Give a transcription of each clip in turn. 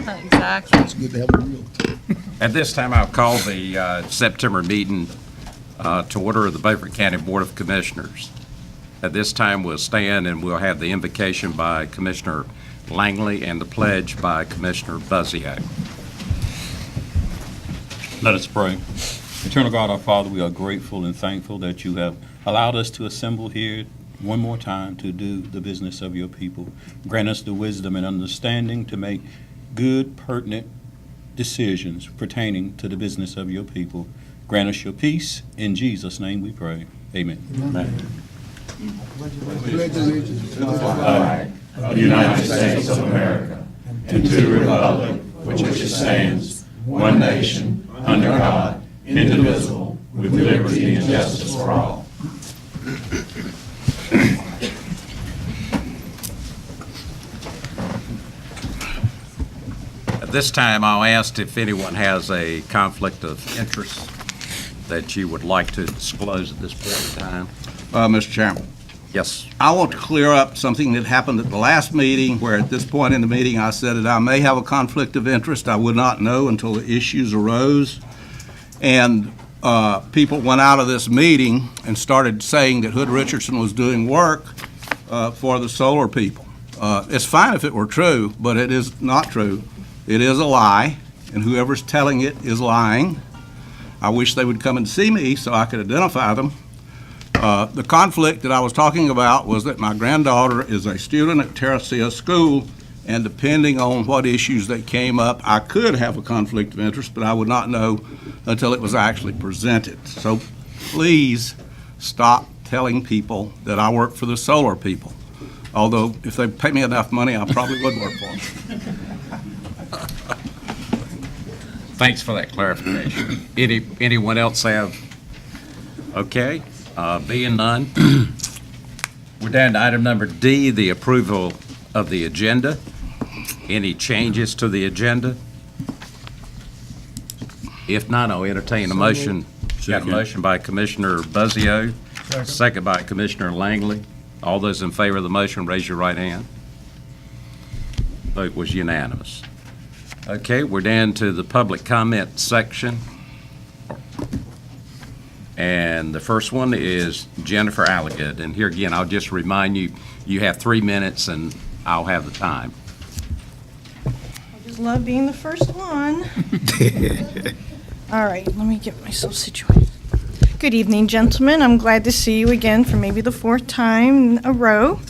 Exactly. It's good to have a real. At this time, I'll call the September meeting to order of the Beaufort County Board of Commissioners. At this time, we'll stand and we'll have the invocation by Commissioner Langley and the pledge by Commissioner Bcbc. Let us pray. Eternal God, our Father, we are grateful and thankful that you have allowed us to assemble here one more time to do the business of your people. Grant us the wisdom and understanding to make good, pertinent decisions pertaining to the business of your people. Grant us your peace. In Jesus' name we pray. Amen. Amen. Pledge allegiance to the flag of the United States of America and to the republic which stands, one nation, under God, indivisible, with liberty and justice for all. At this time, I'll ask if anyone has a conflict of interest that you would like to disclose at this point in time. Mr. Chairman, Yes. I want to clear up something that happened at the last meeting, where at this point in the meeting I said that I may have a conflict of interest. I would not know until the issues arose. And people went out of this meeting and started saying that Hood Richardson was doing work for the solar people. It's fine if it were true, but it is not true. It is a lie, and whoever's telling it is lying. I wish they would come and see me so I could identify them. The conflict that I was talking about was that my granddaughter is a student at Terracea School, and depending on what issues that came up, I could have a conflict of interest, but I would not know until it was actually presented. So please stop telling people that I work for the solar people. Although if they pay me enough money, I probably would work for them. Thanks for that clarification. Anyone else have? Okay. Being none, we're down to item number D, the approval of the agenda. Any changes to the agenda? If not, I'll entertain a motion. Got a motion by Commissioner Bcbc, second by Commissioner Langley. All those in favor of the motion, raise your right hand. Vote was unanimous. Okay, we're down to the public comment section. And the first one is Jennifer Alligood. And here again, I'll just remind you, you have 3 minutes and I'll have the time. I just love being the first one. All right, let me get myself situated. Good evening, gentlemen. I'm glad to see you again for maybe the 4th time in a row.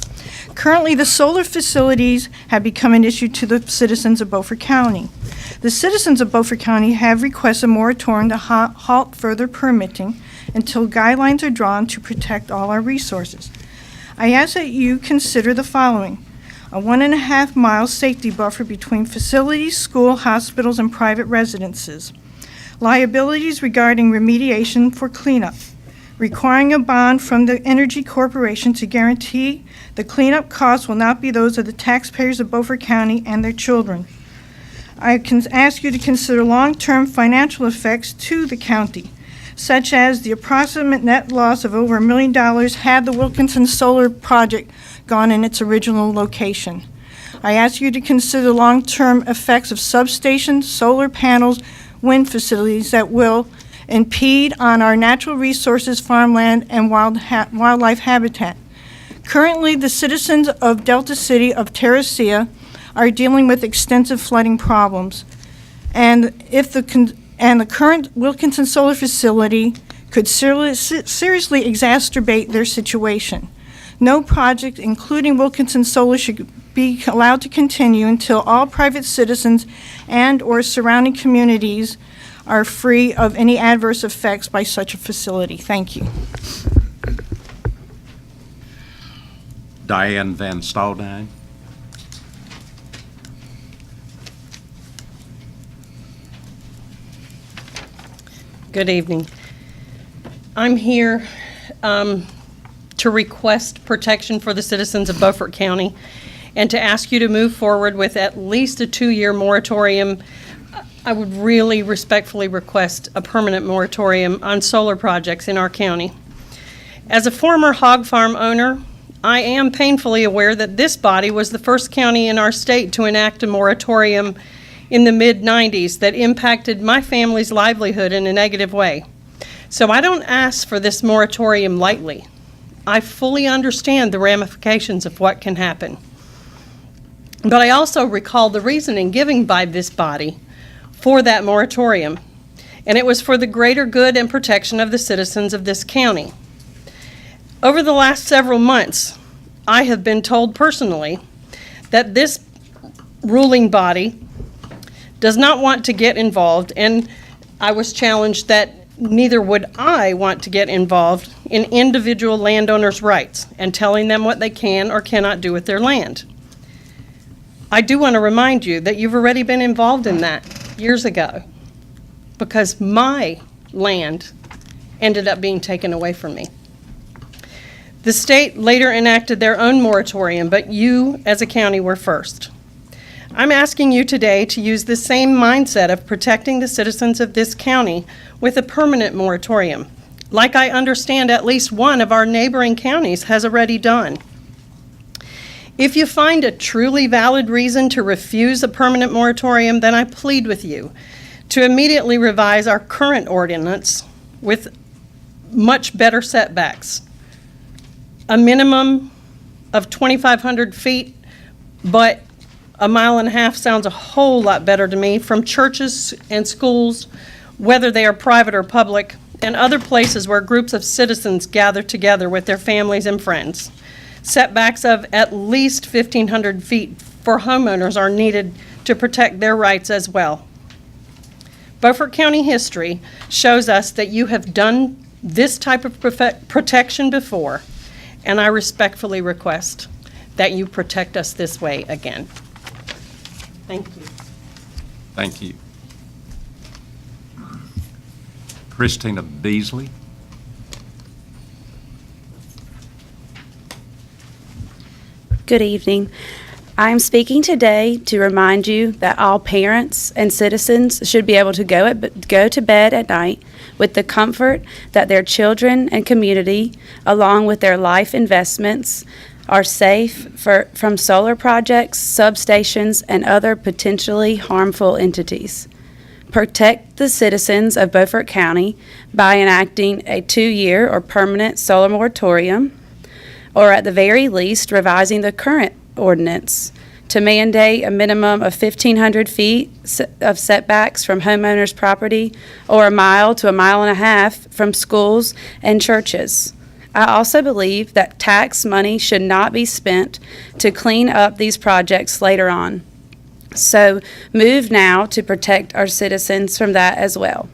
Currently, the solar facilities have become an issue to the citizens of Beaufort County. The citizens of Beaufort County have requested a moratorium to halt further permitting until guidelines are drawn to protect all our resources. I ask that you consider the following: a 1.5 mile safety buffer between facilities, school, hospitals, and private residences. Liabilities regarding remediation for cleanup. Requiring a bond from the Energy Corporation to guarantee the cleanup costs will not be those of the taxpayers of Beaufort County and their children. I can ask you to consider long-term financial effects to the county, such as the approximate net loss of over $1 million had the Wilkinson Solar Project gone in its original location. I ask you to consider long-term effects of substations, solar panels, wind facilities that will impede on our natural resources, farmland, and wildlife habitat. Currently, the citizens of Delta City of Terracea are dealing with extensive flooding problems, and the current Wilkinson Solar Facility could seriously exacerbate their situation. No project, including Wilkinson Solar, should be allowed to continue until all private citizens and/or surrounding communities are free of any adverse effects by such a facility. Thank you. Diane Van Staldine. Good evening. I'm here to request protection for the citizens of Beaufort County and to ask you to move forward with at least a 2-year moratorium. I would really respectfully request a permanent moratorium on solar projects in our county. As a former hog farm owner, I am painfully aware that this body was the first county in our state to enact a moratorium in the mid-90s that impacted my family's livelihood in a negative way. So I don't ask for this moratorium lightly. I fully understand the ramifications of what can happen. But I also recall the reasoning given by this body for that moratorium, and it was for the greater good and protection of the citizens of this county. Over the last several months, I have been told personally that this ruling body does not want to get involved, and I was challenged that neither would I want to get involved in individual landowners' rights and telling them what they can or cannot do with their land. I do want to remind you that you've already been involved in that years ago because my land ended up being taken away from me. The state later enacted their own moratorium, but you as a county were first. I'm asking you today to use the same mindset of protecting the citizens of this county with a permanent moratorium, like I understand at least one of our neighboring counties has already done. If you find a truly valid reason to refuse a permanent moratorium, then I plead with you to immediately revise our current ordinance with much better setbacks. A minimum of 2,500 feet, but a mile and a half sounds a whole lot better to me from churches and schools, whether they are private or public, and other places where groups of citizens gather together with their families and friends. Setbacks of at least 1,500 feet for homeowners are needed to protect their rights as well. Beaufort County history shows us that you have done this type of protection before, and I respectfully request that you protect us this way again. Thank you. Thank you. Christina Beasley. Good evening. I am speaking today to remind you that all parents and citizens should be able to go to bed at night with the comfort that their children and community, along with their life investments, are safe from solar projects, substations, and other potentially harmful entities. Protect the citizens of Beaufort County by enacting a 2-year or permanent solar moratorium, or at the very least revising the current ordinance to mandate a minimum of 1,500 feet of setbacks from homeowners' property or a mile to a mile and a half from schools and churches. I also believe that tax money should not be spent to clean up these projects later on. So move now to protect our citizens from that as well.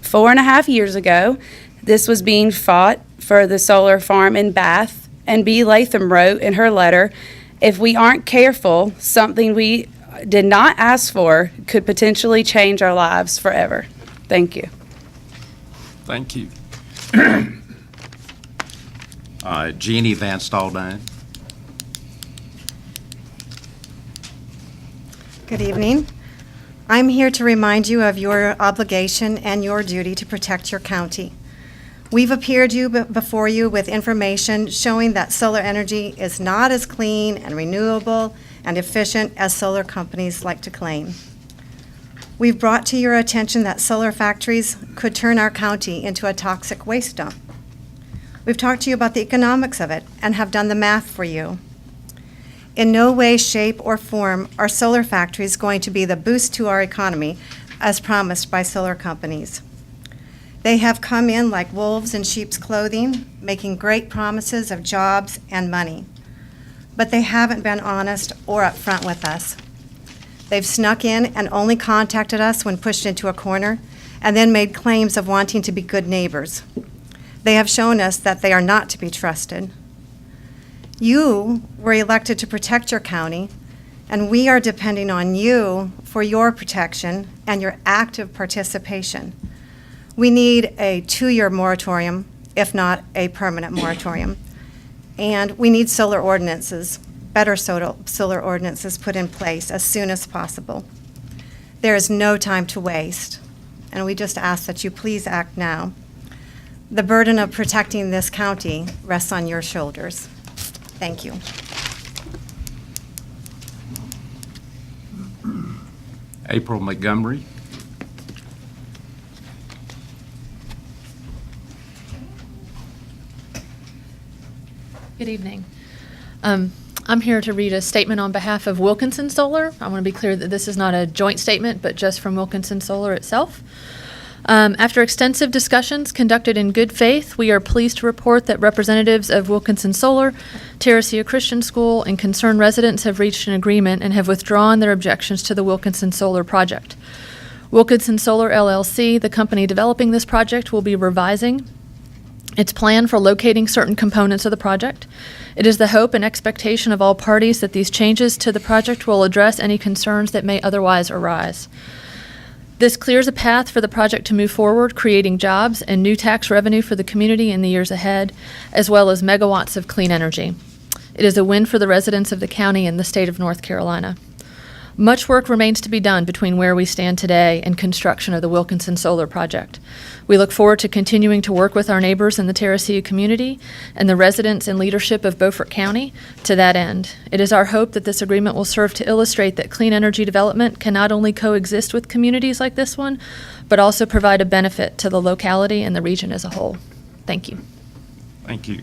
4.5 years ago, this was being fought for the solar farm in Bath, and B. Latham wrote in her letter, "If we aren't careful, something we did not ask for could potentially change our lives forever." Thank you. Thank you. Jeannie Van Staldine. Good evening. I'm here to remind you of your obligation and your duty to protect your county. We've appeared before you with information showing that solar energy is not as clean and renewable and efficient as solar companies like to claim. We've brought to your attention that solar factories could turn our county into a toxic waste dump. We've talked to you about the economics of it and have done the math for you. In no way, shape, or form are solar factories going to be the boost to our economy as promised by solar companies. They have come in like wolves in sheep's clothing, making great promises of jobs and money. But they haven't been honest or upfront with us. They've snuck in and only contacted us when pushed into a corner, and then made claims of wanting to be good neighbors. They have shown us that they are not to be trusted. You were elected to protect your county, and we are depending on you for your protection and your active participation. We need a 2-year moratorium, if not a permanent moratorium. And we need solar ordinances, better solar ordinances put in place as soon as possible. There is no time to waste, and we just ask that you please act now. The burden of protecting this county rests on your shoulders. Thank you. April Montgomery. Good evening. I'm here to read a statement on behalf of Wilkinson Solar. I want to be clear that this is not a joint statement, but just from Wilkinson Solar itself. After extensive discussions conducted in good faith, we are pleased to report that representatives of Wilkinson Solar, Terracia Christian School, and concerned residents have reached an agreement and have withdrawn their objections to the Wilkinson Solar project. Wilkinson Solar LLC, the company developing this project, will be revising its plan for locating certain components of the project. It is the hope and expectation of all parties that these changes to the project will address any concerns that may otherwise arise. This clears a path for the project to move forward, creating jobs and new tax revenue for the community in the years ahead, as well as megawatts of clean energy. It is a win for the residents of the county and the state of North Carolina. Much work remains to be done between where we stand today and construction of the Wilkinson Solar project. We look forward to continuing to work with our neighbors in the Terracia community and the residents and leadership of Beaufort County to that end. It is our hope that this agreement will serve to illustrate that clean energy development can not only coexist with communities like this one, but also provide a benefit to the locality and the region as a whole. Thank you. Thank you.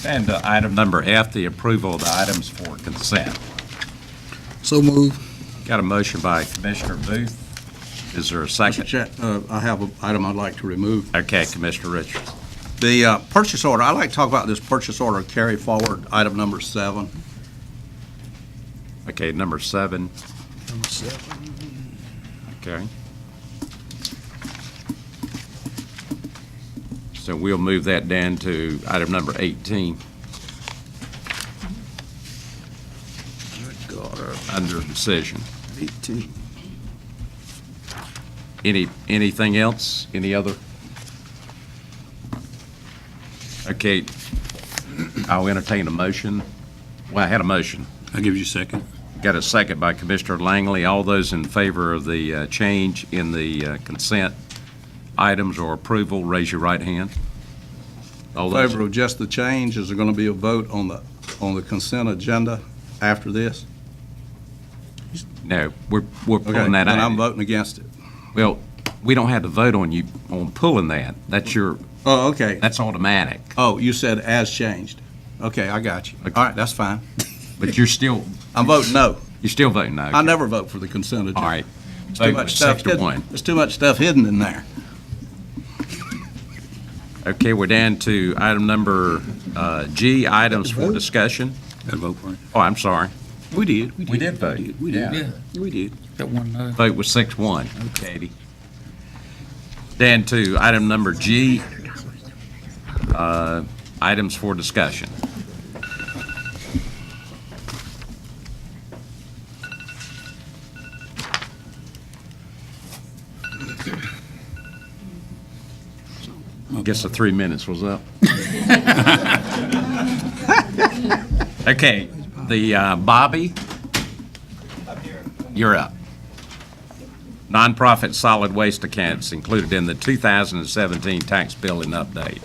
And item number F, the approval of the items for consent. So move. Got a motion by Commissioner Booth. Is there a second? I have an item I'd like to remove. Okay, Commissioner Richards. The purchase order, I'd like to talk about this purchase order carry forward, item number 7. Okay, number 7. Number 7. Okay. So we'll move that down to item number 18. Good God. Under decision. 18. Anything else? Any other? Okay, I'll entertain a motion. Well, I had a motion. I'll give you a second. Got a second by Commissioner Langley. All those in favor of the change in the consent items or approval, raise your right hand. All In those favor of just the change, is there going to be a vote on the consent agenda after this? No, we're Okay, pulling that then out. I'm voting against it. Well, we don't have to vote on pulling that. That's Oh, okay. that's automatic. Oh, you said as changed. Okay, I got you. All right, that's fine. But you're still No. voting no. I never vote for the consent agenda. All right. There's too Vote much was stuff 6-1. There's too much stuff hidden in there. Okay, we're down to item number G, items for discussion. Got to vote for it. Oh, I'm sorry. We did. We did vote. We did. Yeah. We did. Got one no. Vote was 6-1. Katie. Down to item number G, items for discussion. I guess the 3 minutes was up. Okay, the Bobby, you're up. Nonprofit solid waste accounts included in the 2017 tax billing update.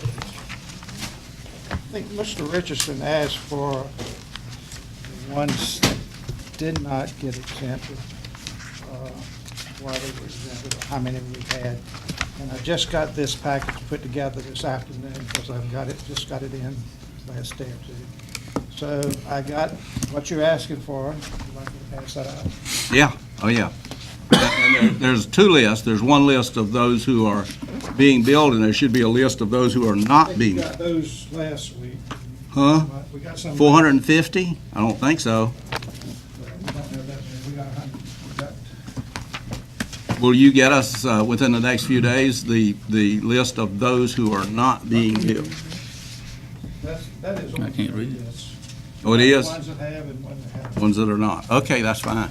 I think Mr. Richardson asked for the ones that did not get exempted, why they were exempted, or how many we had. And I just got this package put together this afternoon because just got it in last day or two. So I got what you're asking for. Would you like me to pass that out? Yeah, oh, yeah. And there's 2 lists. There's one list of those who are being billed, and there should be a list of those who are I not think we being. got those last week. Huh? We got some. 450? I don't think so. We don't have that many. We got 100. We got Will you get us, within the next few days, the list of those who are not being billed? That is on I can't read it. this. Oh, it is? Ones that have and ones that haven't. Ones that are not. Okay, that's fine.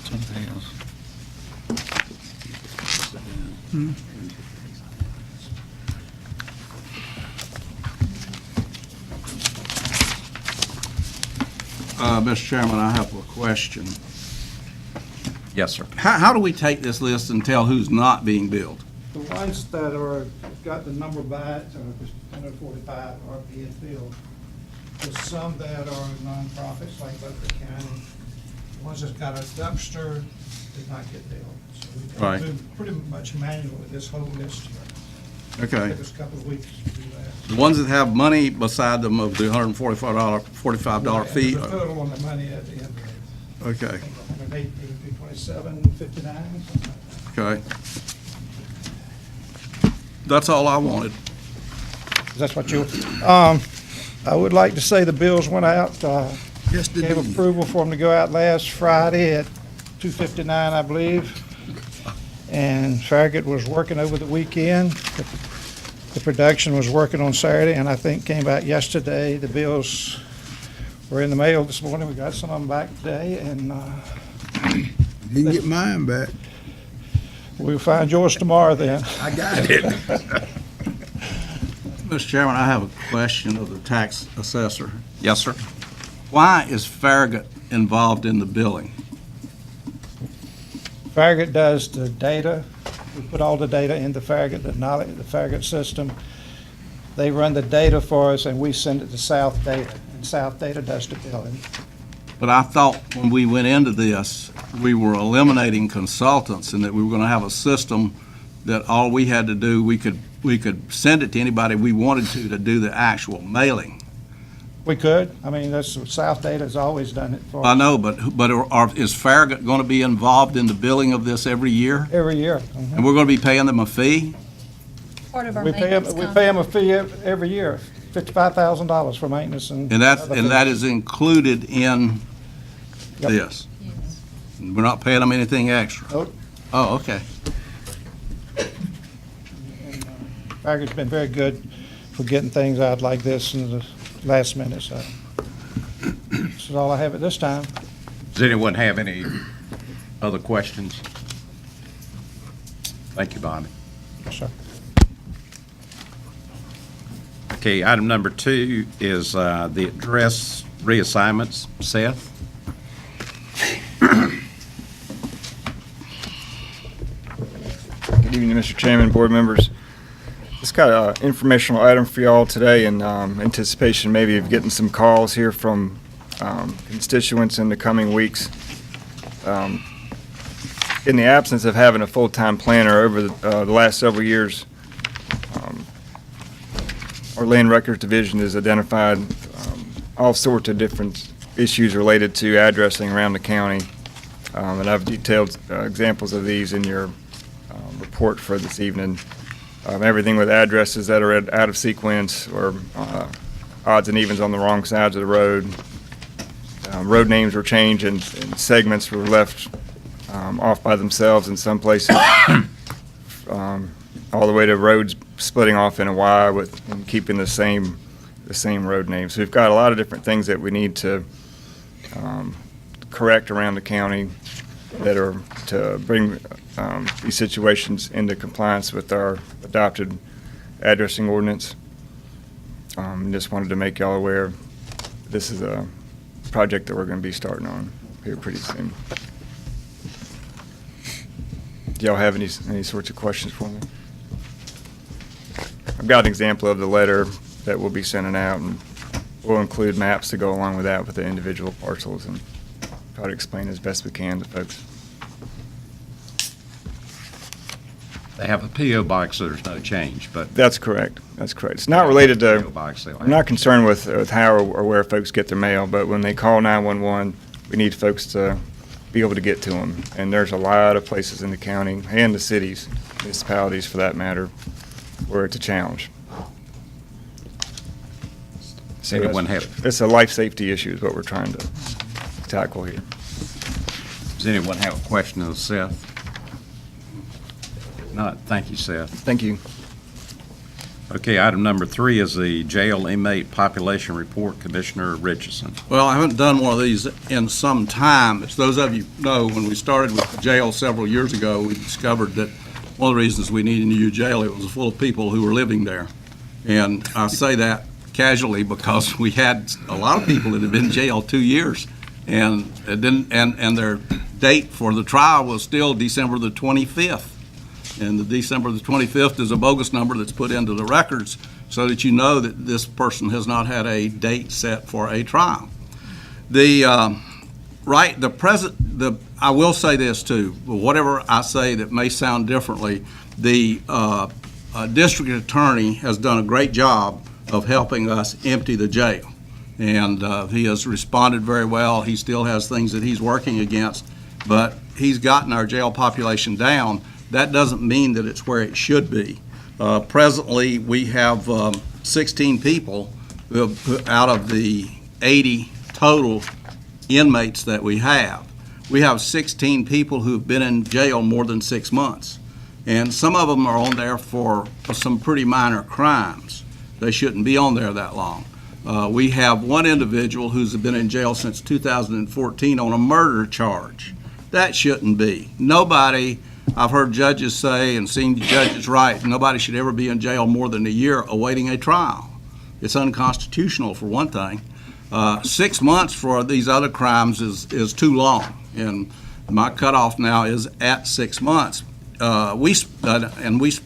Something else. Mr. Chairman, I have a question. Yes, sir. How do we take this list and tell who's not being billed? The The ones that are, got the number by it, are just 145 are being filled. There's some that are nonprofits, like Beaufort County. The ones that got a dumpster did not get filled. So we've got Right. to do pretty much manually this whole list here. Okay. Took us a couple of weeks to do that. The ones that have money beside them of the $145 fee, The total on the money at the end of it. okay, 118, 227, 59, something like that. okay. That's all I wanted. That's what you, I would like to say the bills went out, Yes, they gave did. approval for them to go out last Friday at 2:59, I believe. And Farragut was working over the weekend. The production was working on Saturday, and I think came out yesterday. The bills were in the mail this morning. We got some of them back today, and You can get mine back. we'll find yours tomorrow then. I got it. Mr. Chairman, I have a question of the tax assessor. Yes, sir. Why is Farragut involved in the billing? Farragut does the data. We put all the data into Farragut, the Farragut system. They run the data for us, and we send it to South Data, and South Data does the billing. But I thought when we went into this, we were eliminating consultants and that we were going to have a system that all we had to do, we could send it to anybody we wanted to do the actual mailing. We could. I mean, that's, South Data has always done it for I us know, but is Farragut going to be involved in the billing of this every year? every year. And we're going to be paying them a fee? Part of our We pay maintenance them, contract. we pay them a fee every year, $55,000 for maintenance and. And other that fees. is included in Yep. this? Yes. We're not paying them anything extra? Nope. Oh, okay. And, Farragut's been very good for getting things out like this in the last minute, so. This is all I have at this time. Does anyone have any other questions? Thank you, Bobby. Yes, sir. Okay, item number 2 is the address reassignments. Seth? Good evening, Mr. Chairman, board members. Just got an informational item for y'all today in anticipation maybe of getting some calls here from constituents in the coming weeks. In the absence of having a full-time planner over the last several years, our Land Records Division has identified all sorts of different issues related to addressing around the county. And I've detailed examples of these in your report for this evening. Everything with addresses that are out of sequence or odds and evens on the wrong sides of the road. Road names were changed and segments were left off by themselves in some places. All the way to roads splitting off in a Y and keeping the same road name. So we've got a lot of different things that we need to correct around the county that are to bring these situations into compliance with our adopted addressing ordinance. Just wanted to make y'all aware, this is a project that we're going to be starting on here pretty soon. Do y'all have any sorts of questions for me? I've got an example of the letter that we'll be sending out, and we'll include maps to go along with that with the individual parcels and try to explain as best we can to folks. They have a P.O. box, so there's no change, but That's correct. That's correct. It's not related P.O. to, box they'll I'm have. not concerned with how or where folks get their mail, but when they call 911, we need folks to be able to get to them. And there's a lot of places in the county and the cities, municipalities for that matter, where it's a challenge. So Anyone that's- It's a life safety issue is what we're trying to tackle here. Does anyone have a question of Seth? If not, thank you, Seth. Thank you. Okay, item number 3 is the jail inmate population report, Commissioner Richardson. Well, I haven't done one of these in some time. As those of you know, when we started with the jail several years ago, we discovered that one of the reasons we needed a new jail, it was full of people who were living there. And I say that casually because we had a lot of people that had been in jail 2 years, and it didn't, and their date for the trial was still December the 25th. And the December the 25th is a bogus number that's put into the records so that you know that this person has not had a date set for a trial. I will say this too, whatever I say that may sound differently, the district attorney has done a great job of helping us empty the jail. And he has responded very well. He still has things that he's working against, but he's gotten our jail population down. That doesn't mean that it's where it should be. Presently, we have 16 people out of the 80 total inmates that we have. We have 16 people who've been in jail more than 6 months. And some of them are on there for some pretty minor crimes. They shouldn't be on there that long. We have one individual who's been in jail since 2014 on a murder charge. That shouldn't be. Nobody, I've heard judges say and seen judges write, nobody should ever be in jail more than a year awaiting a trial. It's unconstitutional for one thing. 6 months for these other crimes is too long, and my cutoff now is at 6 months. The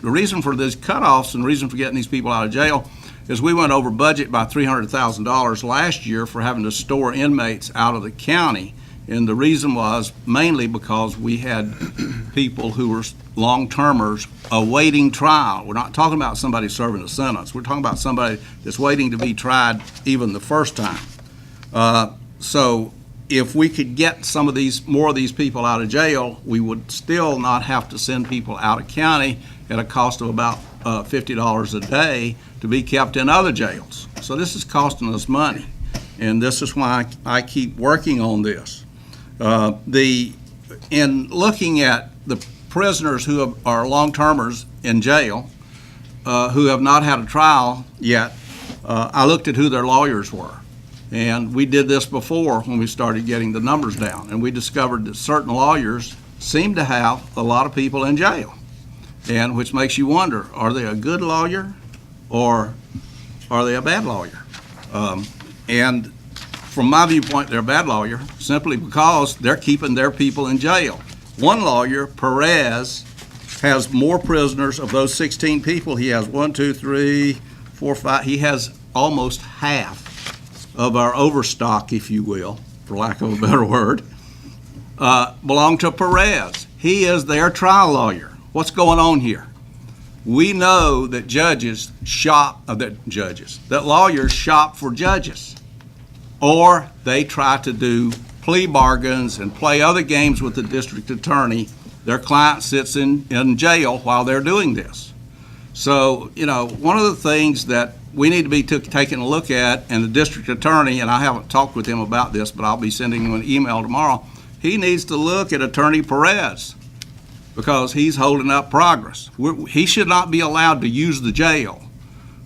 reason for these cutoffs and the reason for getting these people out of jail is we went over budget by $300,000 last year for having to store inmates out of the county. And the reason was mainly because we had people who were long-termers awaiting trial. We're not talking about somebody serving a sentence. We're talking about somebody that's waiting to be tried even the first time. So if we could get more of these people out of jail, we would still not have to send people out of county at a cost of about $50 a day to be kept in other jails. So this is costing us money, and this is why I keep working on this. In looking at the prisoners who are long-termers in jail, who have not had a trial yet, I looked at who their lawyers were. And we did this before when we started getting the numbers down, and we discovered that certain lawyers seem to have a lot of people in jail, and which makes you wonder, are they a good lawyer or are they a bad lawyer? And from my viewpoint, they're a bad lawyer simply because they're keeping their people in jail. One lawyer, Perez, has more prisoners of those 16 people. He has 1, 2, 3, 4, 5. He has almost half of our overstock, if you will, for lack of a better word, belong to Perez. He is their trial lawyer. What's going on here? We know that that lawyers shop for judges, or they try to do plea bargains and play other games with the district attorney. Their client sits in jail while they're doing this. So, one of the things that we need to be taking a look at, and the district attorney, and I haven't talked with him about this, but I'll be sending him an email tomorrow, he needs to look at Attorney Perez because he's holding up progress. He should not be allowed to use the jail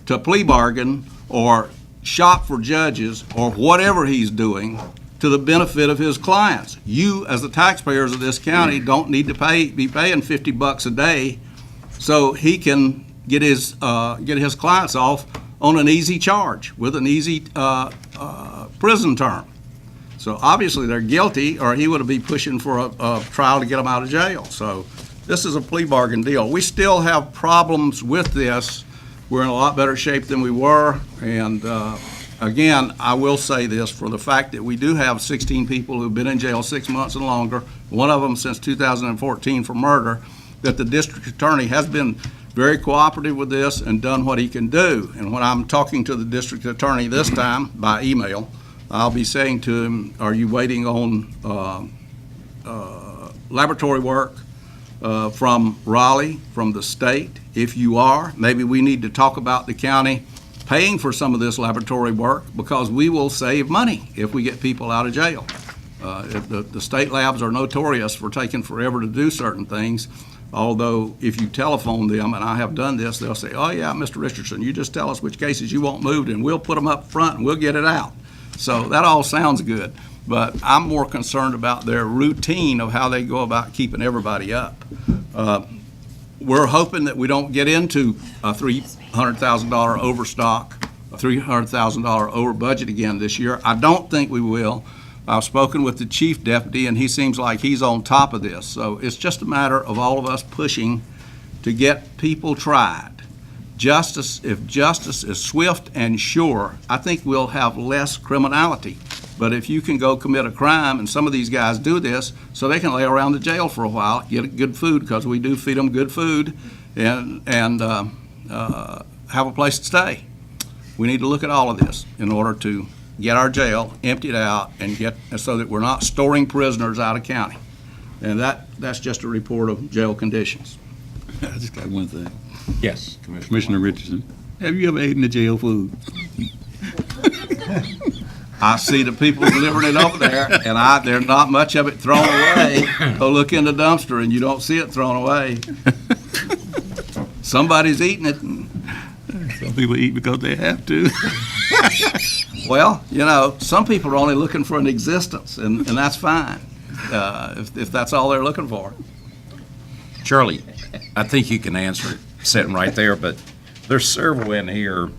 to plea bargain or shop for judges or whatever he's doing to the benefit of his clients. You, as the taxpayers of this county, don't need to be paying $50 a day so he can get his clients off on an easy charge with an easy prison term. So obviously they're guilty, or he would be pushing for a trial to get them out of jail. So this is a plea bargain deal. We still have problems with this. We're in a lot better shape than we were. And again, I will say this, for the fact that we do have 16 people who've been in jail 6 months and longer, one of them since 2014 for murder, that the district attorney has been very cooperative with this and done what he can do. And when I'm talking to the district attorney this time by email, I'll be saying to him, are you waiting on laboratory work from Raleigh, from the state? If you are, maybe we need to talk about the county paying for some of this laboratory work, because we will save money if we get people out of jail. The state labs are notorious for taking forever to do certain things. Although if you telephone them, and I have done this, they'll say, oh yeah, Mr. Richardson, you just tell us which cases you want moved and we'll put them up front and we'll get it out. So that all sounds good, but I'm more concerned about their routine of how they go about keeping everybody up. We're hoping that we don't get into a $300,000 overstock, a $300,000 over budget again this year. I don't think we will. I've spoken with the chief deputy, and he seems like he's on top of this. So it's just a matter of all of us pushing to get people tried. If justice is swift and sure, I think we'll have less criminality. But if you can go commit a crime, and some of these guys do this, so they can lay around the jail for a while, get good food, because we do feed them good food, and have a place to stay. We need to look at all of this in order to get our jail emptied out and get, so that we're not storing prisoners out of county. And that's just a report of jail conditions. I just got one thing. Yes, Commissioner Richardson, have you ever eaten the jail food? I see the people delivering it over there, and there's not much of it thrown away. Go look in the dumpster, and you don't see it thrown away. Somebody's eating it. Some people eat because they have to. Well, some people are only looking for an existence, and that's fine, if that's all they're looking for. Shirley, I think you can answer it sitting right there, but there's several in here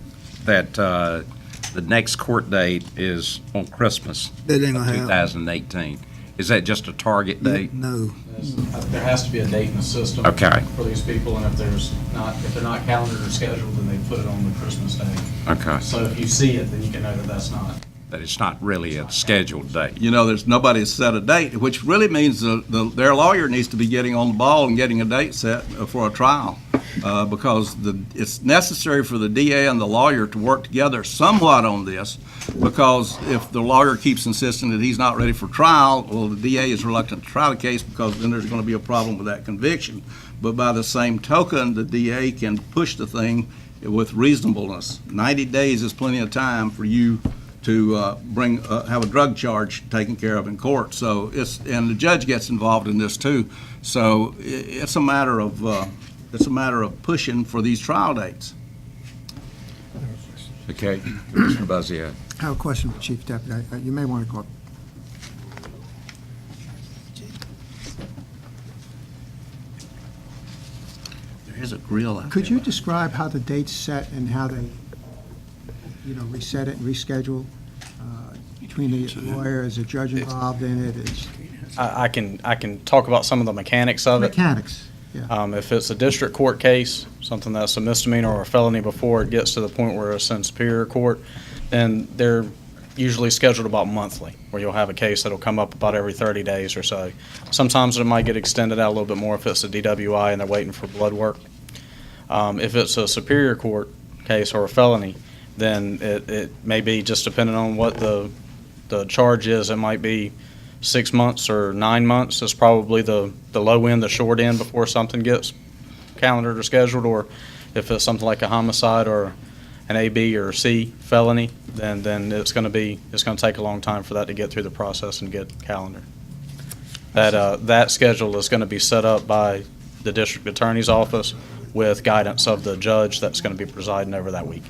that the next court date is on Christmas That ain't gonna happen. 2018. Is that just a target date? No. There has to be a date in the system Okay. for these people, and if they're not calendared or scheduled, then they put it on the Christmas day. Okay. So if you see it, then you can know that that's not. That it's not really a scheduled date. There's nobody set a date, which really means their lawyer needs to be getting on the ball and getting a date set for a trial, because it's necessary for the DA and the lawyer to work together somewhat on this, because if the lawyer keeps insisting that he's not ready for trial, well, the DA is reluctant to try the case, because then there's going to be a problem with that conviction. But by the same token, the DA can push the thing with reasonableness. 90 days is plenty of time for you to have a drug charge taken care of in court. So and the judge gets involved in this too. So it's a matter of pushing for these trial dates. Okay, Mr. Buzzio. I have a question for Chief Deputy. You may want to go up. There is a grill out Could there. you describe how the date's set and how they, reset it and reschedule between the lawyer? Is the judge involved in it? I can talk about some of the mechanics of it. Mechanics, yeah. If it's a district court case, something that's a misdemeanor or a felony before it gets to the point where it's in Superior Court, then they're usually scheduled about monthly, where you'll have a case that'll come up about every 30 days or so. Sometimes it might get extended out a little bit more if it's a DWI and they're waiting for blood work. If it's a Superior Court case or a felony, then it may be, just depending on what the charge is, it might be 6 months or 9 months is probably the low end, the short end before something gets calendared or scheduled. Or if it's something like a homicide or an A, B, or C felony, then it's going to take a long time for that to get through the process and get calendared. That schedule is going to be set up by the district attorney's office with guidance of the judge that's going to be presiding over that week.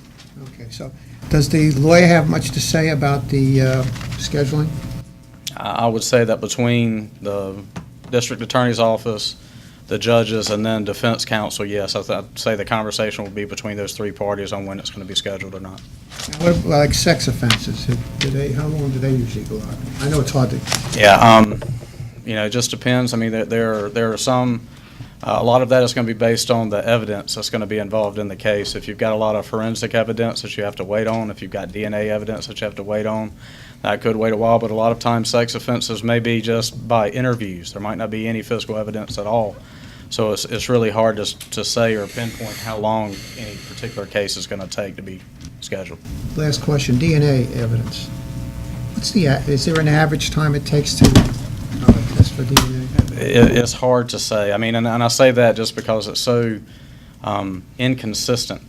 Okay, so does the lawyer have much to say about the scheduling? I would say that between the district attorney's office, the judges, and then defense counsel, yes, I'd say the conversation will be between those three parties on when it's going to be scheduled or not. What about, like, sex offenses? How long do they usually go out? I know it's hard to... Yeah, it just depends. I mean, there are some, a lot of that is going to be based on the evidence that's going to be involved in the case. If you've got a lot of forensic evidence that you have to wait on, if you've got DNA evidence that you have to wait on, that could wait a while. But a lot of times sex offenses may be just by interviews. There might not be any physical evidence at all. So it's really hard to say or pinpoint how long any particular case is going to take to be scheduled. Last question, DNA evidence. Is there an average time it takes to test for DNA? It's hard to say. I mean, and I say that just because it's so inconsistent,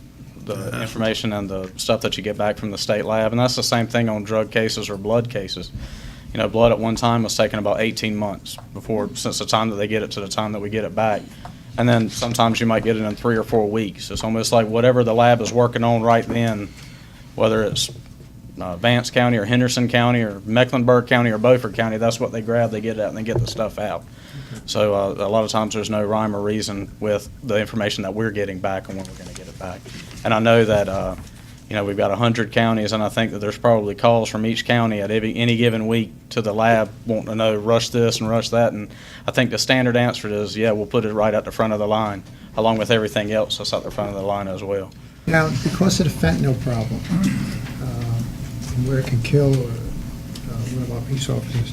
the information and the stuff that you get back from the state lab. And that's the same thing on drug cases or blood cases. Blood at one time was taking about 18 months since the time that they get it to the time that we get it back. And then sometimes you might get it in 3 or 4 weeks. It's almost like whatever the lab is working on right then, whether it's Vance County or Henderson County or Mecklenburg County or Beaufort County, that's what they grab, they get it out, and they get the stuff out. So a lot of times there's no rhyme or reason with the information that we're getting back and when we're going to get it back. And I know that we've got 100 counties, and I think that there's probably calls from each county at any given week to the lab wanting to know, rush this and rush that. And I think the standard answer is, yeah, we'll put it right at the front of the line, along with everything else that's at the front of the line as well. Now, because of the fentanyl problem, and where it can kill one of our police officers,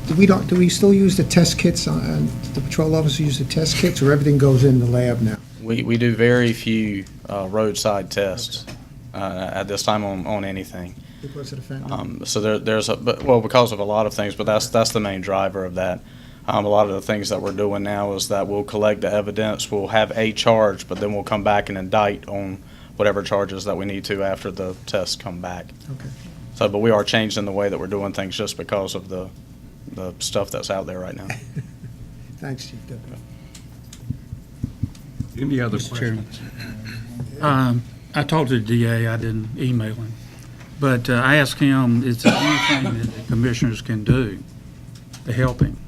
do we still use the test kits, the patrol officers use the test kits, or everything goes in the lab now? We do very few roadside tests at this time on anything. Because of the fentanyl? So because of a lot of things, but that's the main driver of that. A lot of the things that we're doing now is that we'll collect the evidence, we'll have a charge, but then we'll come back and indict on whatever charges that we need to after the tests come back. Okay. So, but we are changing the way that we're doing things just because of the stuff that's out there right now. Thanks, Chief Deputy. Any other Mr. questions? Chairman, I talked to the DA, I didn't email him, but I asked him, is there anything that the commissioners can do to help him,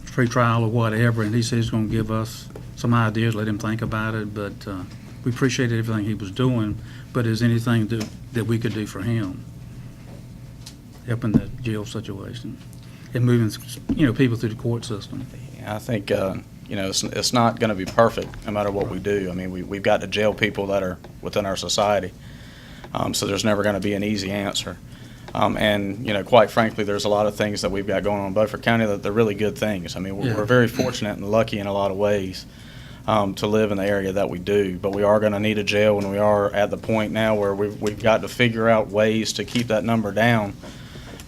free trial or whatever, and he said he's going to give us some ideas, let him think about it, but we appreciated everything he was doing, but is anything that we could do for him, helping the jail situation and moving, people through the court system? I think, it's not going to be perfect no matter what we do. I mean, we've got to jail people that are within our society, so there's never going to be an easy answer. And, quite frankly, there's a lot of things that we've got going on in Beaufort County that they're really good things. I mean, we're very fortunate and lucky in a lot of ways to live in the area that we do, but we are going to need a jail, and we are at the point now where we've got to figure out ways to keep that number down,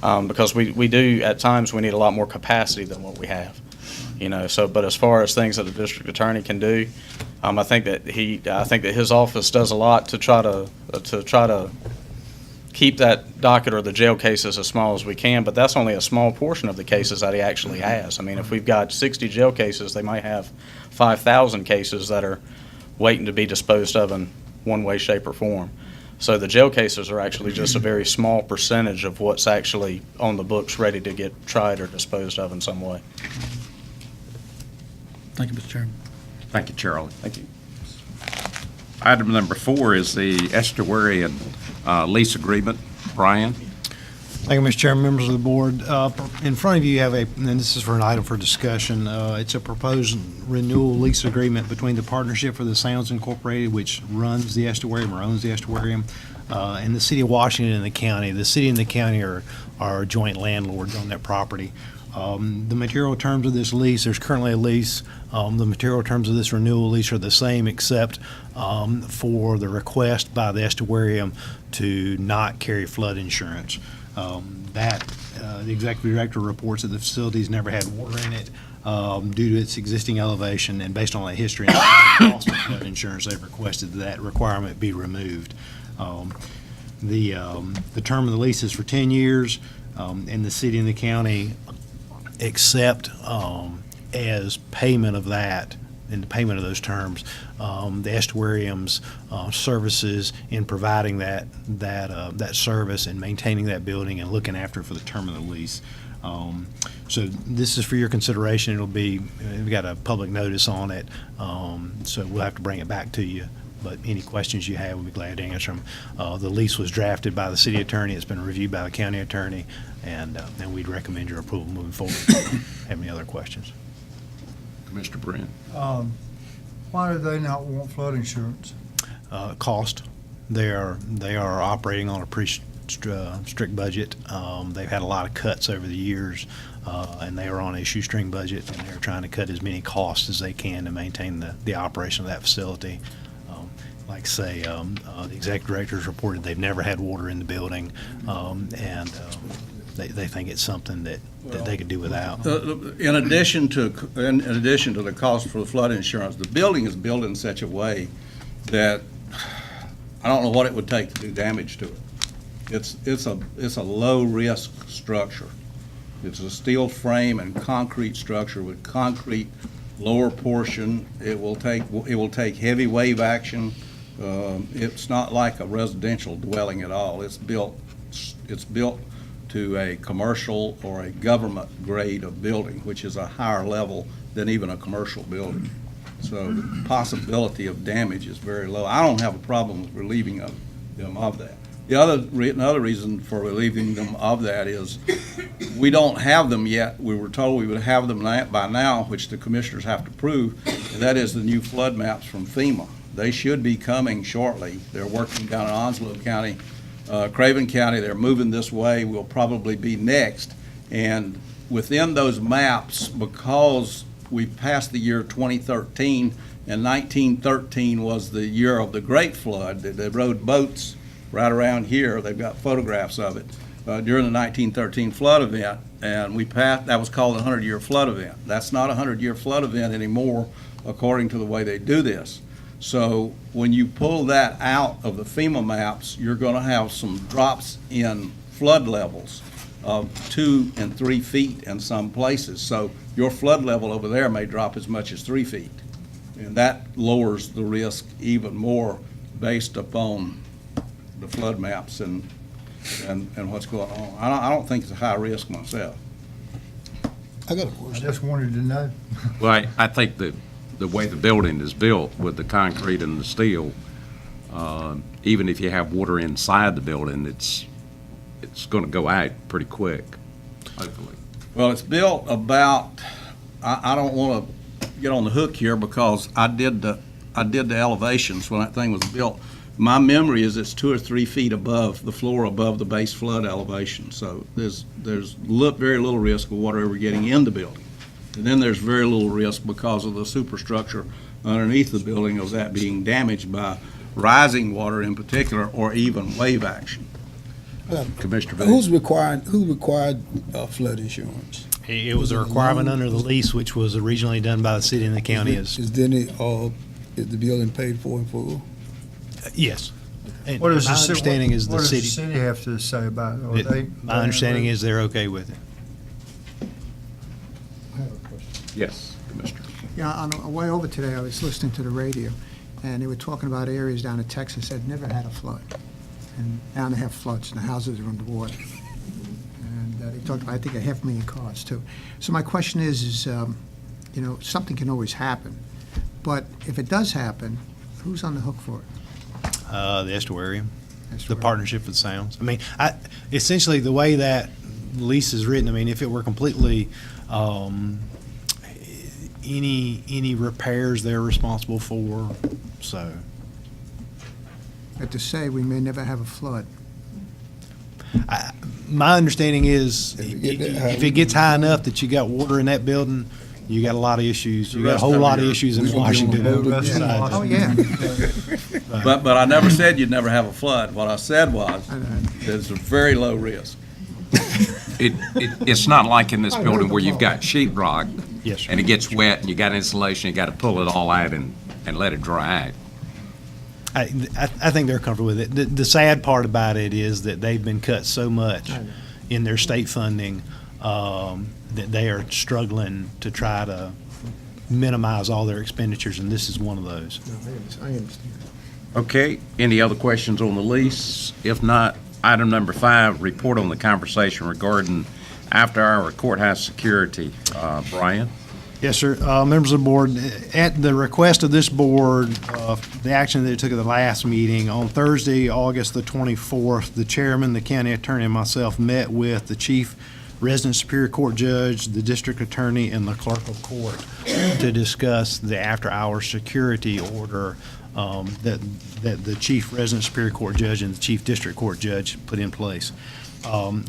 because we do, at times, we need a lot more capacity than what we have. But as far as things that the district attorney can do, I think that his office does a lot to try to keep that docket or the jail cases as small as we can, but that's only a small portion of the cases that he actually has. I mean, if we've got 60 jail cases, they might have 5,000 cases that are waiting to be disposed of in one way, shape, or form. So the jail cases are actually just a very small percentage of what's actually on the books ready to get tried or disposed of in some way. Thank you, Mr. Chairman. Thank you, Charlie. Thank you. Item number 4 is the estuarian lease agreement. Brian? Thank you, Mr. Chairman, members of the board. In front of you have and this is for an item for discussion, it's a proposed renewal lease agreement between the Partnership for the Sounds Incorporated, which runs the estuarium or owns the estuarium, and the City of Washington and the county. The city and the county are joint landlords on that property. The material terms of this lease, there's currently a lease. The material terms of this renewal lease are the same, except for the request by the estuarium to not carry flood insurance. The executive director reports that the facility's never had water in it due to its existing elevation, and based on that history and the cost of flood insurance, they've requested that requirement be removed. The term of the lease is for 10 years, and the city and the county accept as payment of that, in the payment of those terms, the estuarium's services in providing that service and maintaining that building and looking after it for the term of the lease. So this is for your consideration. We've got a public notice on it, so we'll have to bring it back to you. But any questions you have, we'll be glad to answer them. The lease was drafted by the city attorney. It's been reviewed by the county attorney, and we'd recommend your approval moving forward. Have any other questions? Mr. Brent? Why do they not want flood insurance? Cost. They are operating on a pretty strict budget. They've had a lot of cuts over the years, and they are on a shoestring budget, and they're trying to cut as many costs as they can to maintain the operation of that facility. Like I say, the executive directors reported they've never had water in the building, and they think it's something that they could do without. In addition to the cost for the flood insurance, the building is built in such a way that I don't know what it would take to do damage to it. It's a low risk structure. It's a steel frame and concrete structure with concrete lower portion. It will take heavy wave action. It's not like a residential dwelling at all. It's built to a commercial or a government grade of building, which is a higher level than even a commercial building. So the possibility of damage is very low. I don't have a problem with relieving them of that. Another reason for relieving them of that is we don't have them yet. We were told we would have them by now, which the commissioners have to prove, and that is the new flood maps from FEMA. They should be coming shortly. They're working down in Onslow County, Craven County. They're moving this way. We'll probably be next. And within those maps, because we passed the year 2013, and 1913 was the year of the Great Flood, they rode boats right around here. They've got photographs of it during the 1913 flood event, and we passed. That was called the 100-year flood event. That's not a 100-year flood event anymore, according to the way they do this. So when you pull that out of the FEMA maps, you're going to have some drops in flood levels of 2 and 3 feet in some places. So your flood level over there may drop as much as 3 feet, and that lowers the risk even more based upon the flood maps and what's going on. I don't think it's a high risk myself. I got a question. I just wanted to know. Well, I think the way the building is built with the concrete and the steel, even if you have water inside the building, it's going to go out pretty quick, hopefully. Well, it's built about, I don't want to get on the hook here because I did the elevations when that thing was built. My memory is it's 2 or 3 feet above the floor, above the base flood elevation. So there's very little risk of water ever getting in the building. And then there's very little risk because of the superstructure underneath the building of that being damaged by rising water in particular, or even wave action. Commissioner Who required flood insurance? It was a requirement under the lease, which was originally done by the city and the county. Is the building paid for in full? Yes. And What does my understanding is the What does the city, city have to say about it? my understanding is they're okay with it. Yes, Commissioner. Yeah, on the way over today, I was listening to the radio, and they were talking about areas down in Texas that never had a flood. And now they have floods, and the houses are underwater. And they talked about, I think, 500,000 cars, too. So my question is, something can always happen. But if it does happen, who's on the hook for it? The estuarium, the partnership with Sounds. I mean, essentially the way that lease is written, I mean, if it were completely, any repairs they're responsible for, so. But to say we may never have a flood. My understanding is if it gets high enough that you got water in that building, you got a lot of issues. You got a whole lot of issues in Washington. Oh, yeah. But I never said you'd never have a flood. What I said was there's a very low risk. It's not like in this building where you've got sheetrock. Yes, sir. And it gets wet and you got insulation, you got to pull it all out and let it dry out. I think they're comfortable with it. The sad part about it is that they've been cut so much in their state funding that they are struggling to try to minimize all their expenditures, and this is one of those. I understand. Okay, any other questions on the lease? If not, item number 5, report on the conversation regarding after-hour courthouse security. Brian? Yes, sir. Members of the board, at the request of this board, the action that they took at the last meeting, on Thursday, August the 24th, the chairman, the county attorney, and myself met with the chief resident superior court judge, the district attorney, and the clerk of court to discuss the after-hour security order that the chief resident superior court judge and the chief district court judge put in place.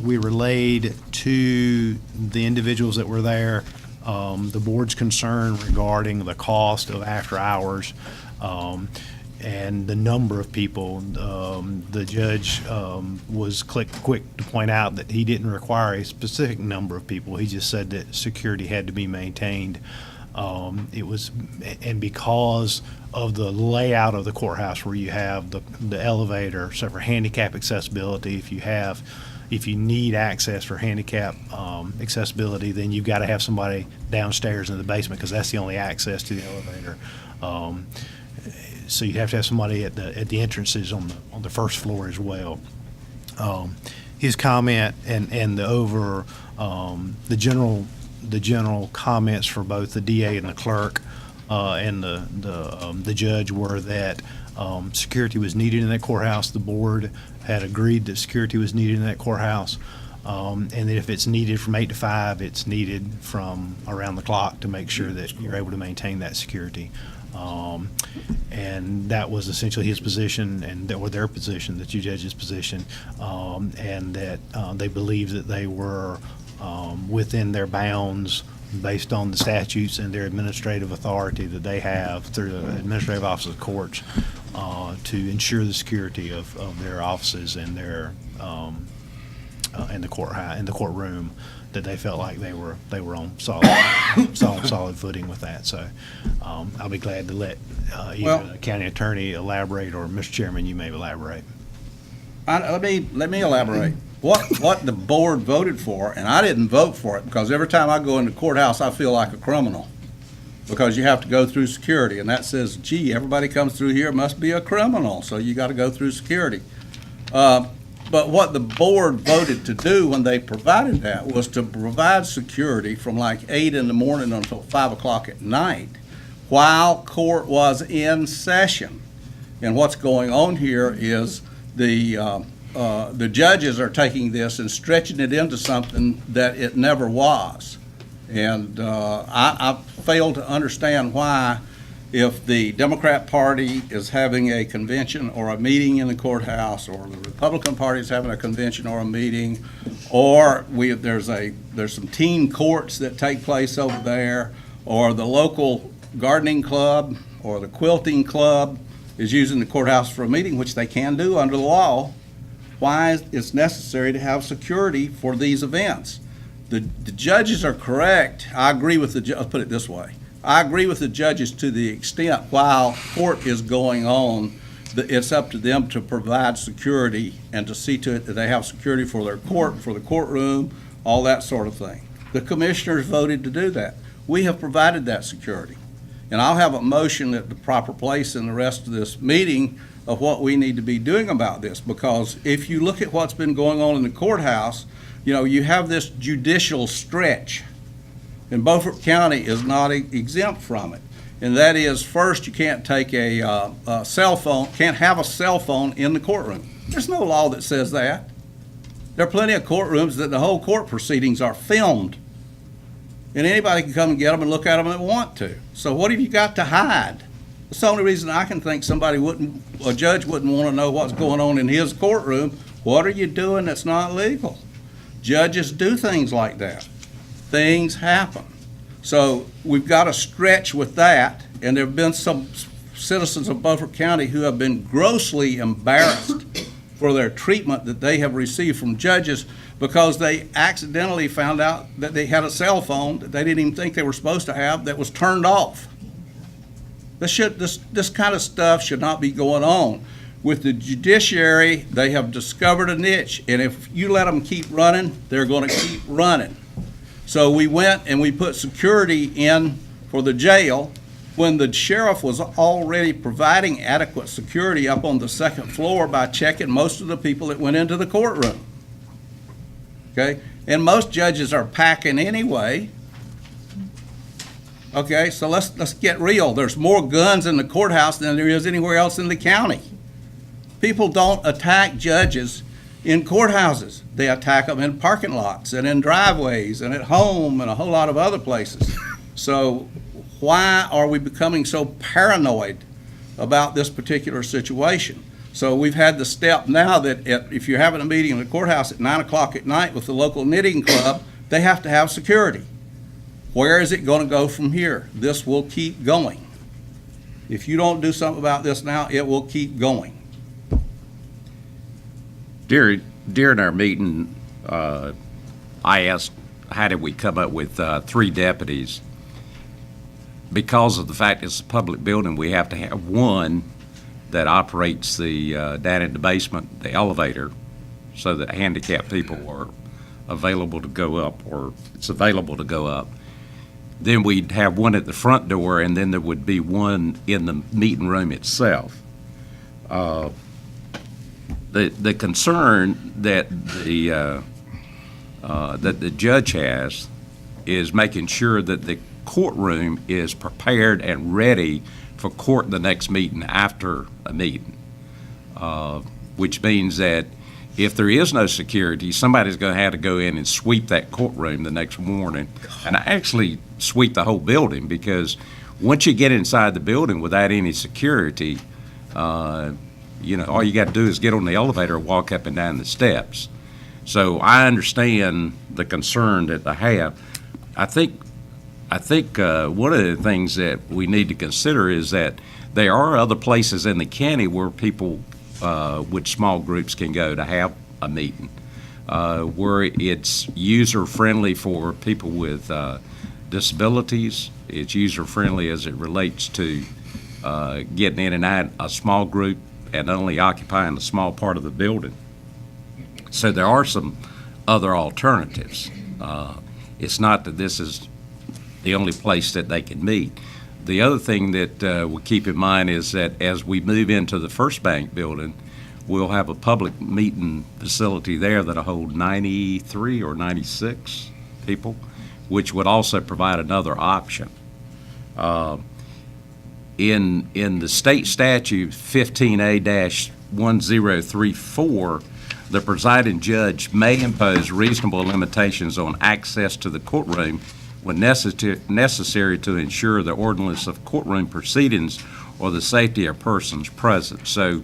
We relayed to the individuals that were there the board's concern regarding the cost of after hours and the number of people. The judge was quick to point out that he didn't require a specific number of people. He just said that security had to be maintained. And because of the layout of the courthouse, where you have the elevator, so for handicap accessibility, if you need access for handicap accessibility, then you've got to have somebody downstairs in the basement because that's the only access to the elevator. So you have to have somebody at the entrances on the first floor as well. His comment and the general comments for both the DA and the clerk and the judge were that security was needed in that courthouse. The board had agreed that security was needed in that courthouse, and that if it's needed from 8 to 5, it's needed from around the clock to make sure that you're able to maintain that security. And that was essentially his position, and that were their position, the two judges' position, and that they believed that they were within their bounds based on the statutes and their administrative authority that they have through the administrative office of courts to ensure the security of their offices and their in the courthouse, in the courtroom, that they felt like they were on solid footing with that. So I'll be glad to let either the county attorney elaborate, or Mr. Chairman, you may elaborate. Let me elaborate. What the board voted for, and I didn't vote for it, because every time I go in the courthouse, I feel like a criminal, because you have to go through security, and that says, gee, everybody comes through here must be a criminal, so you got to go through security. But what the board voted to do when they provided that was to provide security from like 8 in the morning until 5 o'clock at night while court was in session. And what's going on here is the judges are taking this and stretching it into something that it never was. And I fail to understand why, if the Democrat Party is having a convention or a meeting in the courthouse, or the Republican Party is having a convention or a meeting, or there's some teen courts that take place over there, or the local gardening club or the quilting club is using the courthouse for a meeting, which they can do under the law, why it's necessary to have security for these events. The judges are correct. I agree with I'll put it this way. I agree with the judges to the extent while court is going on, it's up to them to provide security and to see to it that they have security for their court, for the courtroom, all that sort of thing. The commissioners voted to do that. We have provided that security. And I'll have a motion at the proper place in the rest of this meeting of what we need to be doing about this, because if you look at what's been going on in the courthouse, you have this judicial stretch. And Beaufort County is not exempt from it. And that is, first, you can't take a cell phone, can't have a cell phone in the courtroom. There's no law that says that. There are plenty of courtrooms that the whole court proceedings are filmed. And anybody can come and get them and look at them if they want to. So what have you got to hide? That's the only reason I can think a judge wouldn't want to know what's going on in his courtroom. What are you doing that's not legal? Judges do things like that. Things happen. So we've got to stretch with that, and there have been some citizens of Beaufort County who have been grossly embarrassed for their treatment that they have received from judges because they accidentally found out that they had a cell phone that they didn't even think they were supposed to have that was turned off. This kind of stuff should not be going on. With the judiciary, they have discovered a niche, and if you let them keep running, they're going to keep running. So we went and we put security in for the jail when the sheriff was already providing adequate security up on the second floor by checking most of the people that went into the courtroom. Okay? And most judges are packing anyway. Okay, so let's get real. There's more guns in the courthouse than there is anywhere else in the county. People don't attack judges in courthouses. They attack them in parking lots and in driveways and at home and a whole lot of other places. So why are we becoming so paranoid about this particular situation? So we've had the step now that if you're having a meeting in the courthouse at 9 o'clock at night with the local knitting club, they have to have security. Where is it going to go from here? This will keep going. If you don't do something about this now, it will keep going. During our meeting, I asked, how did we come up with 3 deputies? Because of the fact it's a public building, we have to have one that operates the down in the basement, the elevator, so that handicapped people are available to go up, or it's available to go up. Then we'd have one at the front door, and then there would be one in the meeting room itself. The concern that the judge has is making sure that courtroom is prepared and ready for court the next meeting after a meeting, which means that if there is no security, somebody's going to have to go in and sweep that courtroom the next morning, and actually sweep the whole building, because once you get inside the building without any security, all you got to do is get on the elevator and walk up and down the steps. So I understand the concern that they have. I think one of the things that we need to consider is that there are other places in the county where people with small groups can go to have a meeting, where it's user-friendly for people with disabilities. It's user-friendly as it relates to getting in and out a small group and only occupying a small part of the building. So there are some other alternatives. It's not that this is the only place that they can meet. The other thing that we keep in mind is that as we move into the First Bank building, we'll have a public meeting facility there that'll hold 93 or 96 people, which would also provide another option. In the state statute 15A-1034, the presiding judge may impose reasonable limitations on access to the courtroom when necessary to ensure the orderliness of courtroom proceedings or the safety of persons present. So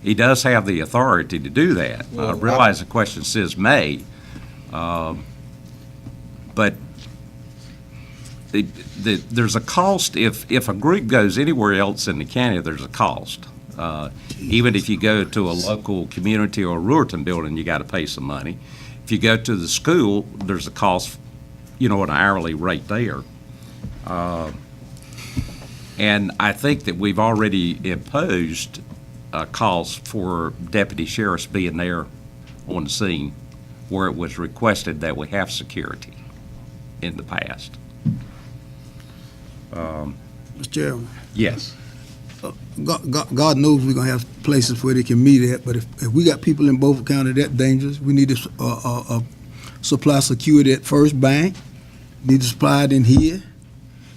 he does have the authority to do that. I realize the question says may, but there's a cost. If a group goes anywhere else in the county, there's a cost. Even if you go to a local community or a Ruerton building, you got to pay some money. If you go to the school, there's a cost, an hourly rate there. And I think that we've already imposed a cost for deputy sheriffs being there on the scene where it was requested that we have security in the past. Mr. Chairman, Yes. God knows we're gonna have places where they can meet at, but if we got people in Beaufort County that dangerous, we need to supply security at First Bank, need to supply it in here,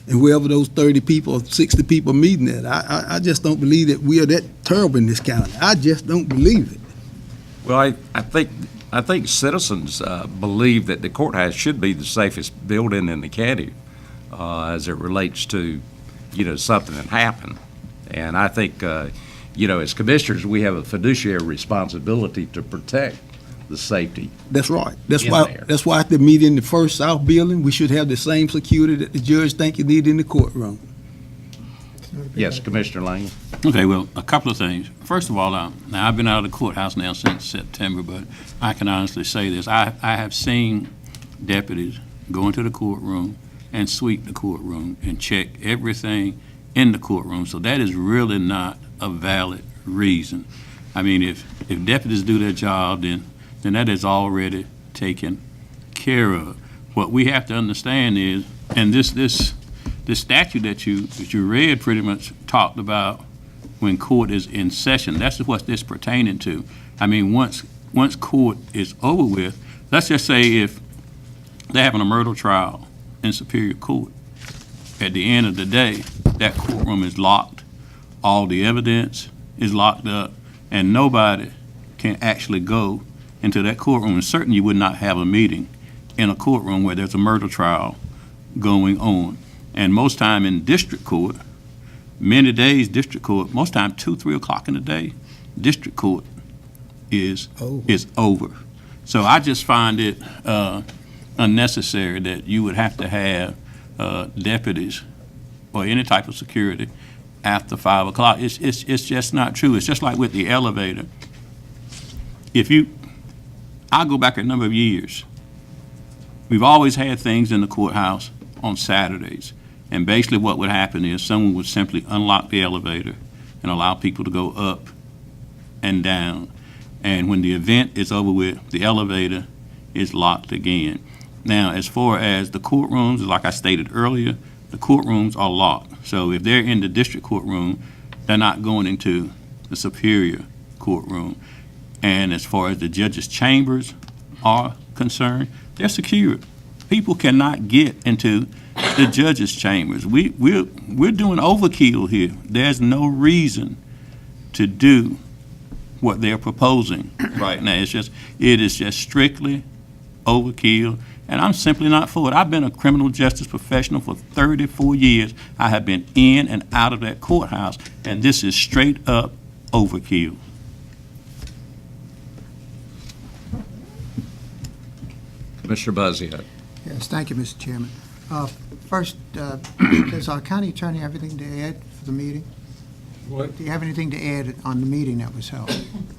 and wherever those 30 people or 60 people meeting at. I just don't believe that we are that terrible in this county. I just don't believe it. Well, I think citizens believe that the courthouse should be the safest building in the county as it relates to, something that happened. And I think, as commissioners, we have a fiduciary responsibility to protect the safety. That's right. That's in why. there. That's why to meet in the first south building, we should have the same security that the judge think you need in the courtroom. Yes, Commissioner Lane. Okay, well, a couple of things. First of all, now I've been out of the courthouse now since September, but I can honestly say this. I have seen deputies go into the courtroom and sweep the courtroom and check everything in the courtroom. So that is really not a valid reason. I mean, if deputies do their job, then that is already taken care of. What we have to understand is, and this statute that you read pretty much talked about when court is in session. That's what this pertaining to. I mean, once court is over with, let's just say if they're having a murder trial in Superior Court, at the end of the day, that courtroom is locked, all the evidence is locked up, and nobody can actually go into that courtroom. And certainly you would not have a meeting in a courtroom where there's a murder trial going on. And most time in district court, many days district court, most time 2, 3 o'clock in the day, district court is over. So I just find it unnecessary that you would have to have deputies or any type of security after 5 o'clock. It's just not true. It's just like with the elevator. I'll go back a number of years. We've always had things in the courthouse on Saturdays. And basically what would happen is someone would simply unlock the elevator and allow people to go up and down. And when the event is over with, the elevator is locked again. Now, as far as the courtrooms, like I stated earlier, the courtrooms are locked. So if they're in the district courtroom, they're not going into the Superior courtroom. And as far as the judges' chambers are concerned, they're secured. People cannot get into the judges' chambers. We're doing overkill here. There's no reason to do what they're proposing right now. It is just strictly overkill, and I'm simply not for it. I've been a criminal justice professional for 34 years. I have been in and out of that courthouse, and this is straight up overkill. Commissioner Buzzio. Yes, thank you, Mr. Chairman. First, does our county attorney have anything to add for the meeting? What? Do you have anything to add on the meeting that was held?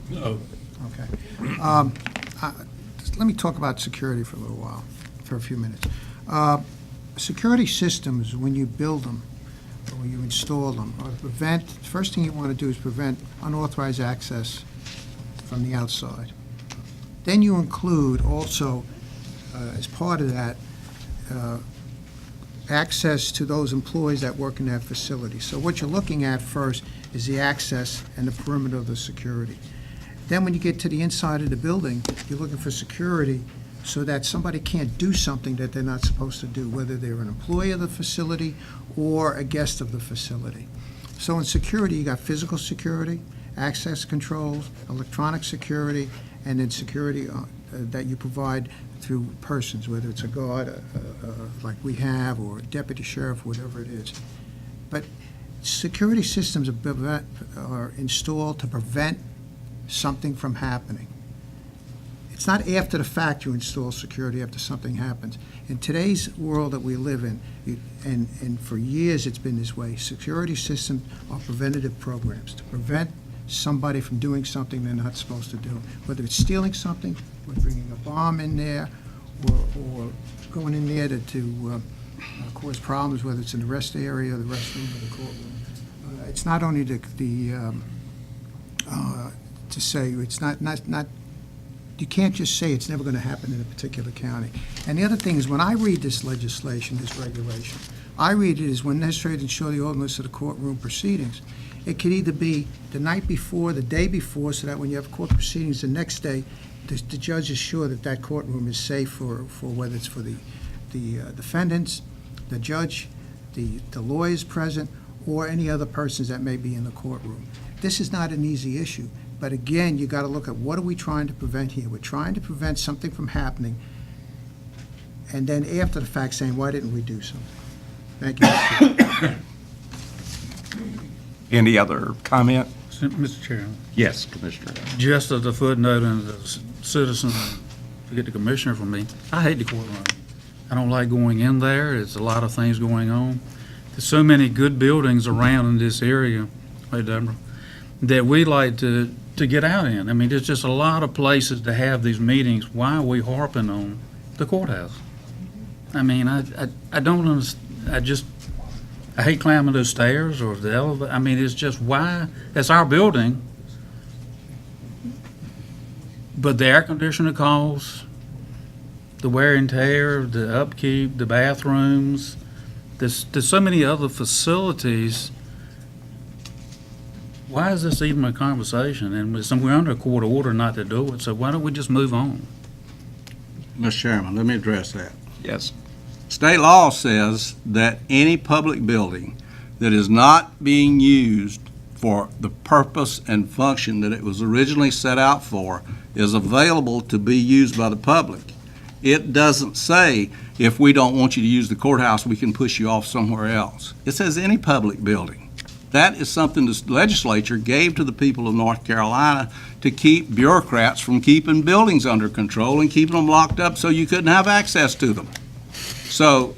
No. Okay. Let me talk about security for a little while, for a few minutes. Security systems, when you build them, or when you install them, or prevent, first thing you want to do is prevent unauthorized access from the outside. Then you include also, as part of that, access to those employees that work in that facility. So what you're looking at first is the access and the perimeter of the security. Then when you get to the inside of the building, you're looking for security so that somebody can't do something that they're not supposed to do, whether they're an employee of the facility or a guest of the facility. So in security, you got physical security, access controls, electronic security, and then security that you provide through persons, whether it's a guard like we have, or a deputy sheriff, whatever it is. But security systems are installed to prevent something from happening. It's not after the fact you install security after something happens. In today's world that we live in, and for years it's been this way, security systems are preventative programs to prevent somebody from doing something they're not supposed to do, whether it's stealing something, or bringing a bomb in there, or going in there to cause problems, whether it's in the rest area, or the restroom, or the courtroom. It's not only to say it's not you can't just say it's never going to happen in a particular county. And the other thing is, when I read this legislation, this regulation, I read it as when necessary to ensure the orderliness of the courtroom proceedings. It could either be the night before, the day before, so that when you have court proceedings the next day, the judge is sure that that courtroom is safe for whether it's for the defendants, the judge, the lawyers present, or any other persons that may be in the courtroom. This is not an easy issue, but again, you got to look at what are we trying to prevent here. We're trying to prevent something from happening, and then after the fact saying, why didn't we do something? Thank you, Mr. Chairman. Any other comment? Mr. Chairman, Yes, Commissioner. just as a footnote and the citizen, to get the commissioner from me, I hate the courtroom. I don't like going in there. It's a lot of things going on. There's so many good buildings around in this area, hey Deborah, that we like to get out in. I mean, there's just a lot of places to have these meetings. Why are we harping on the courthouse? I mean, I don't understand. I hate climbing those stairs or the elevator. I mean, it's just why? It's our building. But the air conditioner costs, the wear and tear, the upkeep, the bathrooms, there's so many other facilities. Why is this even a conversation? And we're under a court order not to do it, so why don't we just move on? Mr. Chairman, let me address that. Yes. State law says that any public building that is not being used for the purpose and function that it was originally set out for is available to be used by the public. It doesn't say, if we don't want you to use the courthouse, we can push you off somewhere else. It says any public building. That is something the legislature gave to the people of North Carolina to keep bureaucrats from keeping buildings under control and keeping them locked up so you couldn't have access to them. So,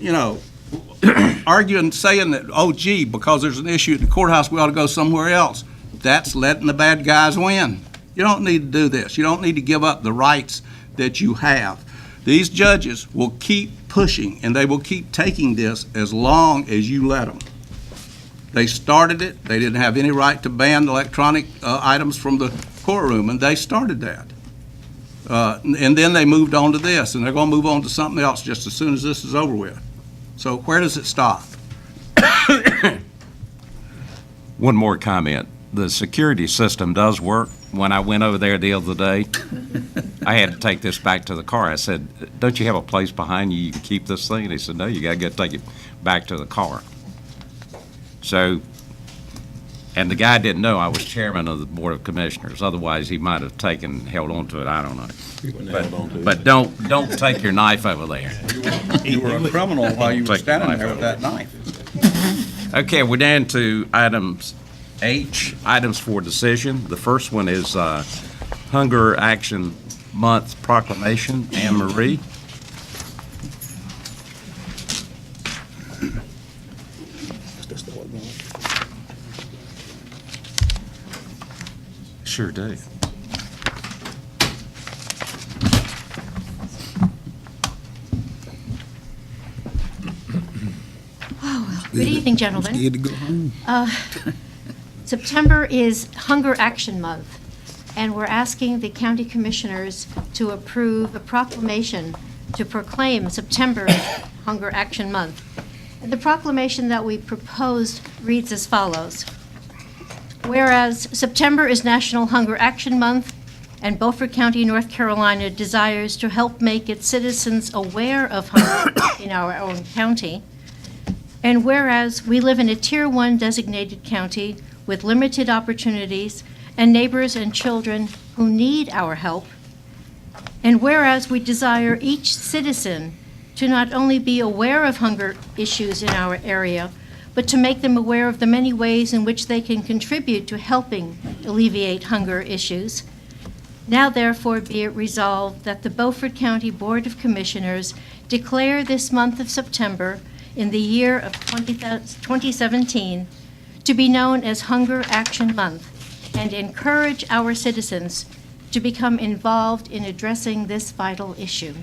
arguing, saying that, oh, gee, because there's an issue at the courthouse, we ought to go somewhere else, that's letting the bad guys win. You don't need to do this. You don't need to give up the rights that you have. These judges will keep pushing, and they will keep taking this as long as you let them. They started it. They didn't have any right to ban electronic items from the courtroom, and they started that. And then they moved on to this, and they're going to move on to something else just as soon as this is over with. So where does it stop? One more comment. the security system does work. When I went over there the other day, I had to take this back to the car. I said, "Don't you have a place behind you can keep this thing?" And he said, "No, you gotta go take it back to the car." So, and the guy didn't know I was chairman of the Board of Commissioners. Otherwise, he might have held on to it. I don't know. But don't take your knife over there. You were a criminal while you were standing there with that knife. Okay, we're down to items H, items for decision. The first one is Hunger Action Month proclamation. Anne Marie. Sure do. Good evening, gentlemen. Scared to go home. September is Hunger Action Month, and we're asking the county commissioners to approve a proclamation to proclaim September as Hunger Action Month. And the proclamation that we proposed reads as follows. Whereas September is National Hunger Action Month, and Beaufort County, North Carolina desires to help make its citizens aware of hunger in our own county. And whereas we live in a Tier 1 designated county with limited opportunities and neighbors and children who need our help, and whereas we desire each citizen to not only be aware of hunger issues in our area, but to make them aware of the many ways in which they can contribute to helping alleviate hunger issues. Now therefore be it resolved that the Beaufort County Board of Commissioners declare this month of September in the year of 2017 to be known as Hunger Action Month and encourage our citizens to become involved in addressing this vital issue.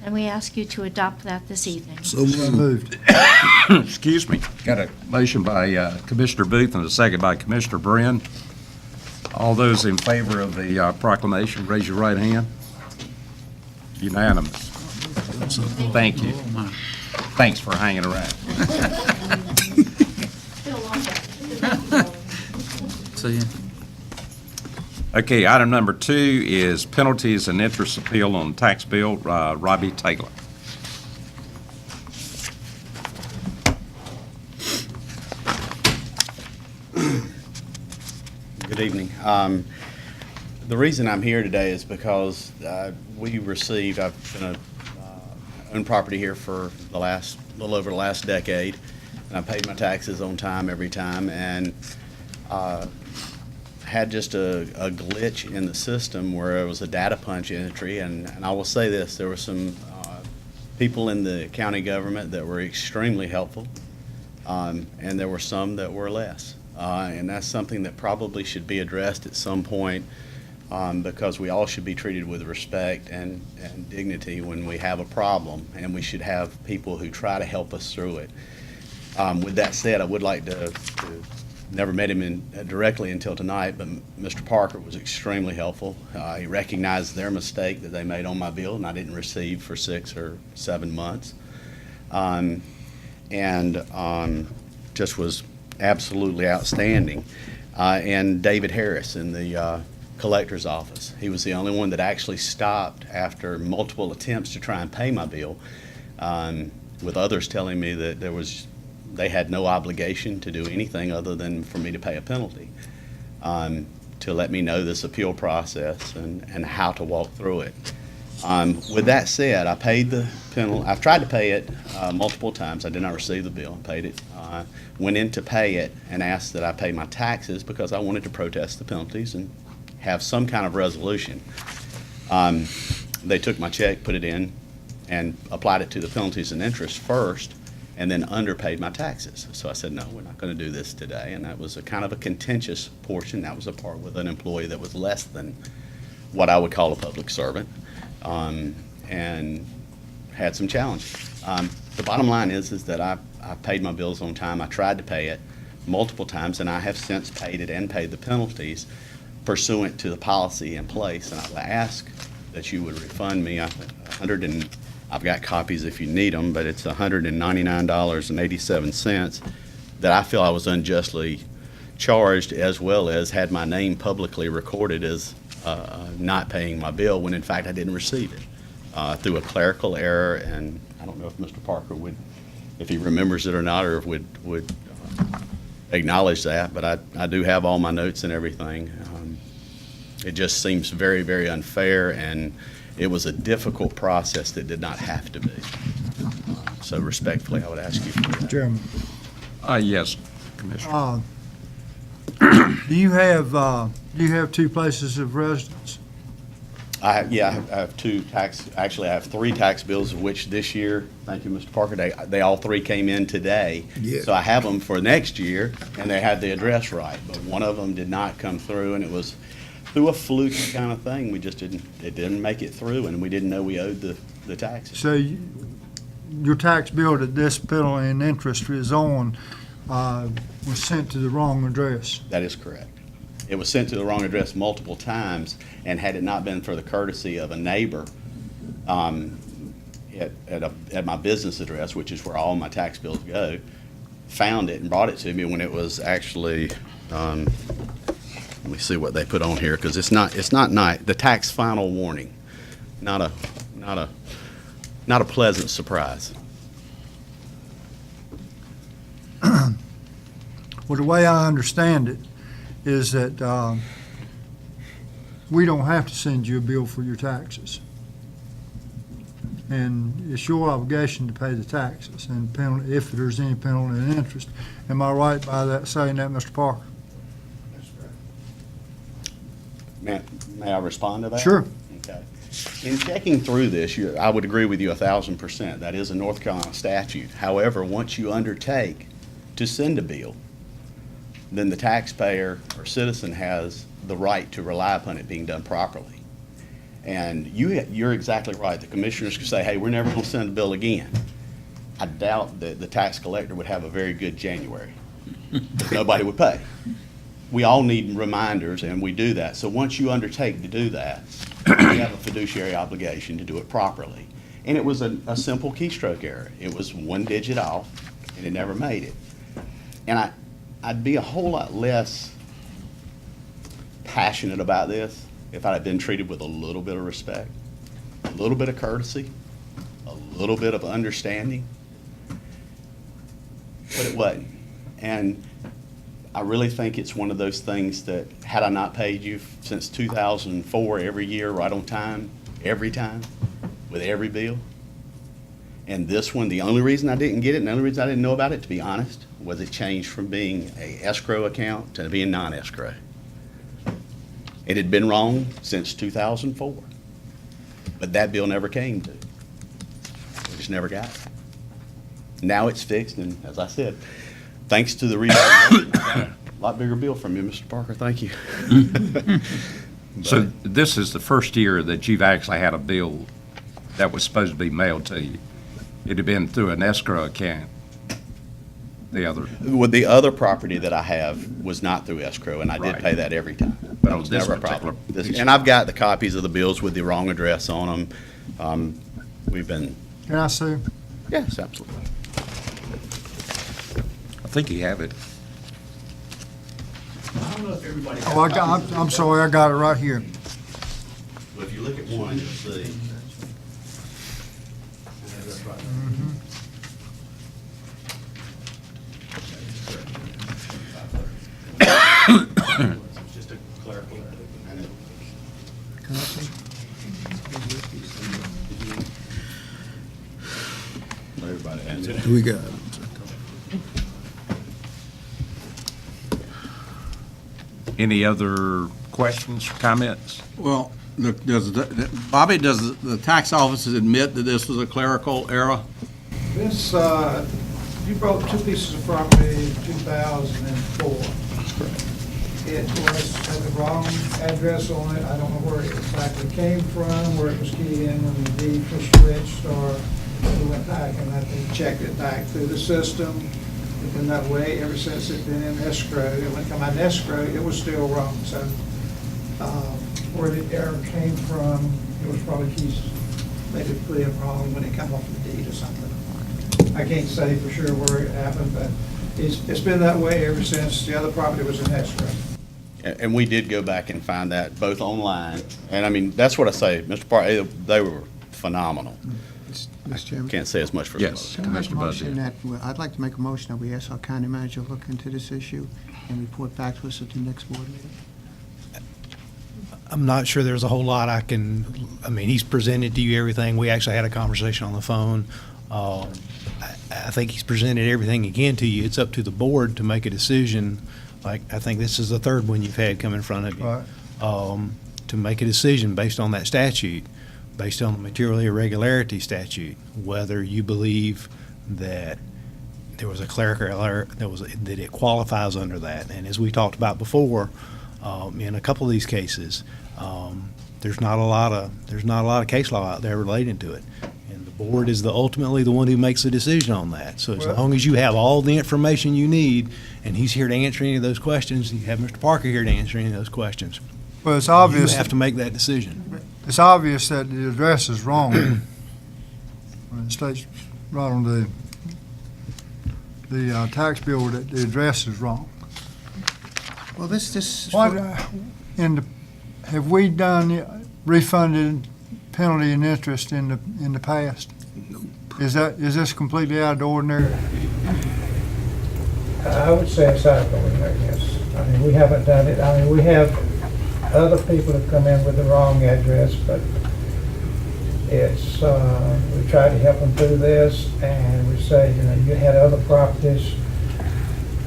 And we ask you to adopt that this evening. So moved. Excuse me. Got a motion by Commissioner Booth and a second by Commissioner Brin. All those in favor of the proclamation, raise your right hand. Unanimous. Thank you. Thanks for hanging around. See ya. Okay, item number 2 is penalties and interest appeal on tax bill. Robbie Taylor. Good evening. The reason I'm here today is because we received, I've been owned property here for the little over the last decade, and I paid my taxes on time every time, and had just a glitch in the system where it was a data punch entry, and I will say this, there were some people in the county government that were extremely helpful, and there were some that were less. And that's something that probably should be addressed at some point, because we all should be treated with respect and dignity when we have a problem, and we should have people who try to help us through it. With that said, I would like to never met him directly until tonight, but Mr. Parker was extremely helpful. He recognized their mistake that they made on my bill, and I didn't receive for 6 or 7 months. Just was absolutely outstanding. And David Harris in the collector's office. He was the only one that actually stopped after multiple attempts to try and pay my bill, with others telling me that they had no obligation to do anything other than for me to pay a penalty, to let me know this appeal process and how to walk through it. With that said, I paid the penalty. I've tried to pay it multiple times. I did not receive the bill. I paid it. Went in to pay it and asked that I pay my taxes because I wanted to protest the penalties and have some kind of resolution. They took my check, put it in, and applied it to the penalties and interest first, and then underpaid my taxes. So I said, no, we're not going to do this today. And that was a kind of a contentious portion. That was a part with an employee that was less than what I would call a public servant, and had some challenges. The bottom line is that I paid my bills on time. I tried to pay it multiple times, and I have since paid it and paid the penalties pursuant to the policy in place. And I would ask that you would refund me I've got copies if you need them, but it's $199.87 that I feel I was unjustly charged as well as had my name publicly recorded as not paying my bill when in fact I didn't receive it through a clerical error. And I don't know if Mr. Parker would, if he remembers it or not, or would acknowledge that, but I do have all my notes and everything. It just seems very, very unfair, and it was a difficult process that did not have to be. So respectfully, I would ask you for that. Chairman, Yes, Commissioner. do you have two places of residence? I have two actually I have three tax bills, of which this year, thank you, Mr. Parker, they all three came in today. Yeah. So I have them for next year, and they had the address right, but one of them did not come through, and it was through a fluke kind of thing. We just it didn't make it through, and we didn't know we owed the taxes. So your tax bill that this penalty and interest is on was sent to the wrong address? That is correct. It was sent to the wrong address multiple times, and had it not been for the courtesy of a neighbor at my business address, which is where all my tax bills go, found it and brought it to me when it was actually, let me see what they put on here, because it's not the tax final warning. Not a pleasant surprise. Well, the way I understand it is that we don't have to send you a bill for your taxes. And it's your obligation to pay the taxes and penalty, if there's any penalty and interest. Am I right by that, saying that, Mr. Parker? May I respond to that? Sure. Okay. In checking through this, I would agree with you 1,000%. That is a North Carolina statute. However, once you undertake to send a bill, then the taxpayer or citizen has the right to rely upon it being done properly. And you're exactly right. The commissioners could say, hey, we're never going to send a bill again. I doubt that the tax collector would have a very good January. Nobody would pay. We all need reminders, and we do that. So once you undertake to do that, you have a fiduciary obligation to do it properly. And it was a simple keystroke error. It was one digit off, and it never made it. And I'd be a whole lot less passionate about this if I had been treated with a little bit of respect, a little bit of courtesy, a little bit of understanding. But it wasn't. And I really think it's one of those things that, had I not paid you since 2004 every year, right on time, every time, with every bill, and this one, the only reason I didn't get it, and the only reason I didn't know about it, to be honest, was it changed from being a escrow account to being non-escrow. It had been wrong since 2004, but that bill never came to. We just never got it. Now it's fixed, and as I said, thanks to the reason, a lot bigger bill from you, Mr. Parker. Thank you. So this is the first year that you've actually had a bill that was supposed to be mailed to you. It had been through an escrow account. With the other property that I have was not through escrow, and I did pay that every time. But That was this never a particular problem. And I've got the copies of the bills with the wrong address on them. We've been. Can I see? Yes, absolutely. I think you have it. I don't know if everybody. Oh, I'm sorry, I got it right here. Well, if you look at one, you'll see. It's just a clerical error. Can I see? Everybody has it. We got it. Any other questions, comments? Well, Bobby, does the tax office admit that this was a clerical error? This, you brought two pieces of property in 2004. It had the wrong address on it. I don't know where it exactly came from, where it was keyed in when the deed was switched, or we went back and I think checked it back through the system. It's been that way ever since it's been in escrow. And when it came out in escrow, it was still wrong. So where the error came from, it was probably keys maybe put in wrong when it came off the deed or something. I can't say for sure where it happened, but It's been that way ever since the other property was in escrow. And we did go back and find that both online, and I mean, that's what I say, Mr. Parker, they were phenomenal. Mr. Chairman? Can't say as much for some Yes. others. Can I make a Commissioner motion Buzzy. that, I'd like to make a motion that we ask our county manager to look into this issue and report back to us at the next board meeting. I'm not sure there's a whole lot I mean, he's presented to you everything. We actually had a conversation on the phone. I think he's presented everything again to you. It's up to the board to make a decision. Like, I think this is the third one you've had come in front of you. Right. To make a decision based on that statute, based on the material irregularity statute, whether you believe that there was a clerical error, that it qualifies under that. And as we talked about before, in a couple of these cases, there's not a lot of case law out there relating to it. And the board is ultimately the one who makes the decision on that. So as long as you have all the information you need, and he's here to answer any of those questions, you have Mr. Parker here to answer any of those questions. Well, it's obvious. You have to make that decision. It's obvious that the address is wrong. When it states right on the tax bill that the address is wrong. Well, this. What, have we done refunded penalty and interest in the past? Is this completely out of the ordinary? I would say it's out of the ordinary, yes. I mean, we haven't done it. I mean, we have other people have come in with the wrong address, but it's, we try to help them through this, and we say, you know, you had other properties,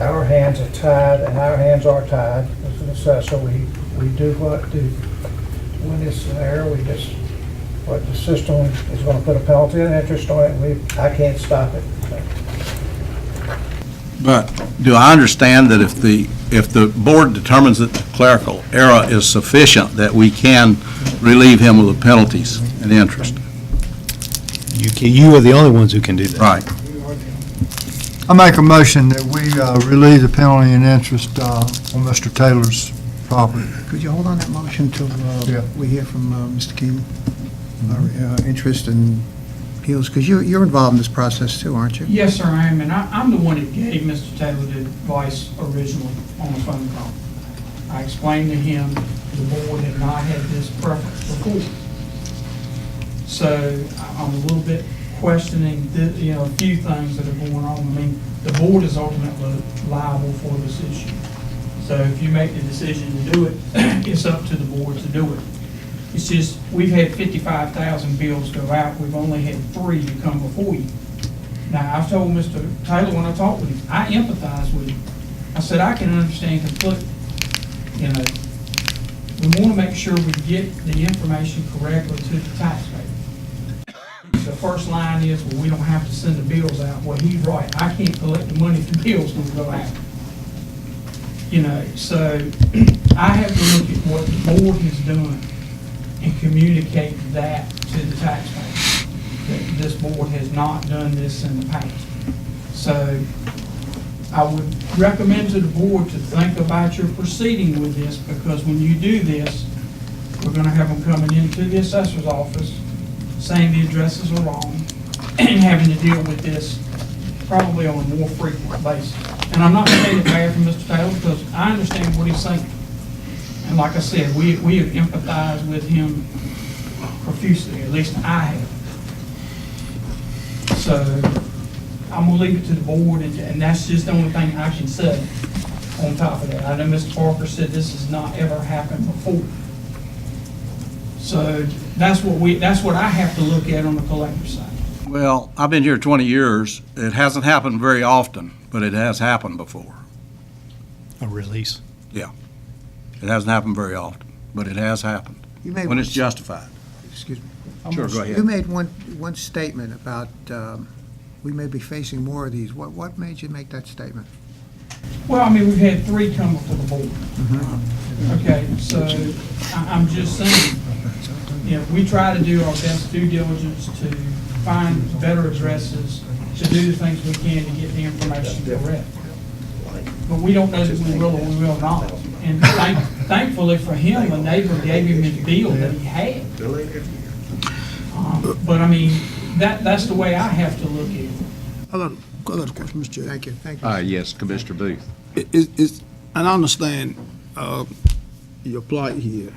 our hands are tied, and our hands are tied as an assessor. We do when it's there, we just, what the system is gonna put a penalty and interest on it, I can't stop it. But do I understand that if the board determines that the clerical error is sufficient, that we can relieve him of the penalties and interest? You are the only ones who can do that. Right. I make a motion that we relieve the penalty and interest on Mr. Taylor's property. Could you hold on that motion until Yeah. we hear from Mr. King? Interest and appeals, because you're involved in this process too, aren't you? Yes, sir, I am, and I'm the one that gave Mr. Taylor the advice originally on the phone call. I explained to him the board had not had this preference before. So I'm a little bit questioning, a few things that are going on. I mean, the board is ultimately liable for this issue. So if you make the decision to do it, it's up to the board to do it. It's just, we've had 55,000 bills go out. We've only had 3 to come before you. Now, I've told Mr. Taylor when I talked with him, I empathize with him. I said, I can understand completely. You know, we want to make sure we get the information correctly to the taxpayer. The first line is, well, we don't have to send the bills out. Well, he's right. I can't collect the money if the bills don't go out. You know, so I have to look at what the board has done and communicate that to the taxpayer, that this board has not done this in the past. So I would recommend to the board to think about your proceeding with this, because when you do this, we're going to have them coming into the assessor's office saying the addresses are wrong and having to deal with this probably on a more frequent basis. And I'm not saying it bad for Mr. Taylor, because I understand what he's saying. And like I said, we have empathized with him profusely, at least I have. So I'm gonna leave it to the board, and that's just the only thing I can say on top of that. I know Mr. Parker said this has not ever happened before. So that's what I have to look at on the collector side. Well, I've been here 20 years. It hasn't happened very often, but it has happened before. A release. Yeah. It hasn't happened very often, but it has happened, You made when one- it's justified. Excuse me. Sure, go ahead. You made one statement about we may be facing more of these. What made you make that statement? Well, I mean, we've had 3 come before the board. Okay, so I'm just saying, we try to do our best due diligence to find better addresses, to do the things we can to get the information correct. But we don't know that we will or we will not. And thankfully for him, a neighbor gave him his bill that he had. But I mean, that's the way I have to look at it. I got a question, Mr. Chair. Thank you, thank you. Yes, Commissioner Booth. And I understand your plight here,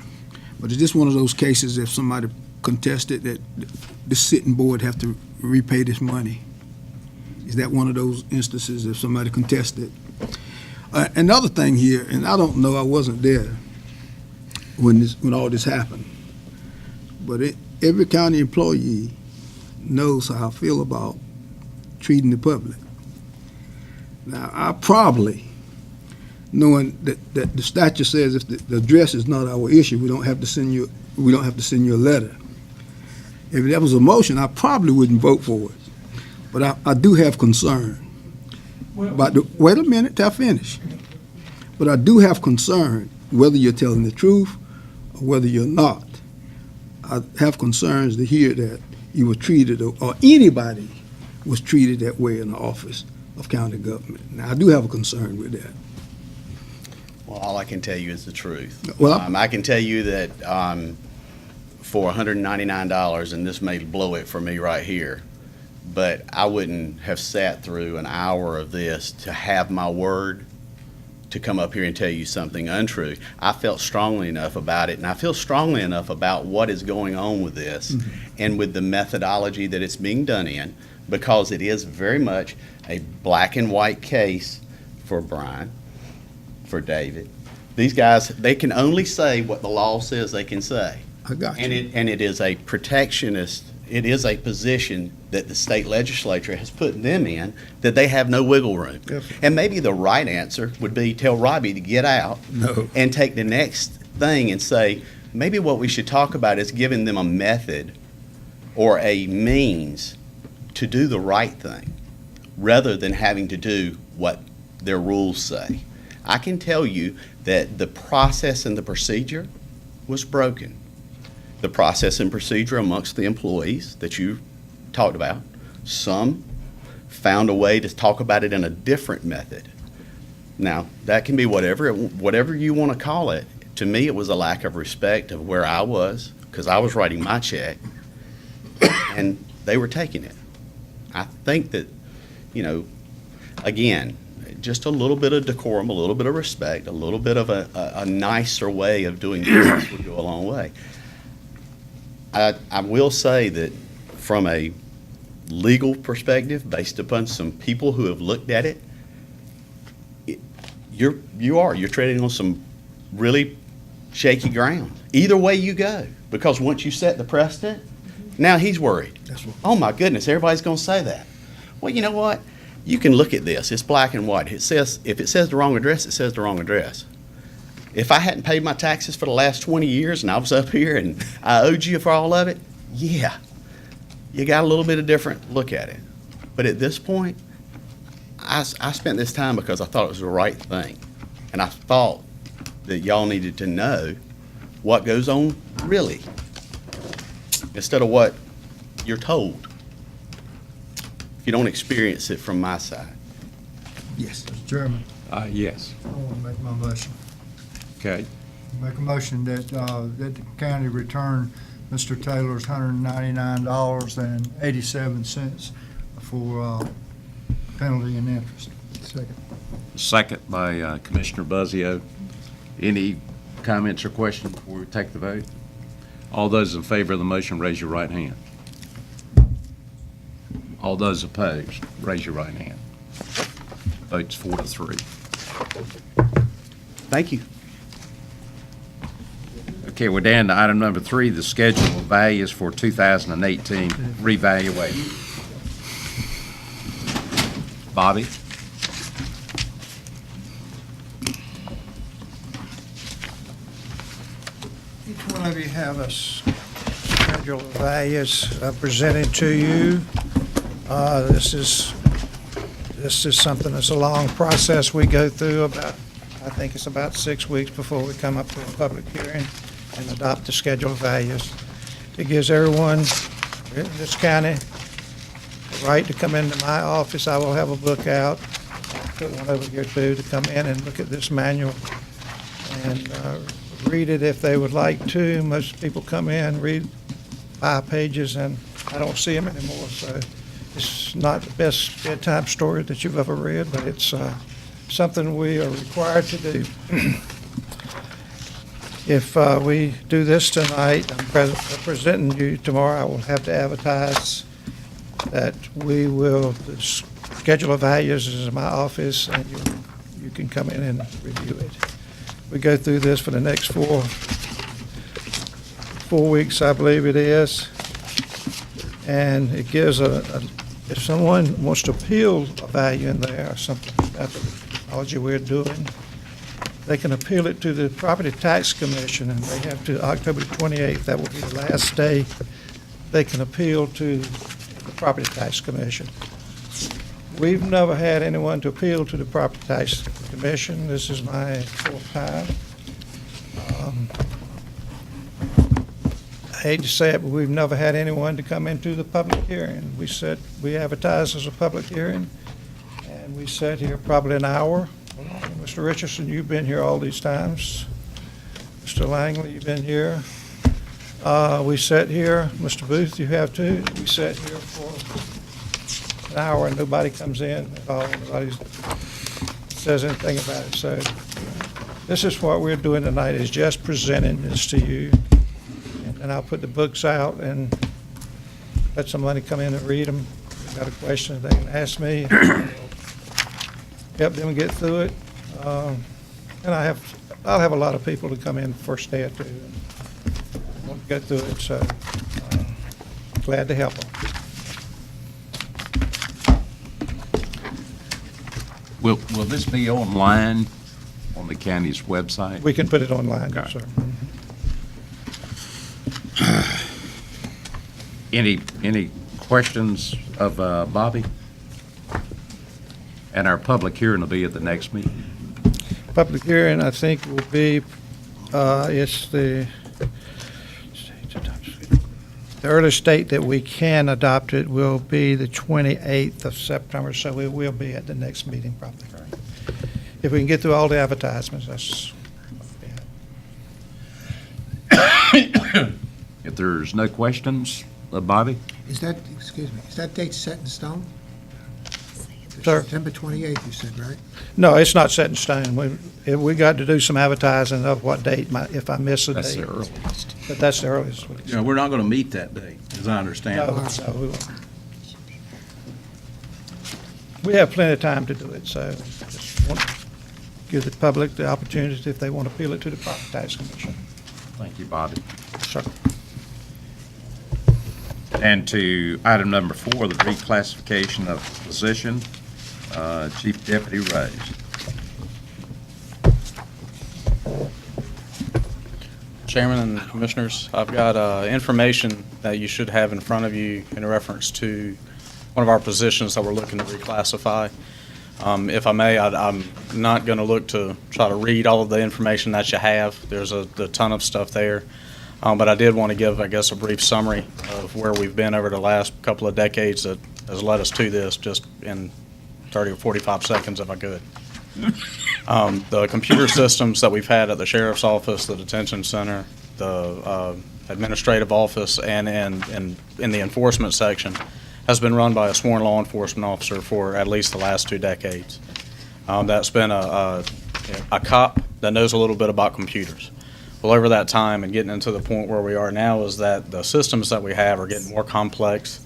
but is this one of those cases if somebody contested that the sitting board have to repay this money? Is that one of those instances if somebody contested? Another thing here, and I don't know, I wasn't there when all this happened, but every county employee knows how I feel about treating the public. Now, I probably, knowing that the statute says if the address is not our issue, we don't have to send you a letter. If that was a motion, I probably wouldn't vote for it. But I do have concern about wait a minute till I finish. But I do have concern whether you're telling the truth or whether you're not. I have concerns to hear that you were treated, or anybody was treated that way in the office of county government. Now, I do have a concern with that. Well, all I can tell you is the truth. Well, I can tell you that for $199, and this may blow it for me right here, but I wouldn't have sat through an hour of this to have my word to come up here and tell you something untrue. I felt strongly enough about it, and I feel strongly enough about what is going on with this and with the methodology that it's being done in, because it is very much a black and white case for Brian, for David. These guys, they can only say what the law says they can say. I got you. And it is a protectionist, it is a position that the state legislature has put them in, that they have no wiggle room. Yep. And maybe the right answer would be tell Robbie to get out and take the next thing and say, maybe what we should talk about is giving them a method or a means to do the right thing, rather than having to do what their rules say. I can tell you that the process and the procedure was broken. The process and procedure amongst the employees that you talked about, some found a way to talk about it in a different method. Now, that can be whatever you want to call it. To me, it was a lack of respect of where I was, because I was writing my check, and they were taking it. I think that, again, just a little bit of decorum, a little bit of respect, a little bit of a nicer way of doing business would go a long way. I will say that from a legal perspective, based upon some people who have looked at it, you're treading on some really shaky ground. Either way you go, because once you set the precedent, now he's worried. Oh my goodness, everybody's going to say that. Well, you know what? You can look at this. It's black and white. It says, if it says the wrong address, it says the wrong address. If I hadn't paid my taxes for the last 20 years and I was up here and I owed you for all of it, yeah, you got a little bit of different look at it. But at this point, I spent this time because I thought it was the right thing. And I thought that y'all needed to know what goes on really, instead of what you're told, if you don't experience it from my side. Yes. Mr. Chairman, Yes. I want to make my motion. Okay. Make a motion that the county return Mr. Taylor's $199.87 for penalty and interest. Second. Second by Commissioner Buzzio. Any comments or questions before we take the vote? All those in favor of the motion, raise your right hand. All those opposed, raise your right hand. Votes 4-3. Thank you. Okay, we're down to item number 3, the schedule of values for 2018 revaluation. Bobby? Each one of you have a schedule of values presented to you. This is something that's a long process we go through I think it's about 6 weeks before we come up to a public hearing and adopt the schedule of values. It gives everyone in this county the right to come into my office. I will have a book out, put one over here too, to come in and look at this manual and read it if they would like to. Most people come in, read 5 pages, and I don't see them anymore. So It's not the best bedtime story that you've ever read, but it's something we are required to do. If we do this tonight, I'm presenting you tomorrow, I will have to advertise that we will schedule of values is in my office, and you can come in and review it. We go through this for the next 4 weeks, I believe it is, and it gives if someone wants to appeal a value in there or something, that's the technology we're doing, they can appeal it to the Property Tax Commission, and they have to October 28th, that will be the last day they can appeal to the Property Tax Commission. We've never had anyone to appeal to the Property Tax Commission. This is my 4th time. I hate to say it, but we've never had anyone to come into the public hearing. We advertise as a public hearing, and we sat here probably an hour. Mr. Richardson, you've been here all these times. Mr. Langley, you've been here. We sat here, Mr. Booth, you have too. We sat here for an hour and nobody comes in at all. Nobody says anything about it. So this is what we're doing tonight, is just presenting this to you. And I'll put the books out and let somebody come in and read them. If they've got a question, they can ask me. Help them get through it. And I'll have a lot of people to come in the first day or two and want to go through it, so glad to help them. Will this be online on the county's website? We can put it online, yes, sir. Any questions of Bobby? And our public hearing will be at the next meeting. Public hearing, I think, will be, it's the earliest date that we can adopt it will be the 28th of September, so it will be at the next meeting probably. If we can get through all the advertisements, that's. If there's no questions, Bobby? Is that date set in stone? Sir? September 28th, you said, right? No, it's not set in stone. We got to do some advertising of what date, if I miss a date. That's the earliest. But that's the earliest. You know, we're not going to meet that date, as I understand it. No, we won't. We have plenty of time to do it, so just want to give the public the opportunity if they want to appeal it to the Property Tax Commission. Thank you, Bobby. Sir. And to item number 4, the reclassification of position, Chief Deputy Rose. Chairman and Commissioners, I've got information that you should have in front of you in reference to one of our positions that we're looking to reclassify. If I may, I'm not going to look to try to read all of the information that you have. There's a ton of stuff there. But I did want to give, I guess, a brief summary of where we've been over the last couple of decades that has led us to this, just in 30 or 45 seconds if I could. The computer systems that we've had at the Sheriff's Office, the Detention Center, the Administrative Office, and in the Enforcement Section has been run by a sworn law enforcement officer for at least the last 2 decades. That's been a cop that knows a little bit about computers. Well, over that time and getting into the point where we are now is that the systems that we have are getting more complex,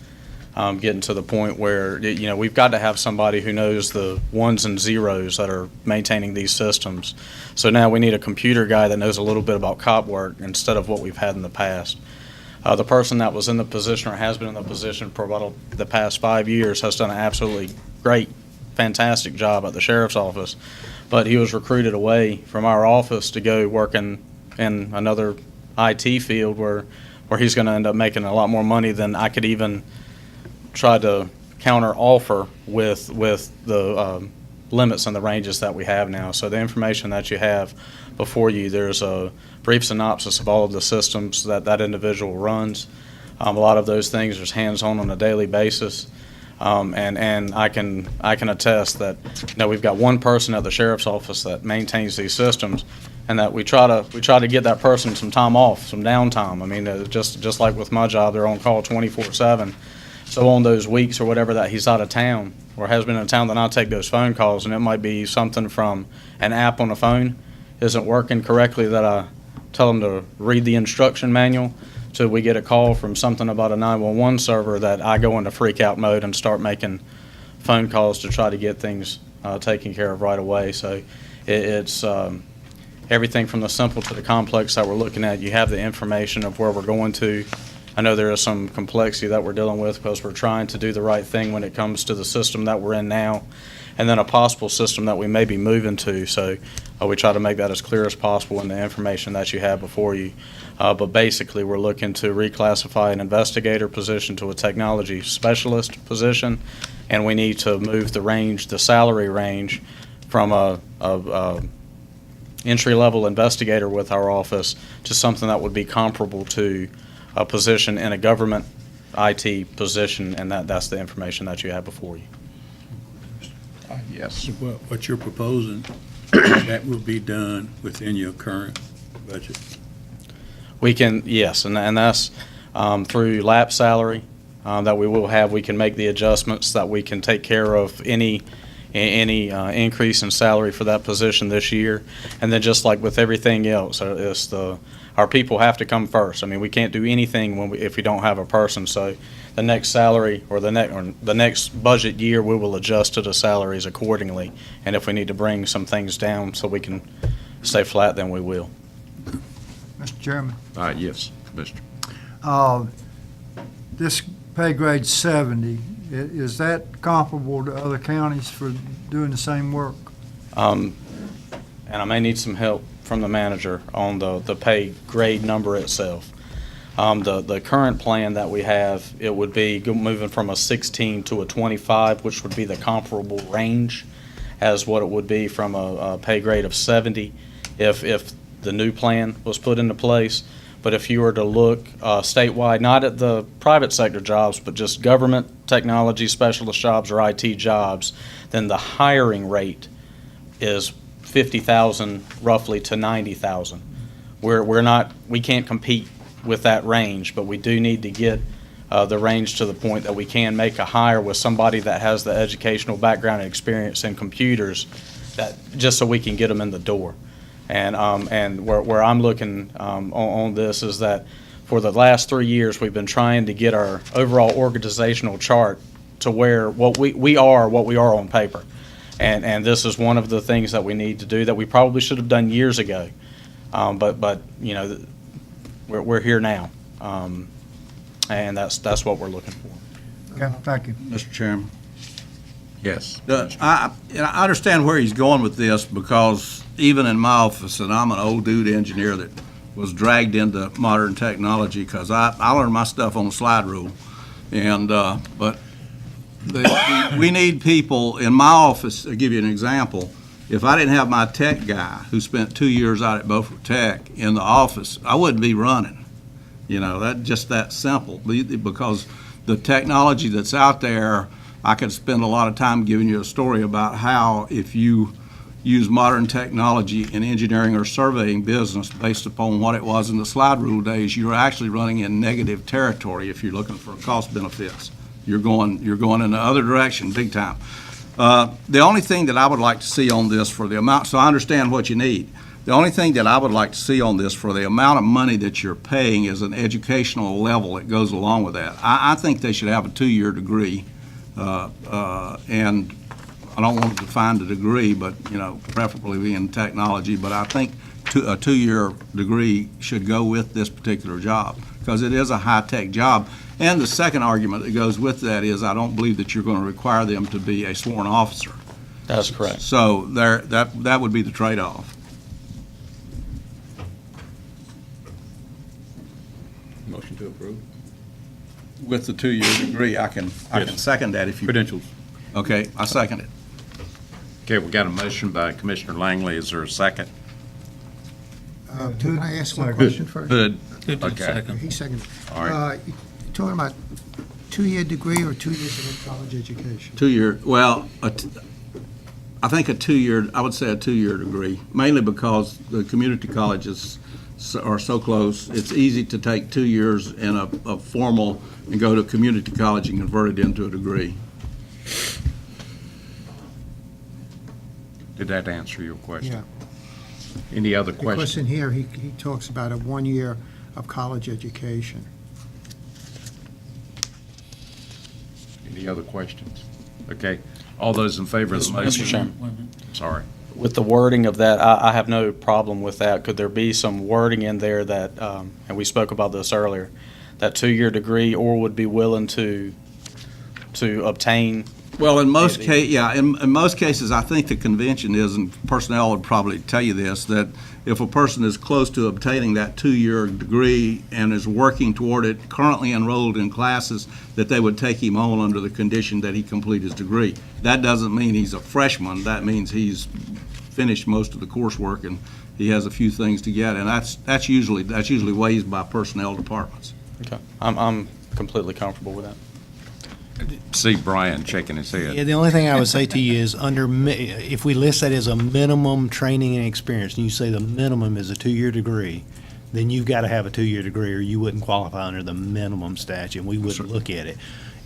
getting to the point where, you know, we've got to have somebody who knows the ones and zeros that are maintaining these systems. So now we need a computer guy that knows a little bit about cop work instead of what we've had in the past. The person that was in the position or has been in the position for about the past 5 years has done an absolutely great, fantastic job at the Sheriff's Office, but he was recruited away from our office to go work in another IT field where he's going to end up making a lot more money than I could even try to counter offer with the limits and the ranges that we have now. So the information that you have before you, there's a brief synopsis of all of the systems that individual runs. A lot of those things are hands-on on a daily basis. And I can attest that, you know, we've got one person at the Sheriff's Office that maintains these systems, and that we try to get that person some time off, some downtime. I mean, just like with my job, they're on call 24/7. So on those weeks or whatever that he's out of town or has been in town, then I'll take those phone calls, and it might be something from an app on the phone isn't working correctly that I tell them to read the instruction manual. So we get a call from something about a 911 server that I go into freak out mode and start making phone calls to try to get things taken care of right away. So it's everything from the simple to the complex that we're looking at. You have the information of where we're going to. I know there is some complexity that we're dealing with because we're trying to do the right thing when it comes to the system that we're in now, and then a possible system that we may be moving to. So we try to make that as clear as possible in the information that you have before you. But basically, we're looking to reclassify an investigator position to a technology specialist position, and we need to move the salary range from a entry-level investigator with our office to something that would be comparable to a position in a government IT position, and that's the information that you have before you. Yes. What you're proposing, that will be done within your current budget? We can, yes, and that's through lap salary that we will have. We can make the adjustments that we can take care of any increase in salary for that position this year. And then just like with everything else, our people have to come first. I mean, we can't do anything if we don't have a person. So the next salary or the next budget year, we will adjust to the salaries accordingly. And if we need to bring some things down so we can stay flat, then we will. Mr. Chairman, Yes, Mr. this pay grade 70, is that comparable to other counties for doing the same work? And I may need some help from the manager on the pay grade number itself. The current plan that we have, it would be moving from a 16 to a 25, which would be the comparable range as what it would be from a pay grade of 70 if the new plan was put into place. But if you were to look statewide, not at the private sector jobs, but just government technology specialist jobs or IT jobs, then the hiring rate is 50,000 roughly to 90,000. We can't compete with that range, but we do need to get the range to the point that we can make a hire with somebody that has the educational background and experience in computers, that just so we can get them in the door. And where I'm looking on this is that for the last 3 years, we've been trying to get our overall organizational chart to where what we are on paper. And this is one of the things that we need to do that we probably should have done years ago. But you know, we're here now. And that's what we're looking for. Okay, thank you. Mr. Chairman. Yes. I understand where he's going with this, because even in my office, and I'm an old dude engineer that was dragged into modern technology because I learned my stuff on the slide rule. And but we need people in my office. I'll give you an example. If I didn't have my tech guy who spent 2 years out at Beaufort Tech in the office, I wouldn't be running. You know, just that simple, because the technology that's out there, I could spend a lot of time giving you a story about how if you use modern technology in engineering or surveying business based upon what it was in the slide rule days, you're actually running in negative territory if you're looking for cost benefits. You're going in the other direction big time. The only thing that I would like to see on this for the amount, so I understand what you need. The only thing that I would like to see on this for the amount of money that you're paying is an educational level that goes along with that. I think they should have a 2-year degree, and I don't want to define the degree, but, you know, preferably in technology, but I think a 2-year degree should go with this particular job, because it is a high-tech job. And the second argument that goes with that is I don't believe that you're going to require them to be a sworn officer. That's correct. So that would be the trade-off. Motion to approve. With the 2-year degree, I can second that if you. Credentials. Okay, I second it. Okay, we got a motion by Commissioner Langley. Is there a second? Can I ask one question first? Hood. Okay. He seconded. All right. You're talking about 2-year degree or 2 years of college education? 2-year, well, I think I would say a 2-year degree, mainly because the community colleges are so close, it's easy to take 2 years in a formal and go to community college and convert it into a degree. Did that answer your question? Yeah. Any other The questions? question here, he talks about a 1 year of college education. Any other questions? Okay, all those in favor of the Mr. motion? Chairman. Sorry. With the wording of that, I have no problem with that. Could there be some wording in there that, and we spoke about this earlier, that 2-year degree or would be willing to obtain? Well, in most in most cases, I think the convention is, and personnel would probably tell you this, that if a person is close to obtaining that 2-year degree and is working toward it, currently enrolled in classes, that they would take him on under the condition that he complete his degree. That doesn't mean he's a freshman. That means he's finished most of the coursework and he has a few things to get, and that's usually waived by personnel departments. Okay, I'm completely comfortable with that. See Brian shaking his head. Yeah, the only thing I would say to you is if we list that as a minimum training and experience, and you say the minimum is a 2-year degree, then you've got to have a 2-year degree or you wouldn't qualify under the minimum statute, and we wouldn't look at it.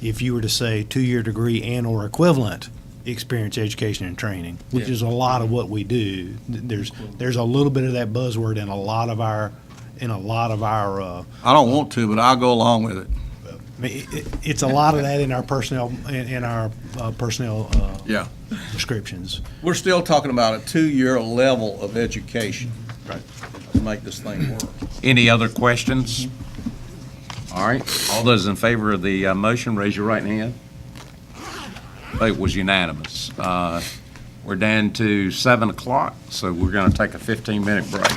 If you were to say 2-year degree and or equivalent experience, education, and training, which is a lot of what we do, there's a little bit of that buzzword in a lot of our I don't want to, but I'll go along with it. it's a lot of that in our personnel Yeah. descriptions. We're still talking about a 2-year level of education. Right. To make this thing work. Any other questions? All right, all those in favor of the motion, raise your right hand. Vote was unanimous. We're down to 7 o'clock, so we're going to take a 15-minute break.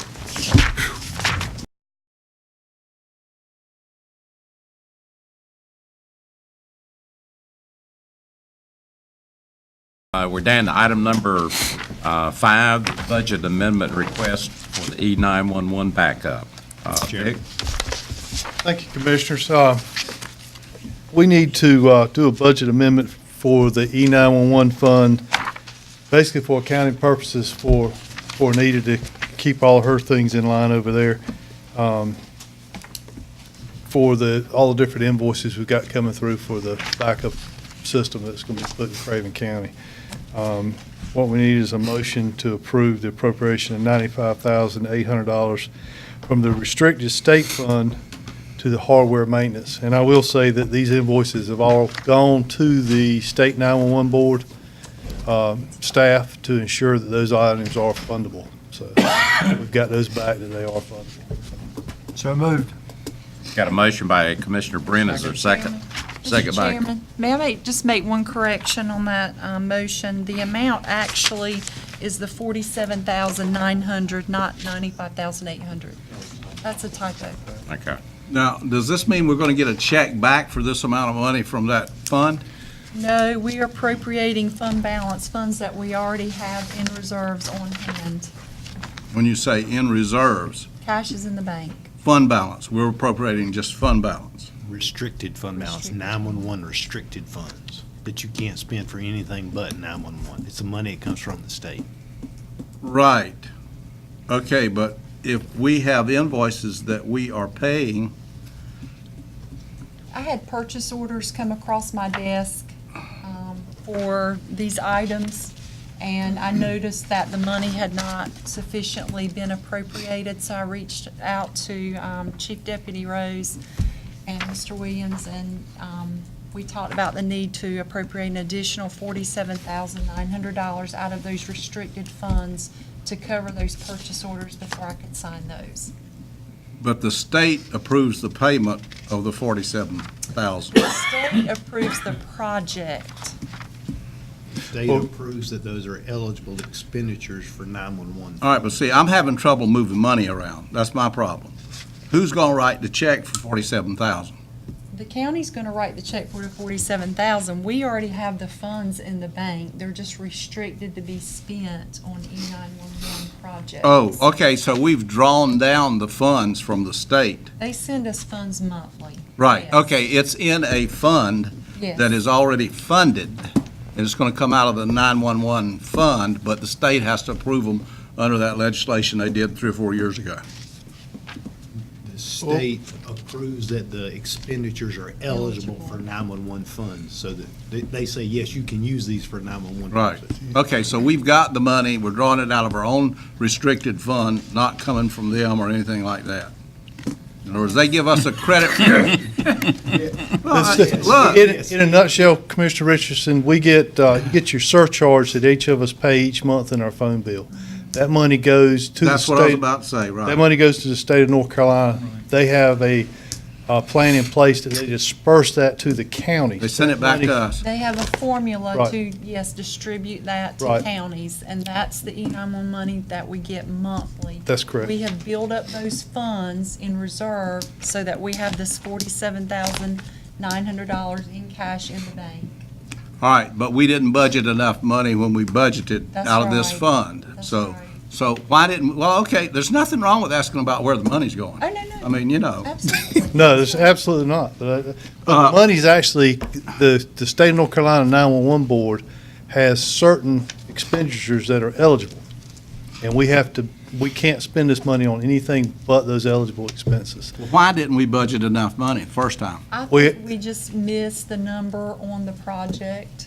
We're down to item number 5, budget amendment request for the E911 backup. Dick? Thank you, Commissioners. We need to do a budget amendment for the E911 fund, basically for accounting purposes for Anita to keep all her things in line over there, for all the different invoices we've got coming through for the backup system that's going to be put in Craven County. What we need is a motion to approve the appropriation of $95,800 from the restricted state fund to the hardware maintenance. And I will say that these invoices have all gone to the state 911 board staff to ensure that those items are fundable. So we've got those back that they are fundable. So moved. Got a motion by Commissioner Brent. Is there a second? Second Mr. by Chairman, may I just make one correction on that motion? The amount actually is the $47,900, not $95,800. That's a typo. Okay. Now, does this mean we're going to get a check back for this amount of money from that fund? No, we are appropriating fund balance, funds that we already have in reserves on hand. When you say in reserves, Cash is in the bank. fund balance, we're appropriating just fund balance. Restricted fund balance, 911 restricted funds that you can't spend for anything but 911. It's the money that comes from the state. Right. Okay, but if we have invoices that we are paying, I had purchase orders come across my desk for these items, and I noticed that the money had not sufficiently been appropriated, so I reached out to Chief Deputy Rose and Mr. Williams, and we talked about the need to appropriate an additional $47,900 out of those restricted funds to cover those purchase orders before I could sign those. but the state approves the payment of the $47,000. The state approves the project. The state approves that those are eligible expenditures for 911. All right, but see, I'm having trouble moving money around. That's my problem. Who's going to write the check for $47,000? The county's going to write the check for the $47,000. We already have the funds in the bank. They're just restricted to be spent on E911 projects. Oh, okay, so we've drawn down the funds from the state. They send us funds monthly. Right, Yes. okay, it's in a fund Yes. that is already funded, and it's going to come out of the 911 fund, but the state has to approve them under that legislation they did 3 or 4 years ago. state approves that the expenditures are eligible for 911 funds, so that they say, yes, you can use these for 911 Right. purposes. Okay, so we've got the money, we're drawing it out of our own restricted fund, not coming from them or anything like that. In other words, they give us a credit. Look, In a nutshell, Commissioner Richardson, we get, you get your surcharge that each of us pay each month in our phone bill. That money goes to the that's what I was state. about to say, right. That money goes to the state of North Carolina. They have a plan in place that they disperse that to the counties. They send it back to us. They have a formula Right. to, yes, distribute that to Right. counties, and that's the E911 money that we get monthly. That's correct. We have built up those funds in reserve so that we have this $47,900 in cash in the bank. All right, but we didn't budget enough money when we budgeted That's out of this right. fund. So why didn't, well, okay, there's nothing wrong with asking about where the money's going. Oh, no, no. I mean, you know. Absolutely. No, there's absolutely not. But the money's actually, the state of North Carolina 911 Board has certain expenditures that are eligible. And we can't spend this money on anything but those eligible expenses. Well, why didn't we budget enough money the first time? I We- think we just missed the number on the project.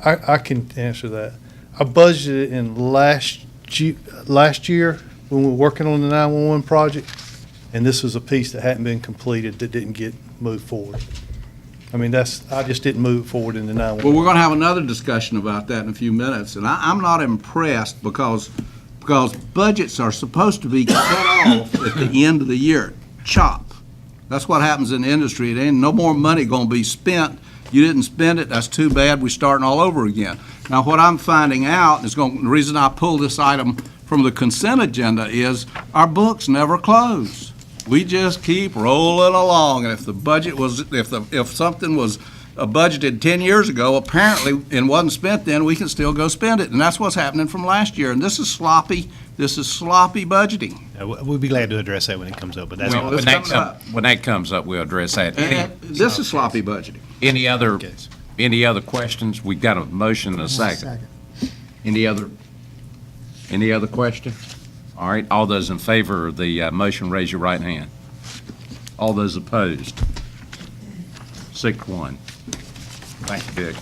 I can answer that. I budgeted in last year when we were working on the 911 project, and this was a piece that hadn't been completed that didn't get moved forward. I mean, I just didn't move forward in the 911. Well, we're going to have another discussion about that in a few minutes, and I'm not impressed because budgets are supposed to be cut off at the end of the year. Chop. That's what happens in the industry. There ain't no more money going to be spent. You didn't spend it, that's too bad, we're starting all over again. Now, what I'm finding out, the reason I pulled this item from the consent agenda is our books never close. We just keep rolling along, and if the budget was, if something was budgeted 10 years ago, apparently, and wasn't spent then, we can still go spend it, and that's what's happening from last year, and this is sloppy budgeting. We'll be glad to address that when it comes up, but that's. Well, When that comes up, we'll address that. This is sloppy budgeting. Any other questions? We've got a motion and a second. Any other question? All right, all those in favor of the motion, raise your right hand. All those opposed? 6-1. Thank you, Dick.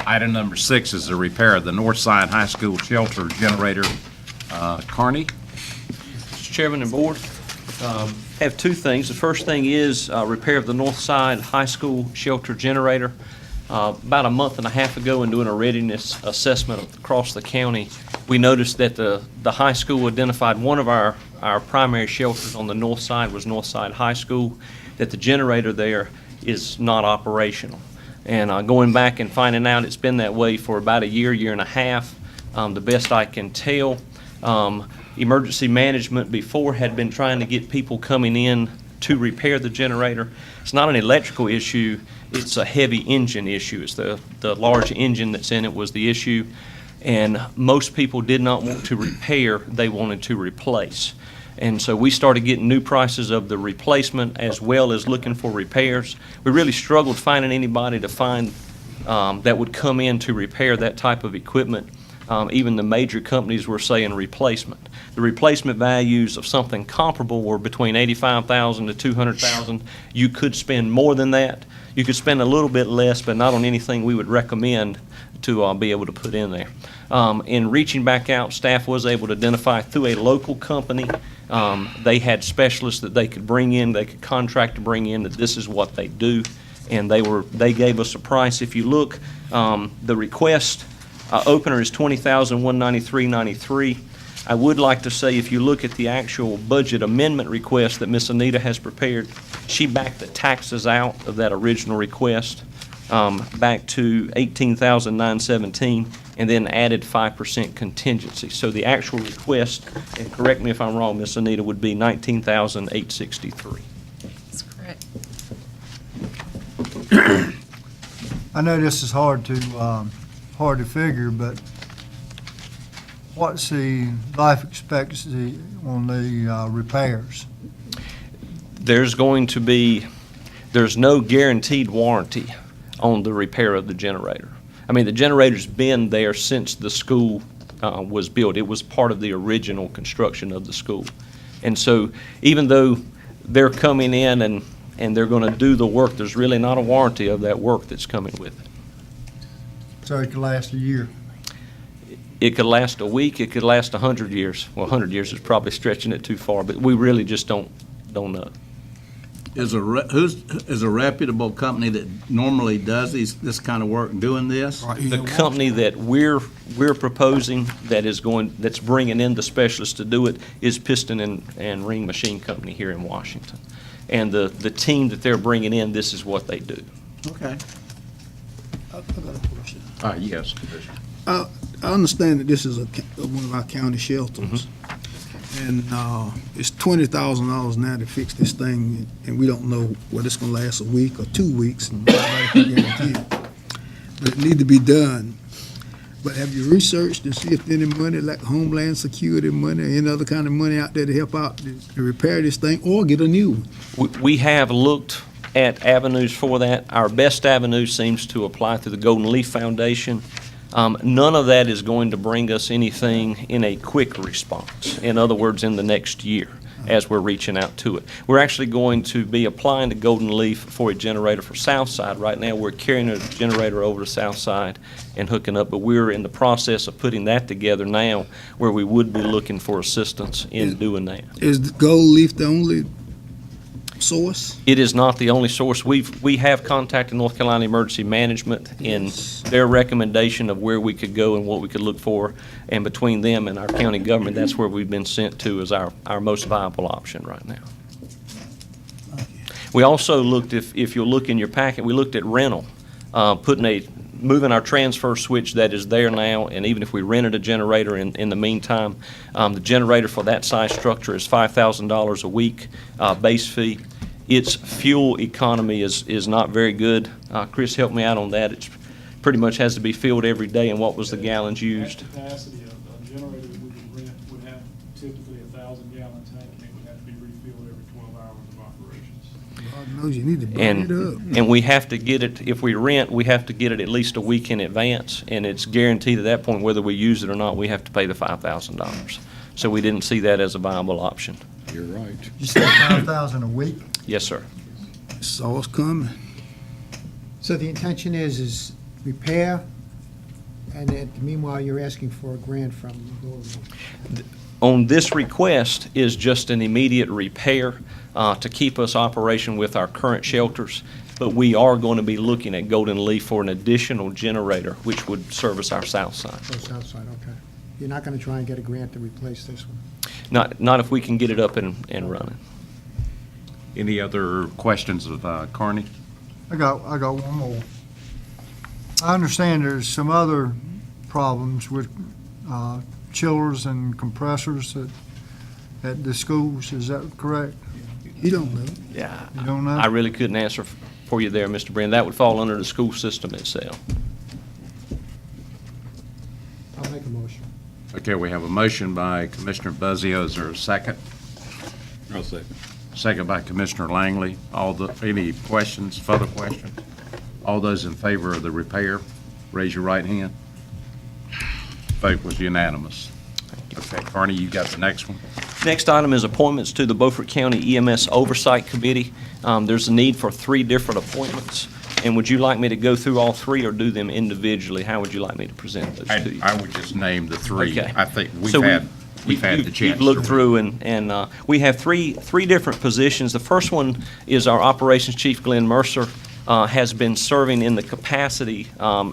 Item number 6 is the repair of the Northside High School shelter generator. Carney? Mr. Chairman and Board, have two things. The first thing is repair of the Northside High School shelter generator. About a month and a half ago, in doing a readiness assessment across the county, we noticed that the high school identified one of our primary shelters on the north side was Northside High School, that the generator there is not operational. And going back and finding out it's been that way for about a year and a half, the best I can tell, emergency management before had been trying to get people coming in to repair the generator. It's not an electrical issue, it's a heavy engine issue. It's the large engine that's in it was the issue, and most people did not want to repair, they wanted to replace. And so we started getting new prices of the replacement as well as looking for repairs. We really struggled finding anybody to find that would come in to repair that type of equipment. Even the major companies were saying replacement. The replacement values of something comparable were between $85,000 to $200,000. You could spend more than that. You could spend a little bit less, but not on anything we would recommend to be able to put in there. In reaching back out, staff was able to identify through a local company. They had specialists that they could bring in, they could contract to bring in, that this is what they do, and they gave us a price. If you look, the request opener is $20,193.93. I would like to say, if you look at the actual budget amendment request that Miss Anita has prepared, she backed the taxes out of that original request back to $18,917, and then added 5% contingency. So the actual request, and correct me if I'm wrong, Miss Anita, would be $19,863. That's correct. I know this is hard to figure, but what's the life expectancy on the repairs? There's no guaranteed warranty on the repair of the generator. I mean, the generator's been there since the school was built. It was part of the original construction of the school. And so even though they're coming in and they're going to do the work. There's really not a warranty of that work that's coming with it. So it could last a year. It could last a week, it could last 100 years. Well, 100 years is probably stretching it too far, but we really just don't know. Is a reputable company that normally does this kind of work doing this? The company that we're proposing that's bringing in the specialists to do it is Piston and Ring Machine Company here in Washington. And the team that they're bringing in, this is what they do. Okay. I got a question. Yes, Commissioner. I understand that this is one of our county shelters. And it's $20,000 now to fix this thing, and we don't know whether it's gonna last a week or 2 weeks, and nobody can guarantee it. But it need to be done. But have you researched to see if any money, like Homeland Security money, or any other kind of money out there to help out to repair this thing or get a new one? We have looked at avenues for that. Our best avenue seems to apply through the Golden Leaf Foundation. None of that is going to bring us anything in a quick response. In other words, in the next year, as we're reaching out to it. We're actually going to be applying to Golden Leaf for a generator for Southside. Right now, we're carrying a generator over to Southside and hooking up, but we're in the process of putting that together now, where we would be looking for assistance in doing that. Is Gold Leaf the only source? It is not the only source. We have contacted North Carolina Emergency Management in their recommendation of where we could go and what we could look for, and between them and our county government, that's where we've been sent to as our most viable option right now. We also looked, if you'll look in your packet, we looked at rental, moving our transfer switch that is there now, and even if we rented a generator in the meantime, the generator for that size structure is $5,000 a week base fee. Its fuel economy is not very good. Chris, help me out on that. It pretty much has to be filled every day, and what was the gallons used? Capacity of a generator that we could rent would have typically a 1,000-gallon tank, and it would have to be refilled every 12 hours of operations. God knows you need to burn it up. And we have to get it, if we rent, we have to get it at least a week in advance, and it's guaranteed at that point, whether we use it or not, we have to pay the $5,000. So we didn't see that as a viable option. You're right. You said 5,000 a week? Yes, sir. Saw us coming. So the intention is repair, and then meanwhile, you're asking for a grant from the government. On this request is just an immediate repair to keep us operation with our current shelters, but we are going to be looking at Golden Leaf for an additional generator, which would service our south side. Oh, south side, okay. You're not going to try and get a grant to replace this one? Not if we can get it up and running. Any other questions of Carney? I got one more. I understand there's some other problems with chillers and compressors at the schools. Is that correct? You don't know. Yeah. You don't know? I really couldn't answer for you there, Mr. Brennan. That would fall under the school system itself. I'll make a motion. Okay, we have a motion by Commissioner Buzzio. Is there a second? I'll second. Second by Commissioner Langley. Any questions, further questions? All those in favor of the repair, raise your right hand. Vote was unanimous. Okay, Carney, you got the next one? Next item is appointments to the Beaufort County EMS Oversight Committee. There's a need for 3 different appointments. And would you like me to go through all 3 or do them individually? How would you like me to present those to you? I would just name the 3. Okay. I think So we've had the chance. You've looked through, and we have three different positions. The first one is our Operations Chief, Glenn Mercer, has been serving in the capacity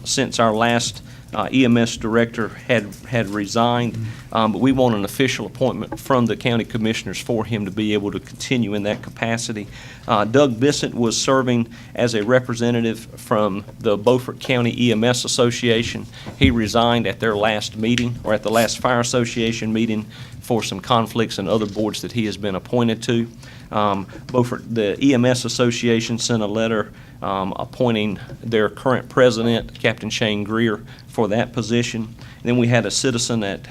since our last EMS director had resigned, but we want an official appointment from the county commissioners for him to be able to continue in that capacity. Doug Bissett was serving as a representative from the Beaufort County EMS Association. He resigned at their last meeting, or at the last Fire Association meeting, for some conflicts and other boards that he has been appointed to. The EMS Association sent a letter appointing their current president, Captain Shane Greer, for that position. And then we had a citizen at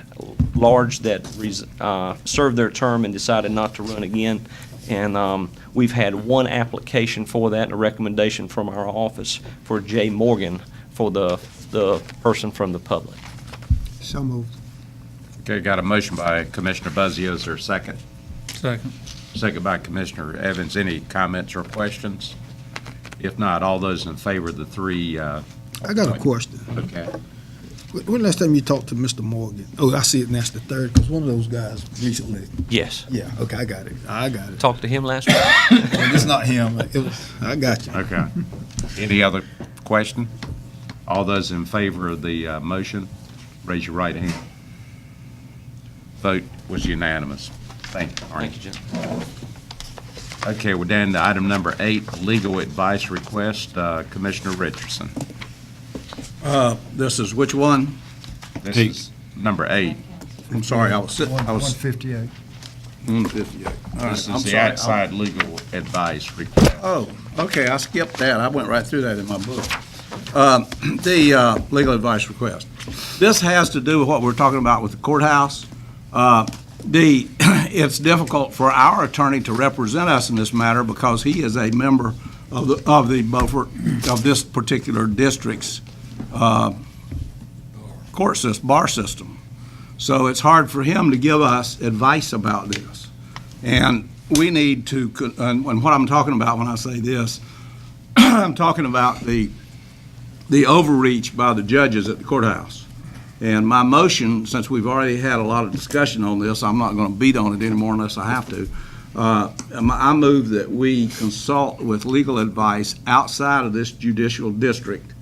large that served their term and decided not to run again. And we've had 1 application for that and a recommendation from our office for Jay Morgan for the person from the public. So moved. Okay, got a motion by Commissioner Buzzio. Is there a second? Second. Second by Commissioner Evans. Any comments or questions? If not, all those in favor of the three. I got a question. Okay. When last time you talked to Mr. Morgan? Oh, I see it, and that's the third, because one of those guys recently. Yes. Yeah, okay, I got it. Talked to him last week. It's not him. I got you. Okay. Any other question? All those in favor of the motion, raise your right hand. Vote was unanimous. Thank you, Arnie. Thank you, Jim. Okay, we're down to item number 8, legal advice request. Commissioner Richardson. This is which one? This is number 8. I'm sorry, I was sitting, I was. 158. 158. All right, This I'm is the sorry. outside legal advice request. Oh, okay, I skipped that. I went right through that in my book. The legal advice request. This has to do with what we're talking about with the courthouse. It's difficult for our attorney to represent us in this matter because he is a member of the Beaufort, of this particular district's court system, bar system. So it's hard for him to give us advice about this. And we need to, and what I'm talking about when I say this, I'm talking about the overreach by the judges at the courthouse. And my motion, since we've already had a lot of discussion on this, I'm not going to beat on it anymore unless I have to. I move that we consult with legal advice outside of this judicial district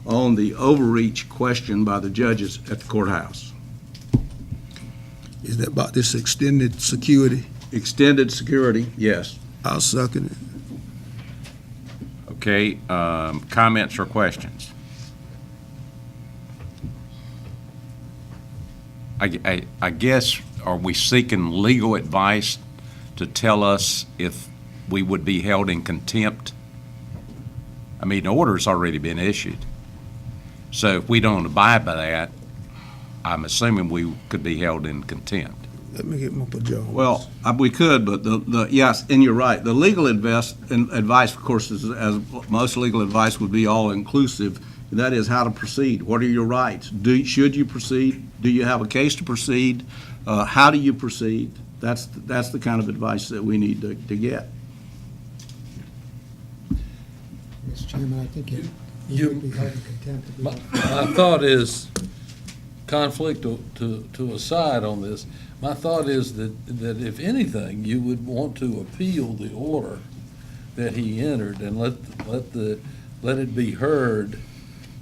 on the overreach question by the judges at the courthouse. Is that about this extended security? Extended security, yes. I'll second it. Okay, comments or questions? I guess, are we seeking legal advice to tell us if we would be held in contempt? I mean, the order's already been issued. So if we don't abide by that, I'm assuming we could be held in contempt. Let me get my pajamas. Well, we could, but yes, and you're right. The legal advice, of course, is, as most legal advice would be all-inclusive. That is how to proceed. What are your rights? Should you proceed? Do you have a case to proceed? How do you proceed? That's the kind of advice that we need to get. Mr. Chairman, I think you would be held in contempt. My thought is, conflict to aside on this, my thought is that if anything, you would want to appeal the order that he entered and let it be heard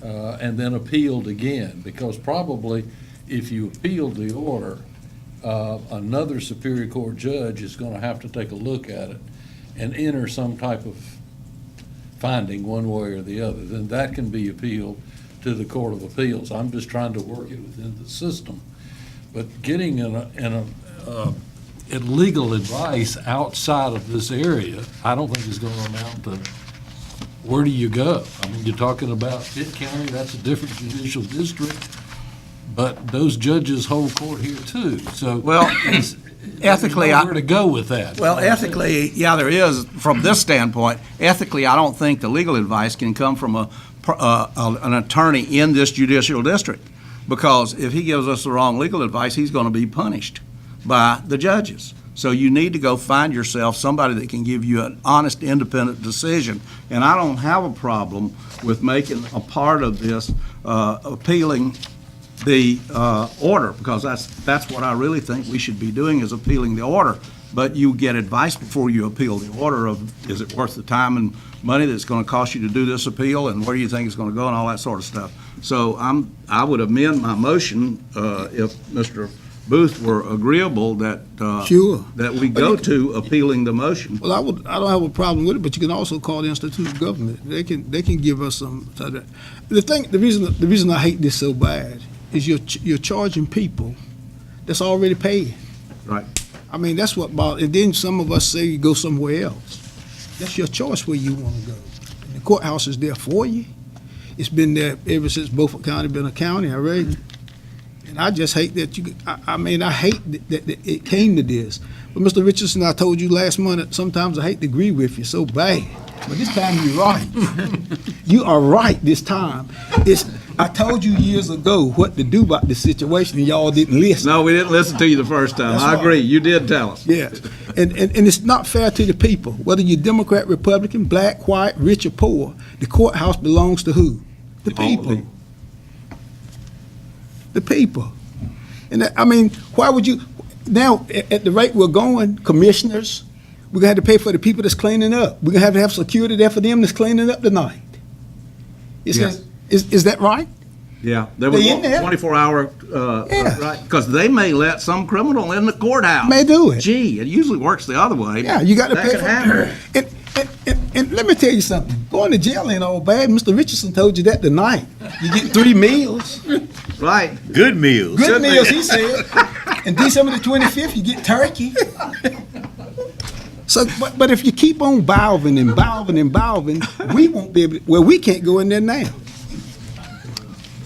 and then appealed again, because probably if you appealed the order, another Superior Court judge is going to have to take a look at it and enter some type of finding one way or the other. Then that can be appealed to the Court of Appeals. I'm just trying to work it within the system. But getting legal advice outside of this area, I don't think is going to amount to, where do you go? I mean, you're talking about Pitt County, that's a different judicial district, but those judges hold court here too. So, well, ethically, where to go with that? Well, ethically, yeah, there is. From this standpoint, ethically, I don't think the legal advice can come from an attorney in this judicial district, because if he gives us the wrong legal advice, he's going to be punished by the judges. So you need to go find yourself somebody that can give you an honest, independent decision. And I don't have a problem with making a part of this appealing the order, because that's what I really think we should be doing, is appealing the order. But you get advice before you appeal the order of, is it worth the time and money that's going to cost you to do this appeal, and where do you think it's going to go, and all that sort of stuff. So I would amend my motion if Mr. Booth were agreeable that Sure. that we go to appealing the motion. Well, I don't have a problem with it, but you can also call the Institute of Government. They can give us some. The reason I hate this so bad is you're charging people that's already paid. Right. I mean, that's what bothers. And then some of us say you go somewhere else. That's your choice where you want to go. And the courthouse is there for you. It's been there ever since Beaufort County been a county already. And I just hate that I hate that it came to this. But Mr. Richardson, I told you last month that sometimes I hate to agree with you so bad. But this time you're right. You are right this time. I told you years ago what to do about this situation, and y'all didn't listen. No, we didn't listen to you the first time. That's I right. agree. You did tell us. Yes, and it's not fair to the people, whether you're Democrat, Republican, black, white, rich, or poor. The courthouse belongs to who? The people. The people. And I mean, why would you, now, at the rate we're going, commissioners, we're gonna have to pay for the people that's cleaning up. We're gonna have security there for them that's cleaning up tonight. Yes. Is that right? Yeah, there was They in there. 24-hour, Yes. right, because they may let some criminal in the courthouse. May do it. Gee, it usually works the other way. Yeah, you got to That pay could for happen. it. And let me tell you something. Going to jail ain't all bad. Mr. Richardson told you that tonight. You get 3 meals. Right. Good meals. Good meals, he said. And December the 25th, you get turkey. So, but if you keep on valving and valving and valving, we won't be able to, well, we can't go in there now.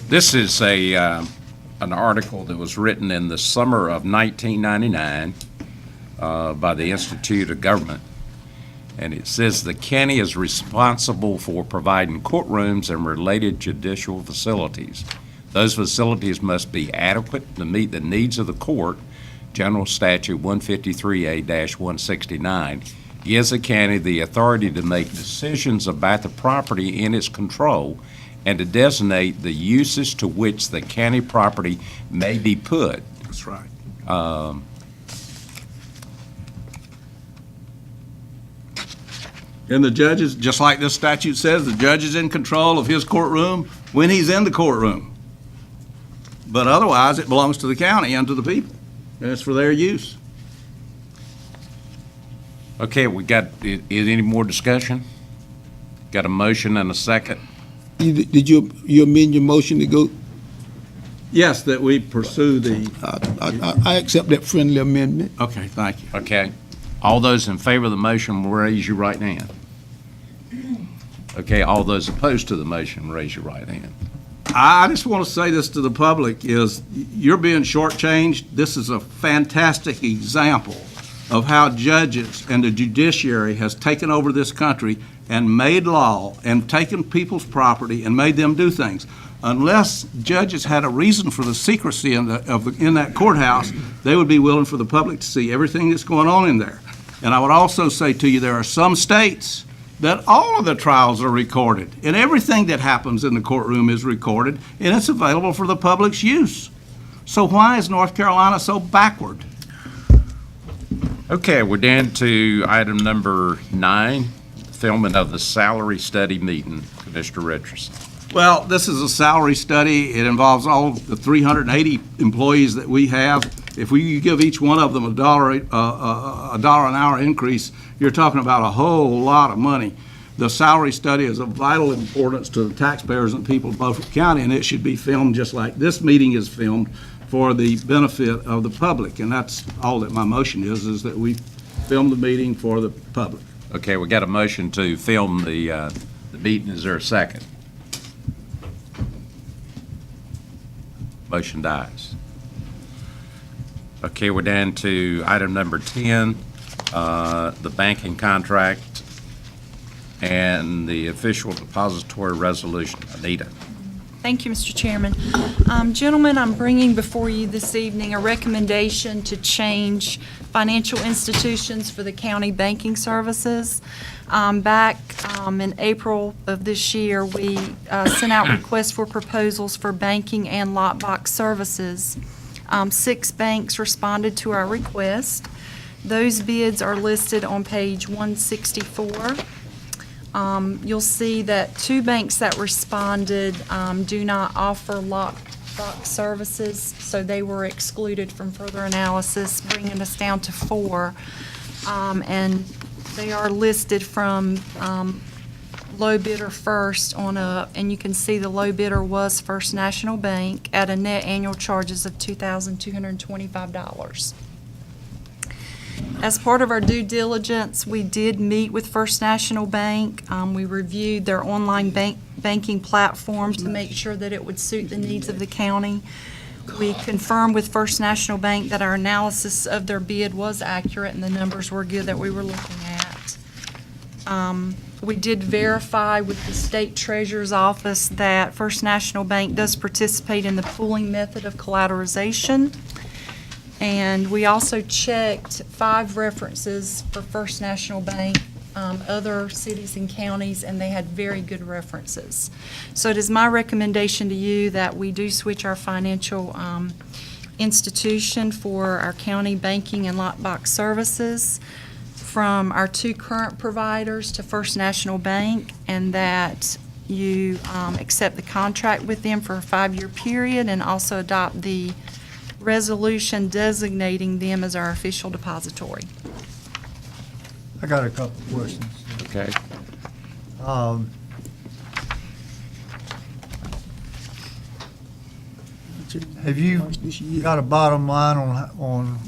This is an article that was written in the summer of 1999 by the Institute of Government. And it says the county is responsible for providing courtrooms and related judicial facilities. Those facilities must be adequate to meet the needs of the court. General Statute 153A-169 gives the county the authority to make decisions about the property in its control and to designate the uses to which the county property may be put. That's right. And the judges, just like this statute says, the judge is in control of his courtroom when he's in the courtroom. But otherwise, it belongs to the county and to the people, and it's for their use. Okay, we got, is any more discussion? Got a motion and a second? Did you amend your motion to go? Yes, that we pursue the. I accept that friendly amendment. Okay, thank you. Okay. All those in favor of the motion will raise your right hand. Okay, all those opposed to the motion, raise your right hand. I just want to say this to the public, is you're being shortchanged. This is a fantastic example of how judges and the judiciary has taken over this country and made law and taken people's property and made them do things. Unless judges had a reason for the secrecy in that courthouse, they would be willing for the public to see everything that's going on in there. And I would also say to you, there are some states that all of the trials are recorded, and everything that happens in the courtroom is recorded, and it's available for the public's use. So why is North Carolina so backward? Okay, we're down to item number 9, filming of the salary study meeting. Commissioner Richardson. Well, this is a salary study. It involves all the 380 employees that we have. If we give each one of them a dollar an hour increase, you're talking about a whole lot of money. The salary study is of vital importance to the taxpayers and people of Beaufort County, and it should be filmed just like this meeting is filmed for the benefit of the public. And that's all that my motion is that we film the meeting for the public. Okay, we got a motion to film the meeting. Is there a second? Motion dies. Okay, we're down to item number 10, the banking contract and the official depository resolution. Anita. Thank you, Mr. Chairman. Gentlemen, I'm bringing before you this evening a recommendation to change financial institutions for the county banking services. Back in April of this year, we sent out requests for proposals for banking and lockbox services. 6 banks responded to our request. Those bids are listed on page 164. You'll see that 2 banks that responded do not offer lockbox services, so they were excluded from further analysis, bringing us down to 4. And they are listed from low bidder first on up, and you can see the low bidder was First National Bank at a net annual charges of $2,225. As part of our due diligence, we did meet with First National Bank. We reviewed their online banking platform to make sure that it would suit the needs of the county. We confirmed with First National Bank that our analysis of their bid was accurate and the numbers were good that we were looking at. We did verify with the state treasurer's office that First National Bank does participate in the pooling method of collateralization. And we also checked 5 references for First National Bank, other cities and counties, and they had very good references. So it is my recommendation to you that we do switch our financial institution for our county banking and lockbox services from our 2 current providers to First National Bank, and that you accept the contract with them for a 5-year period, and also adopt the resolution designating them as our official depository. I got a couple of questions. Okay. Have you got a bottom line on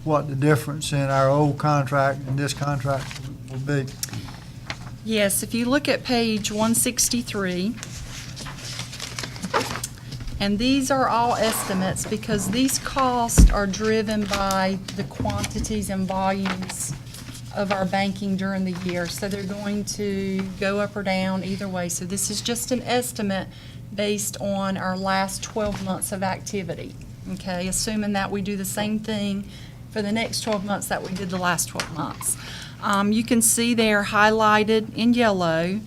what the difference in our old contract and this contract will be? Yes, if you look at page 163, and these are all estimates because these costs are driven by the quantities and volumes of our banking during the year. So they're going to go up or down either way. So this is just an estimate based on our last 12 months of activity, okay? Assuming that we do the same thing for the next 12 months that we did the last 12 months. You can see there highlighted in yellow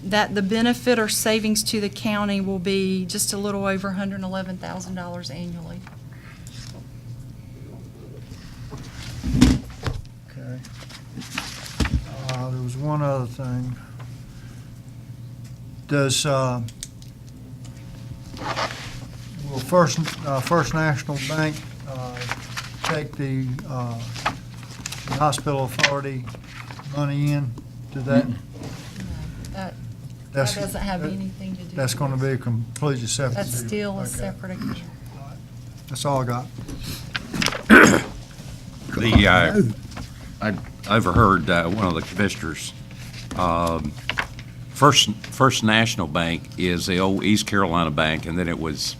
that the benefit or savings to the county will be just a little over $111,000 annually. Okay. There was one other thing. Does, will First National Bank take the hospital authority money in to that? That That's- doesn't have anything to do with That's going to be a completely separate That's deal. still a Okay. separate account. That's all I got. I overheard one of the commissioners, First National Bank is the old East Carolina Bank, and then it was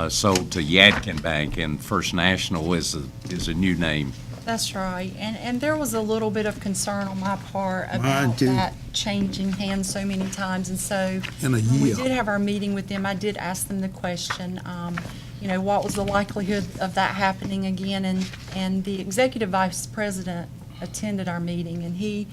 sold to Yadkin Bank, and First National is a new name. That's right, and there was a little bit of concern on my part Mine about too. that changing hands so many times, and so In a when we year. did have our meeting with them, I did ask them the question, what was the likelihood of that happening again, and the executive vice president attended our meeting, and he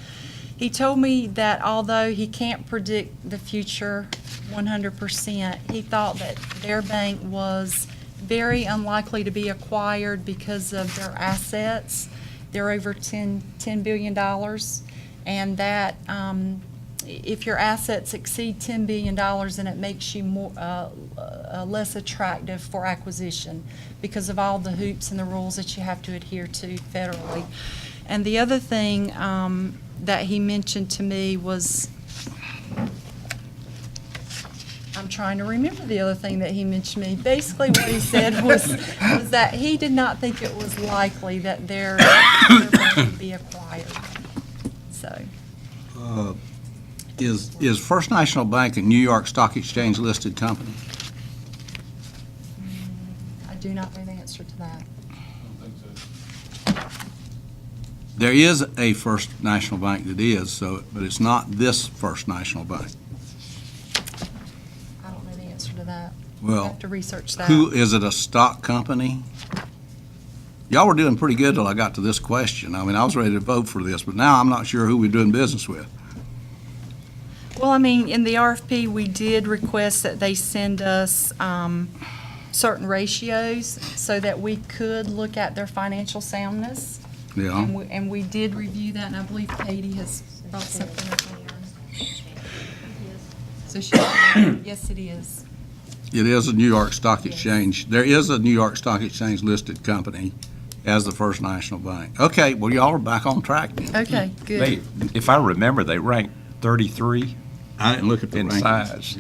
told me that although he can't predict the future 100%, he thought that their bank was very unlikely to be acquired because of their assets. They're over $10 billion, and that if your assets exceed $10 billion, then it makes you more less attractive for acquisition because of all the hoops and the rules that you have to adhere to federally. And the other thing that he mentioned to me was, I'm trying to remember the other thing that he mentioned to me. Basically, what he said was that he did not think it was likely that their bank would be acquired. So, Is First National Bank a New York Stock Exchange listed company? I do not know the answer to that. There is a First National Bank that is, but it's not this First National Bank. I don't know the answer to that. Well, I have to research that. Who, is it a stock company? Y'all were doing pretty good till I got to this question. I mean, I was ready to vote for this, but now I'm not sure who we're doing business with. Well, I mean, in the RFP, we did request that they send us certain ratios so that we could look at their financial soundness. Yeah. And we did review that, and I believe Katie has brought something up on her. So she, yes, it is. It is a New York Stock Exchange. There is a New York Stock Exchange listed company as the First National Bank. Okay, well, y'all are back on track then. Okay, good. If I remember, they ranked 33 I didn't look at the in rankings. size.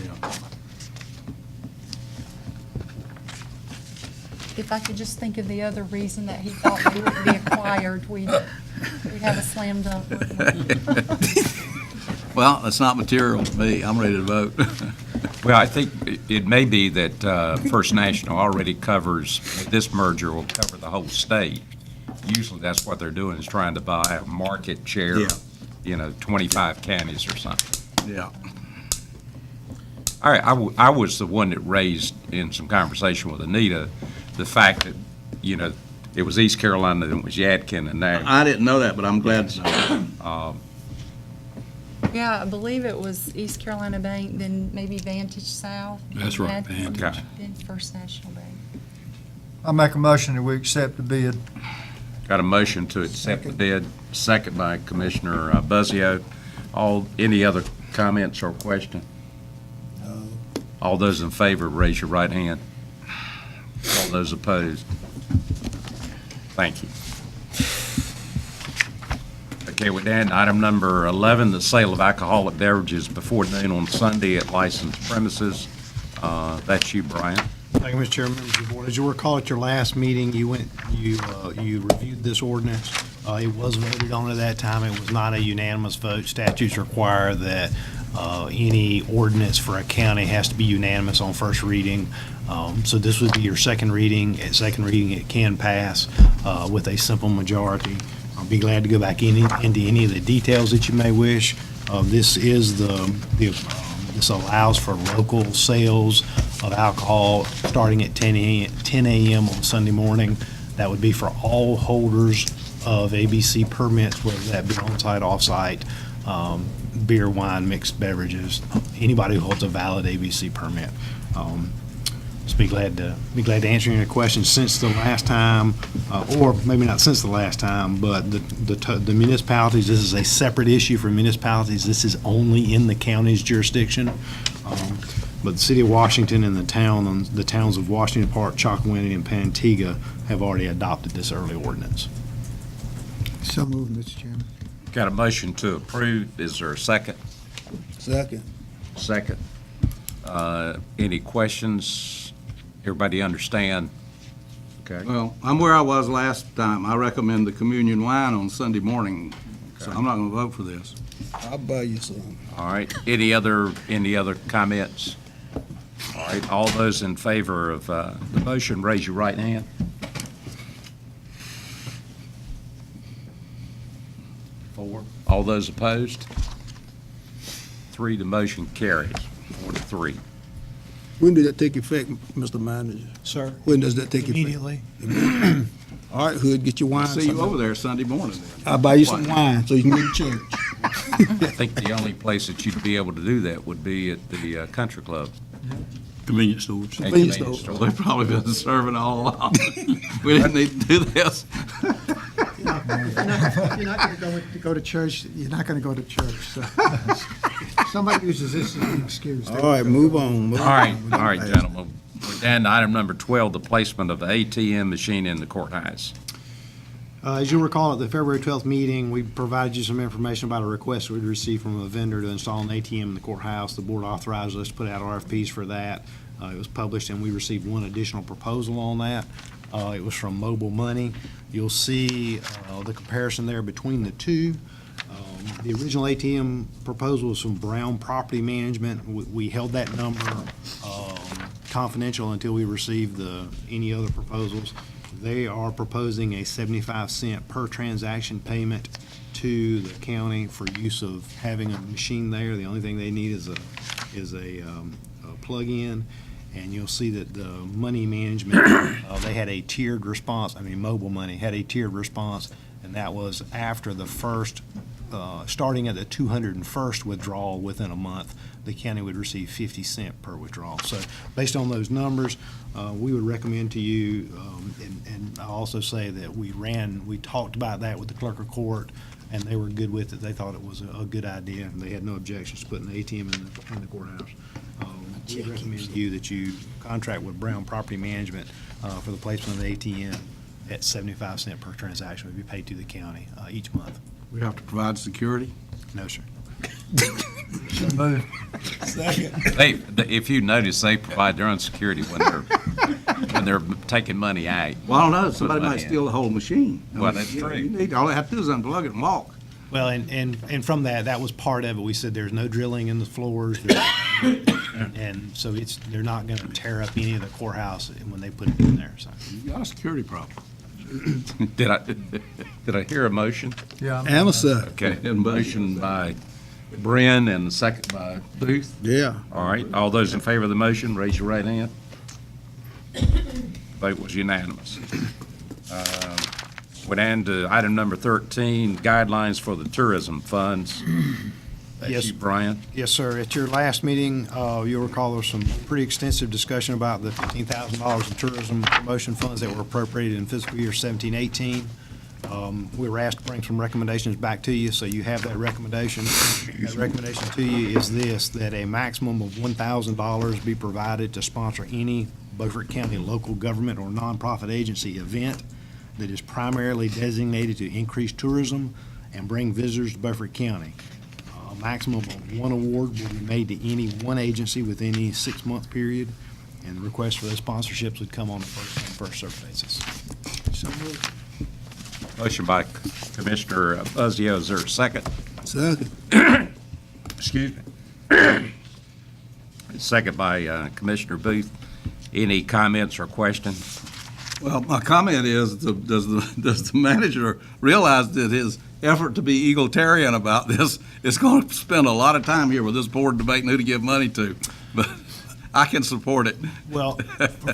If I could just think of the other reason that he thought we wouldn't be acquired, we'd have a slam dunk. Well, that's not material to me. I'm ready to vote. Well, I think it may be that First National already covers, this merger will cover the whole state. Usually that's what they're doing, is trying to buy a market share Yeah. 25 counties or something. Yeah. All right, I was the one that raised in some conversation with Anita, the fact that, it was East Carolina, then it was Yadkin, and now. I didn't know that, but I'm glad to know. Yeah, I believe it was East Carolina Bank, then maybe Vantage South. That's right, then Vantage. Then First National Bank. I make a motion that we accept the bid. Got a motion to accept the bid, second by Commissioner Buzzio. Any other comments or question? All those in favor, raise your right hand. All those opposed? Thank you. Okay, we're down to item number 11, the sale of alcoholic beverages before noon on Sunday at licensed premises. That's you, Brian. Thank you, Mr. Chairman, members of the board. As you recall, at your last meeting, you reviewed this ordinance. It was voted on at that time. It was not a unanimous vote. Statutes require that any ordinance for a county has to be unanimous on first reading. So this would be your second reading. At second reading, it can pass with a simple majority. I'll be glad to go back into any of the details that you may wish. This allows for local sales of alcohol starting at 10 a.m. on Sunday morning. That would be for all holders of ABC permits, whether that be on-site, off-site, beer, wine, mixed beverages, anybody who holds a valid ABC permit. Just be glad to answer any questions since the last time, or maybe not since the last time, but the municipalities, this is a separate issue for municipalities. This is only in the county's jurisdiction. But the city of Washington and the towns of Washington Park, Chocowinity, and Pantigga have already adopted this early ordinance. So moved, Mr. Chairman. Got a motion to approve. Is there a second? Second. Second. Any questions? Everybody understand? Okay. Well, I'm where I was last time. I recommend the communion wine on Sunday morning, so I'm not going to vote for this. I'll buy you some. All right. Any other comments? All right. All those in favor of the motion, raise your right hand. Four. All those opposed? Three. The motion carries. 4-3. When did that take effect, Mr. Manager? Sir? When does that take effect? Immediately. All right, Hood, get your wine. I'll see you over there Sunday morning then. I'll buy you some wine so you can get to church. I think the only place that you'd be able to do that would be at the country club. Convenience stores. Convenience store. They've probably been serving all along. We didn't need to do this. You're not going to go to church, you're not going to go to church, so. Somebody uses this as an excuse. All right, move on. All right, gentlemen. We're down to item number 12, the placement of the ATM machine in the courthouse. As you'll recall, at the February 12th meeting, we provided you some information about a request we'd received from a vendor to install an ATM in the courthouse. The board authorized us to put out RFPs for that. It was published, and we received one additional proposal on that. It was from Mobile Money. You'll see the comparison there between the two. The original ATM proposal was from Brown Property Management. We held that number confidential until we received any other proposals. They are proposing a 75-cent per transaction payment to the county for use of having a machine there. The only thing they need is a plug-in. And you'll see that the money management, they had a tiered response. Mobile Money had a tiered response, and that was after the first, starting at the 201st withdrawal within a month, the county would receive 50 cents per withdrawal. So based on those numbers, we would recommend to you, and I'll also say that we talked about that with the clerk of court, and they were good with it. They thought it was a good idea, and they had no objections to putting the ATM in the courthouse. We recommend to you that you contract with Brown Property Management for the placement of the ATM at 75 cents per transaction would be paid to the county each month. We have to provide security? No, sir. If you notice, they provide their own security when they're taking money out. Well, I don't know. Somebody might steal the whole machine. Well, that's true. All they have to do is unplug it and walk. Well, and from that was part of it. We said there's no drilling in the floors. And so they're not going to tear up any of the courthouse when they put it in there. So You got a security problem. Did I hear a motion? Yeah. And a second. Okay, a motion by Bren and a second by Booth. Yeah. All right, all those in favor of the motion, raise your right hand. Vote was unanimous. We're down to item number 13, guidelines for the tourism funds. That's Yes. you, Brian. Yes, sir. At your last meeting, you'll recall there was some pretty extensive discussion about the $15,000 in tourism promotion funds that were appropriated in fiscal year 17-18. We were asked to bring some recommendations back to you, so you have that recommendation. That recommendation to you is this, that a maximum of $1,000 be provided to sponsor any Beaufort County local government or nonprofit agency event that is primarily designated to increase tourism and bring visitors to Beaufort County. A maximum of one award will be made to any one agency within any 6-month period, and requests for those sponsorships would come on a first served basis. Motion by Commissioner Buzzio, is there a second? Second. Excuse me. Second by Commissioner Booth. Any comments or questions? Well, my comment is, does the manager realize that his effort to be egalitarian about this is going to spend a lot of time here with this board debating who to give money to? But I can support it. Well,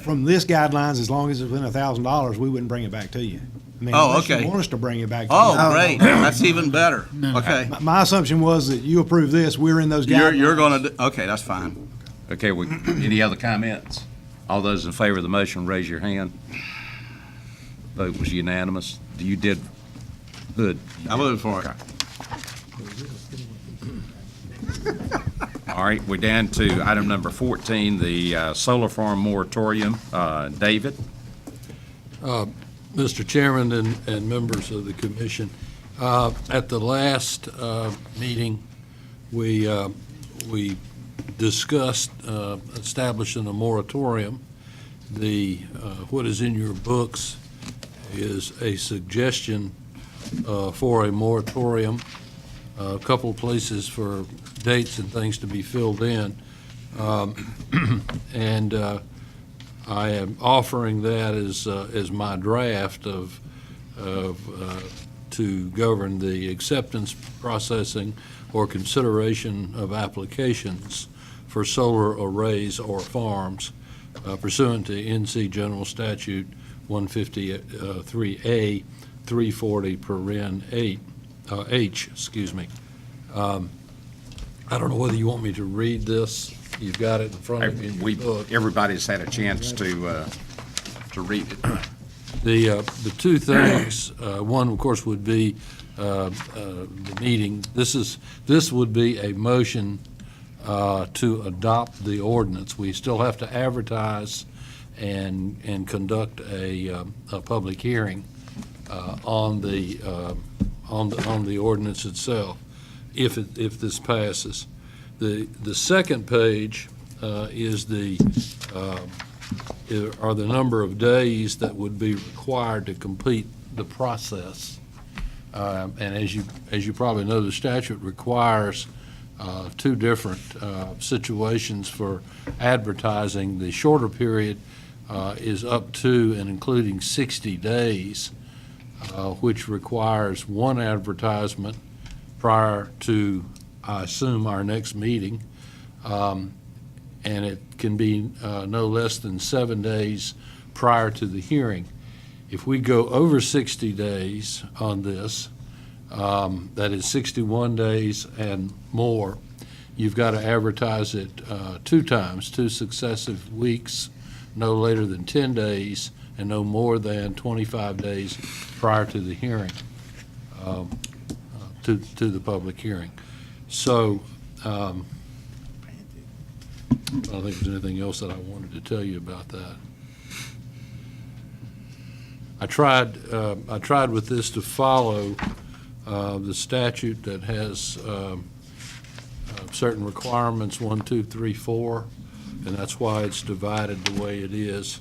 from this guidelines, as long as it's within $1,000, we wouldn't bring it back to you. I mean, Oh, unless you okay. want us to bring it back to you. Oh, great. That's even better. Okay. My assumption was that you approve this, we're in those guidelines. You're going to, okay, that's fine. Okay, any other comments? All those in favor of the motion, raise your hand. Vote was unanimous. You did good. I voted for it. All right, we're down to item number 14, the solar farm moratorium. David? Mr. Chairman and members of the commission, at the last meeting, we discussed establishing a moratorium. What is in your books is a suggestion for a moratorium, a couple of places for dates and things to be filled in. And I am offering that as my draft to govern the acceptance, processing, or consideration of applications for solar arrays or farms pursuant to NC General Statute 153A 340 paren 8 H. Excuse me. I don't know whether you want me to read this. You've got it in front of you in your book. Everybody's had a chance to read it. The two things, one, of course, would be the meeting. This would be a motion to adopt the ordinance. We still have to advertise and conduct a public hearing on the ordinance itself, if this passes. The second page are the number of days that would be required to complete the process. And as you probably know, the statute requires two different situations for advertising. The shorter period is up to and including 60 days, which requires one advertisement prior to, I assume, our next meeting. And it can be no less than 7 days prior to the hearing. If we go over 60 days on this, that is 61 days and more, you've got to advertise it two times, 2 successive weeks, no later than 10 days, and no more than 25 days prior to the hearing, to the public hearing. So, I don't think there's anything else that I wanted to tell you about that. I tried with this to follow the statute that has certain requirements, 1, 2, 3, 4, and that's why it's divided the way it is.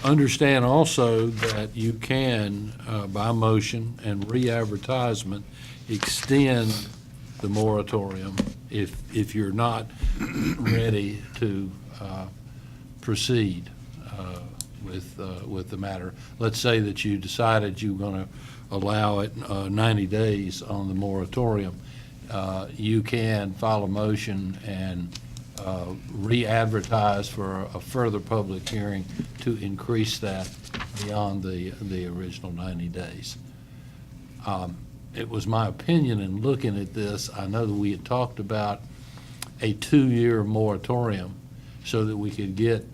Understand also that you can, by motion and re-advertisement, extend the moratorium if you're not ready to proceed. with the matter. Let's say that you decided you were going to allow it 90 days on the moratorium. You can file a motion and re-advertise for a further public hearing to increase that beyond the original 90 days. It was my opinion in looking at this, I know that we had talked about a 2-year moratorium so that we could get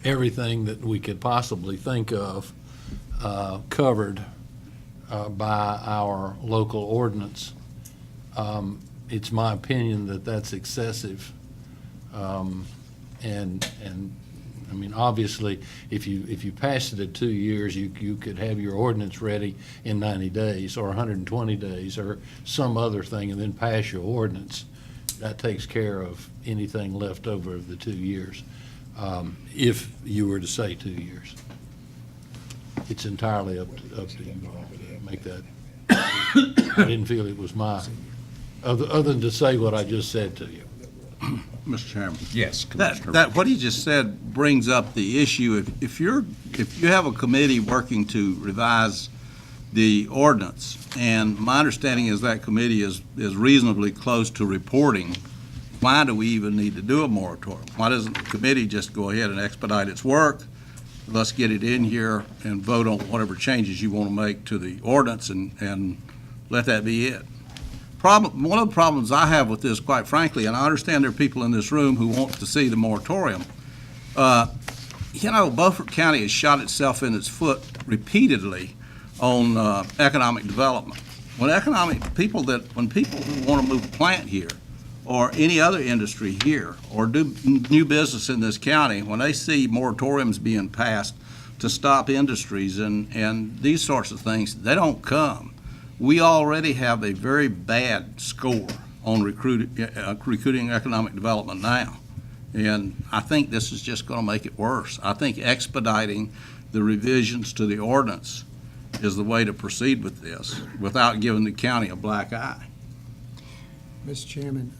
everything that we could possibly think of covered by our local ordinance. It's my opinion that that's excessive. And I mean, obviously, if you pass it at 2 years, you could have your ordinance ready in 90 days or 120 days or some other thing and then pass your ordinance. That takes care of anything left over of the 2 years, if you were to say 2 years. It's entirely up to you all to make that. I didn't feel it was my, other than to say what I just said to you. Mr. Chairman. Yes, Commissioner. That what he just said brings up the issue. If you have a committee working to revise the ordinance, and my understanding is that committee is reasonably close to reporting, why do we even need to do a moratorium? Why doesn't the committee just go ahead and expedite its work? Let's get it in here and vote on whatever changes you want to make to the ordinance and let that be it. One of the problems I have with this, quite frankly, and I understand there are people in this room who want to see the moratorium, Beaufort County has shot itself in its foot repeatedly on economic development. When people who want to move a plant here or any other industry here or do new business in this county, when they see moratoriums being passed to stop industries and these sorts of things, they don't come. We already have a very bad score on recruiting economic development now. And I think this is just going to make it worse. I think expediting the revisions to the ordinance is the way to proceed with this without giving the county a black eye. Mr. Chairman,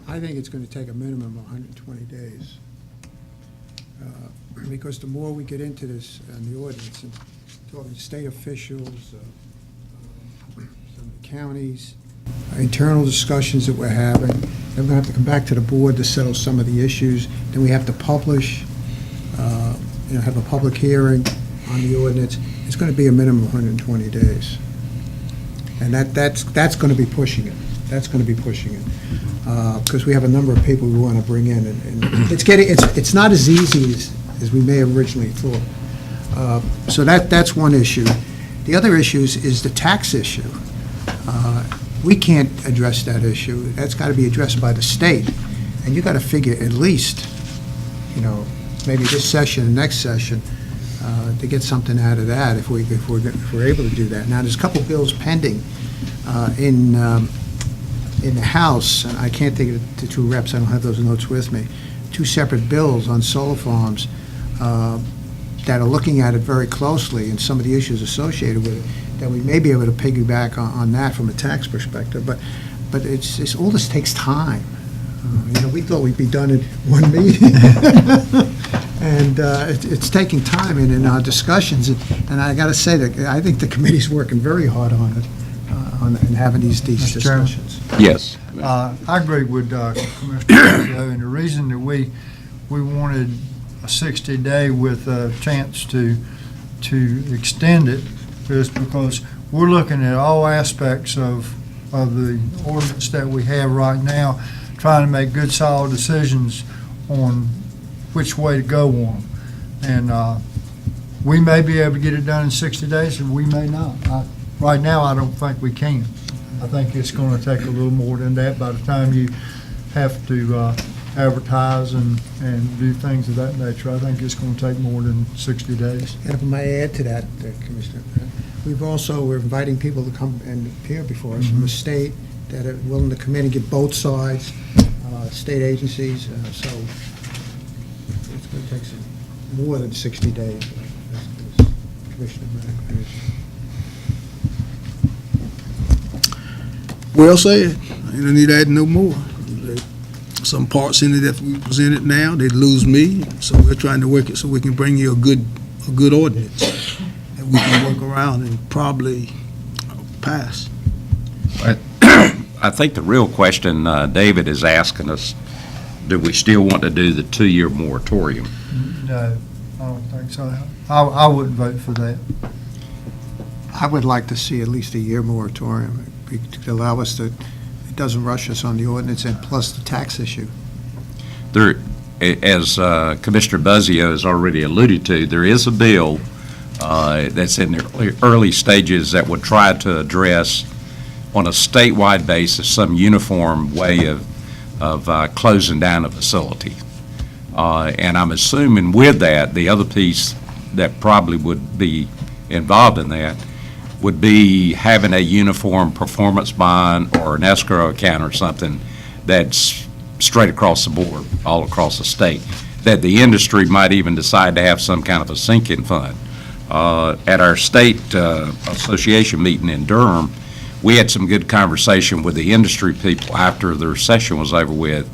I think it's going to take a minimum of 120 days. Because the more we get into this and the ordinance, and talking to state officials, some of the counties, internal discussions that we're having, then we're going to have to come back to the board to settle some of the issues. Then we have to publish, have a public hearing on the ordinance. It's going to be a minimum of 120 days. And that's going to be pushing it. That's going to be pushing it. Because we have a number of people we want to bring in. And it's not as easy as we may have originally thought. So that's one issue. The other issue is the tax issue. We can't address that issue. That's got to be addressed by the state. And you got to figure at least, maybe this session and next session, to get something out of that if we're able to do that. Now, there's a couple bills pending in the House, and I can't think of the two reps. I don't have those notes with me. Two separate bills on solar farms that are looking at it very closely and some of the issues associated with it, that we may be able to piggyback on that from a tax perspective. But it's all this takes time. We thought we'd be done in one meeting. And it's taking time in our discussions. And I got to say that I think the committee's working very hard on it, and having these discussions. Yes. I agree with Commissioner Joe, and the reason that we wanted a 60-day with a chance to extend it is because we're looking at all aspects of the ordinance that we have right now, trying to make good, solid decisions on which way to go on. And we may be able to get it done in 60 days, and we may not. Right now, I don't think we can. I think it's going to take a little more than that by the time you have to advertise and do things of that nature. I think it's going to take more than 60 days. And if I may add to that, Commissioner, we're inviting people to come and appear before us from the state that are willing to come in and get both sides, state agencies. So it's going to take more than 60 days, as Commissioner Mack. Well said. You don't need to add no more. some parts in it that we presented now, they'd lose me, so we're trying to work it so we can bring you a good ordinance that we can work around and probably pass. I think the real question David is asking us, do we still want to do the 2-year moratorium? No, I don't think so. I wouldn't vote for that. I would like to see at least a year moratorium to allow us to, it doesn't rush us on the ordinance and plus the tax issue. There, as Commissioner Buzzio has already alluded to, there is a bill that's in the early stages that would try to address on a statewide basis some uniform way of closing down a facility. And I'm assuming with that, the other piece that probably would be involved in that would be having a uniform performance bond or an escrow account or something that's straight across the board, all across the state, that the industry might even decide to have some kind of a sinking fund. At our state association meeting in Durham, we had some good conversation with the industry people after their session was over with,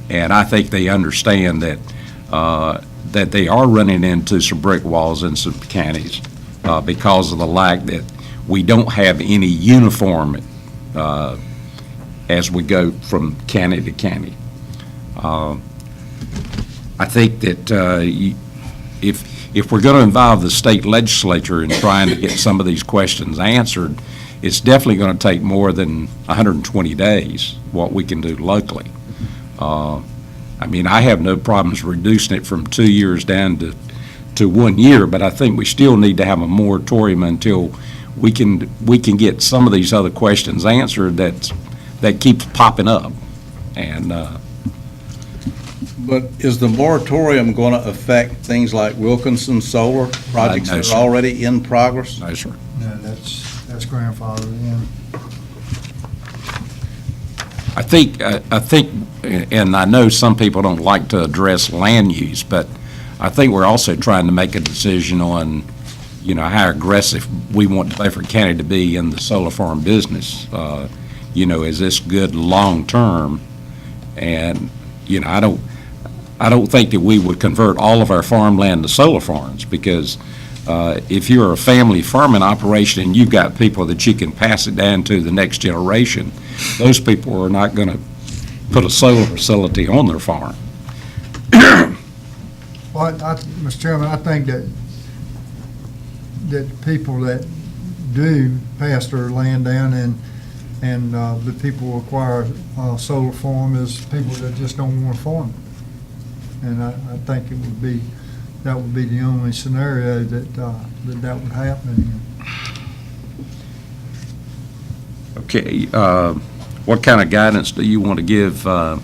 and I think they understand that that they are running into some brick walls in some counties because of the lack that we don't have any uniform as we go from county to county. I think that if we're going to involve the state legislature in trying to get some of these questions answered, it's definitely going to take more than 120 days, what we can do locally. I mean, I have no problems reducing it from 2 years down to 1 year, but I think we still need to have a moratorium until we can get some of these other questions answered that keeps popping up. And But is the moratorium going to affect things like Wilkinson Solar projects No, that sir. are already in progress? no, sir. No, that's grandfathered in. I think, and I know some people don't like to address land use, but I think we're also trying to make a decision on, you know, how aggressive we want Beaufort County to be in the solar farm business. You know, is this good long-term? And, you know, I don't think that we would convert all of our farmland to solar farms, because if you're a family farming operation and you've got people that you can pass it down to the next generation, those people are not going to put a solar facility on their farm. Well, Mr. Chairman, I think that people that do pass their land down and the people who acquire solar farm is people that just don't want to farm it. And I think that would be the only scenario that would happen. Okay, what kind of guidance do you want to give our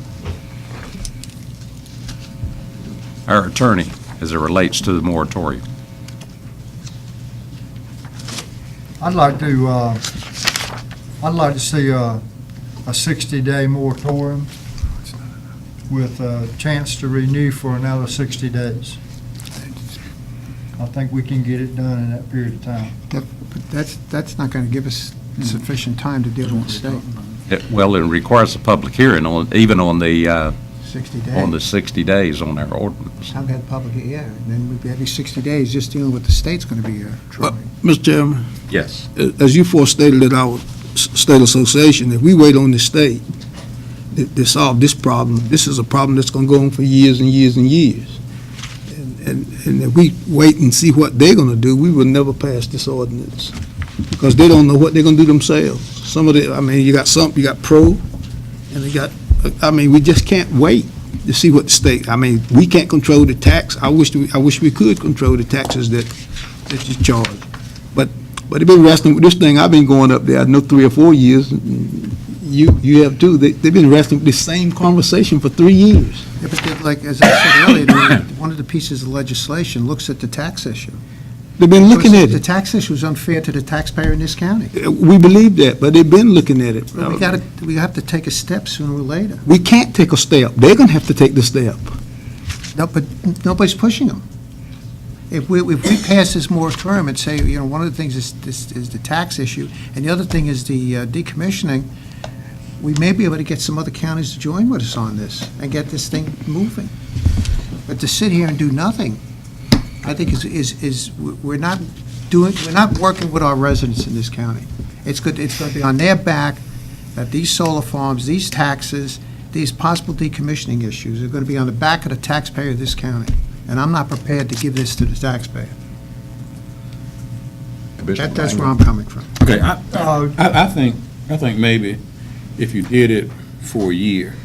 attorney as it relates to the moratorium? I'd like to see a 60-day moratorium with a chance to renew for another 60 days. I think we can get it done in that period of time. But that's not going to give us sufficient time to deal with the state. Well, it requires a public hearing even on the 60 days. on the 60 days on our ordinance. I've had public, yeah, and then we'd be every 60 days just dealing with the state's going to be trouble. Mr. Chairman, Yes. as you forestated at our state association, if we wait on the state to solve this problem, this is a problem that's going to go on for years and years and years. And if we wait and see what they're going to do, we will never pass this ordinance, because they don't know what they're going to do themselves. Some of the, I mean, you got pro, and we just can't wait to see what the state, I mean, we can't control the tax. I wish we could control the taxes that you charge. But they've been wrestling with this thing. I've been going up there, I know 3 or 4 years. You have too. They've been wrestling with the same conversation for 3 years. Yeah, but like, as I said earlier, one of the pieces of legislation looks at the tax issue. They've been looking at The it. tax issue is unfair to the taxpayer in this county. We believe that, but they've been looking at it. We have to take a step sooner or later. We can't take a step. They're going to have to take the step. No, but nobody's pushing them. If we pass this moratorium and say, you know, one of the things is the tax issue, and the other thing is the decommissioning, we may be able to get some other counties to join with us on this and get this thing moving. But to sit here and do nothing, I think we're not working with our residents in this county. It's going to be on their back that these solar farms, these taxes, these possible decommissioning issues are going to be on the back of the taxpayer of this county. And I'm not prepared to give this to the taxpayer. That's where I'm coming from. Okay, I think maybe if you did it for a year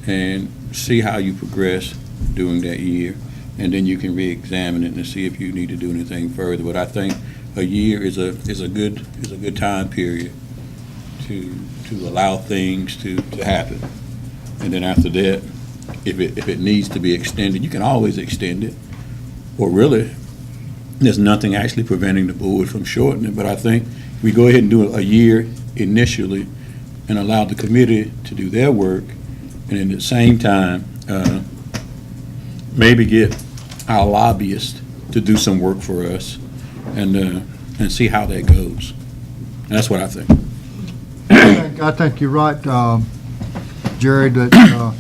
and see how you progress during that year, and then you can re-examine it and see if you need to do anything further. But I think a year is a good time period to allow things to happen. And then after that, if it needs to be extended, you can always extend it. Or really, there's nothing actually preventing the board from shortening it. But I think we go ahead and do a year initially and allow the committee to do their work, and at the same time, maybe get our lobbyists to do some work for us and see how that goes. That's what I think. I think you're right, Jerry, that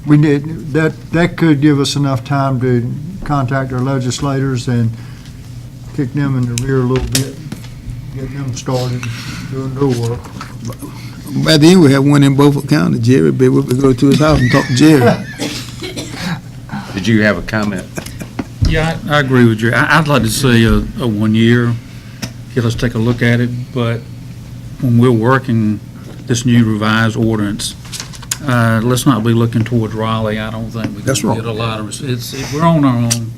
we need, that could give us enough time to contact our legislators and kick them in the rear a little bit, get them started doing their work. By then, we have one in Beaufort County. Jerry, be able to go to his house and talk to Jerry. Did you have a comment? Yeah, I agree with you. I'd like to see a 1 year, let's take a look at it, but when we're working this new revised ordinance, let's not be looking towards Raleigh. I don't think we can get a lot of, we're on our own.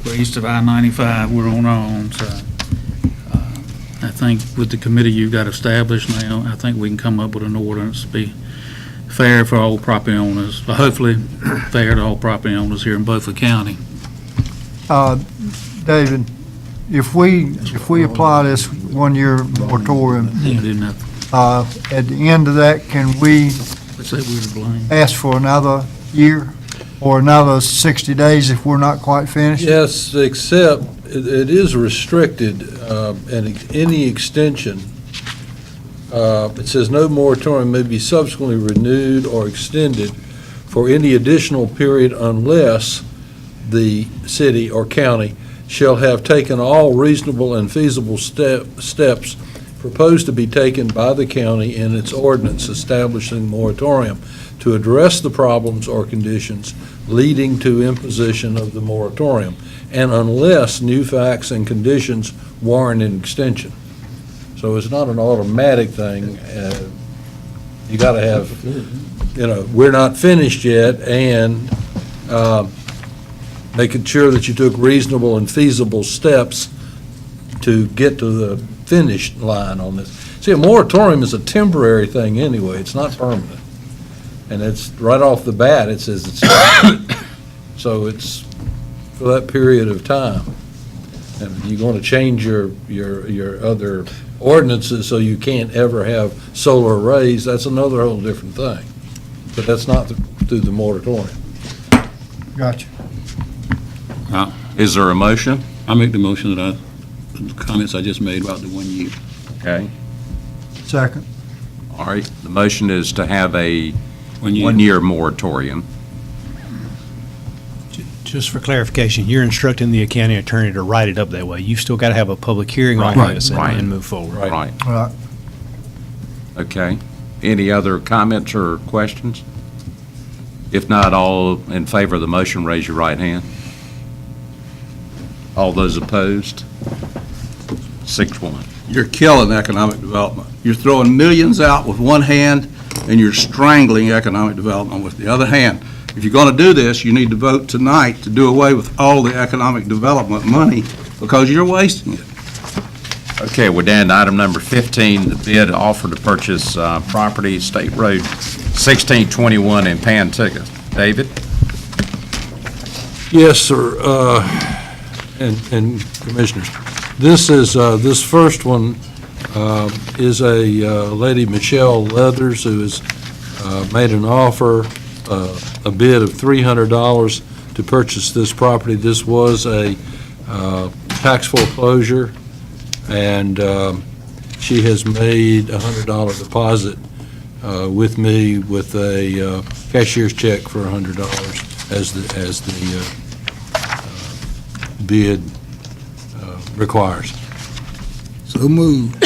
We're east of I-95, we're on our own, so I think with the committee you've got established now, I think we can come up with an ordinance, be fair for all property owners, but hopefully fair to all property owners here in Beaufort County. David, if we apply this 1 year moratorium, at the end of that, can we ask for another year or another 60 days if we're not quite finished? Yes, except it is restricted, and any extension, it says no moratorium may be subsequently renewed or extended for any additional period unless the city or county shall have taken all reasonable and feasible steps proposed to be taken by the county in its ordinance establishing moratorium to address the problems or conditions leading to imposition of the moratorium, and unless new facts and conditions warrant an extension. So it's not an automatic thing. You got to have, we're not finished yet, and making sure that you took reasonable and feasible steps to get to the finish line on this. See, a moratorium is a temporary thing anyway. It's not permanent. And it's right off the bat, it says it's so it's for that period of time. And you're going to change your other ordinances so you can't ever have solar arrays, that's another whole different thing. But that's not through the moratorium. Gotcha. Is there a motion? I make the motion that the comments I just made about the 1 year. Okay. Second. All right. The motion is to have a 1 year. 1 year moratorium. Just for clarification, you're instructing the county attorney to write it up that way. You've still got to have a public hearing on Right. this and move forward. Right. Right. Okay. Any other comments or questions? If not, all in favor of the motion, raise your right hand. All those opposed? 6-1. You're killing economic development. You're throwing millions out with one hand, and you're strangling economic development with the other hand. If you're going to do this, you need to vote tonight to do away with all the economic development money because you're wasting it. Okay, we're down to item number 15, the bid offer to purchase property, State Road 1621 in Pantica. David? Yes, sir, and Commissioners. This is, this first one is a lady, Michelle Leathers, who has made an offer, a bid of $300 to purchase this property. This was a tax foreclosure, and she has made a $100 deposit with me with a cashier's check for $100 as the bid requires. So moved.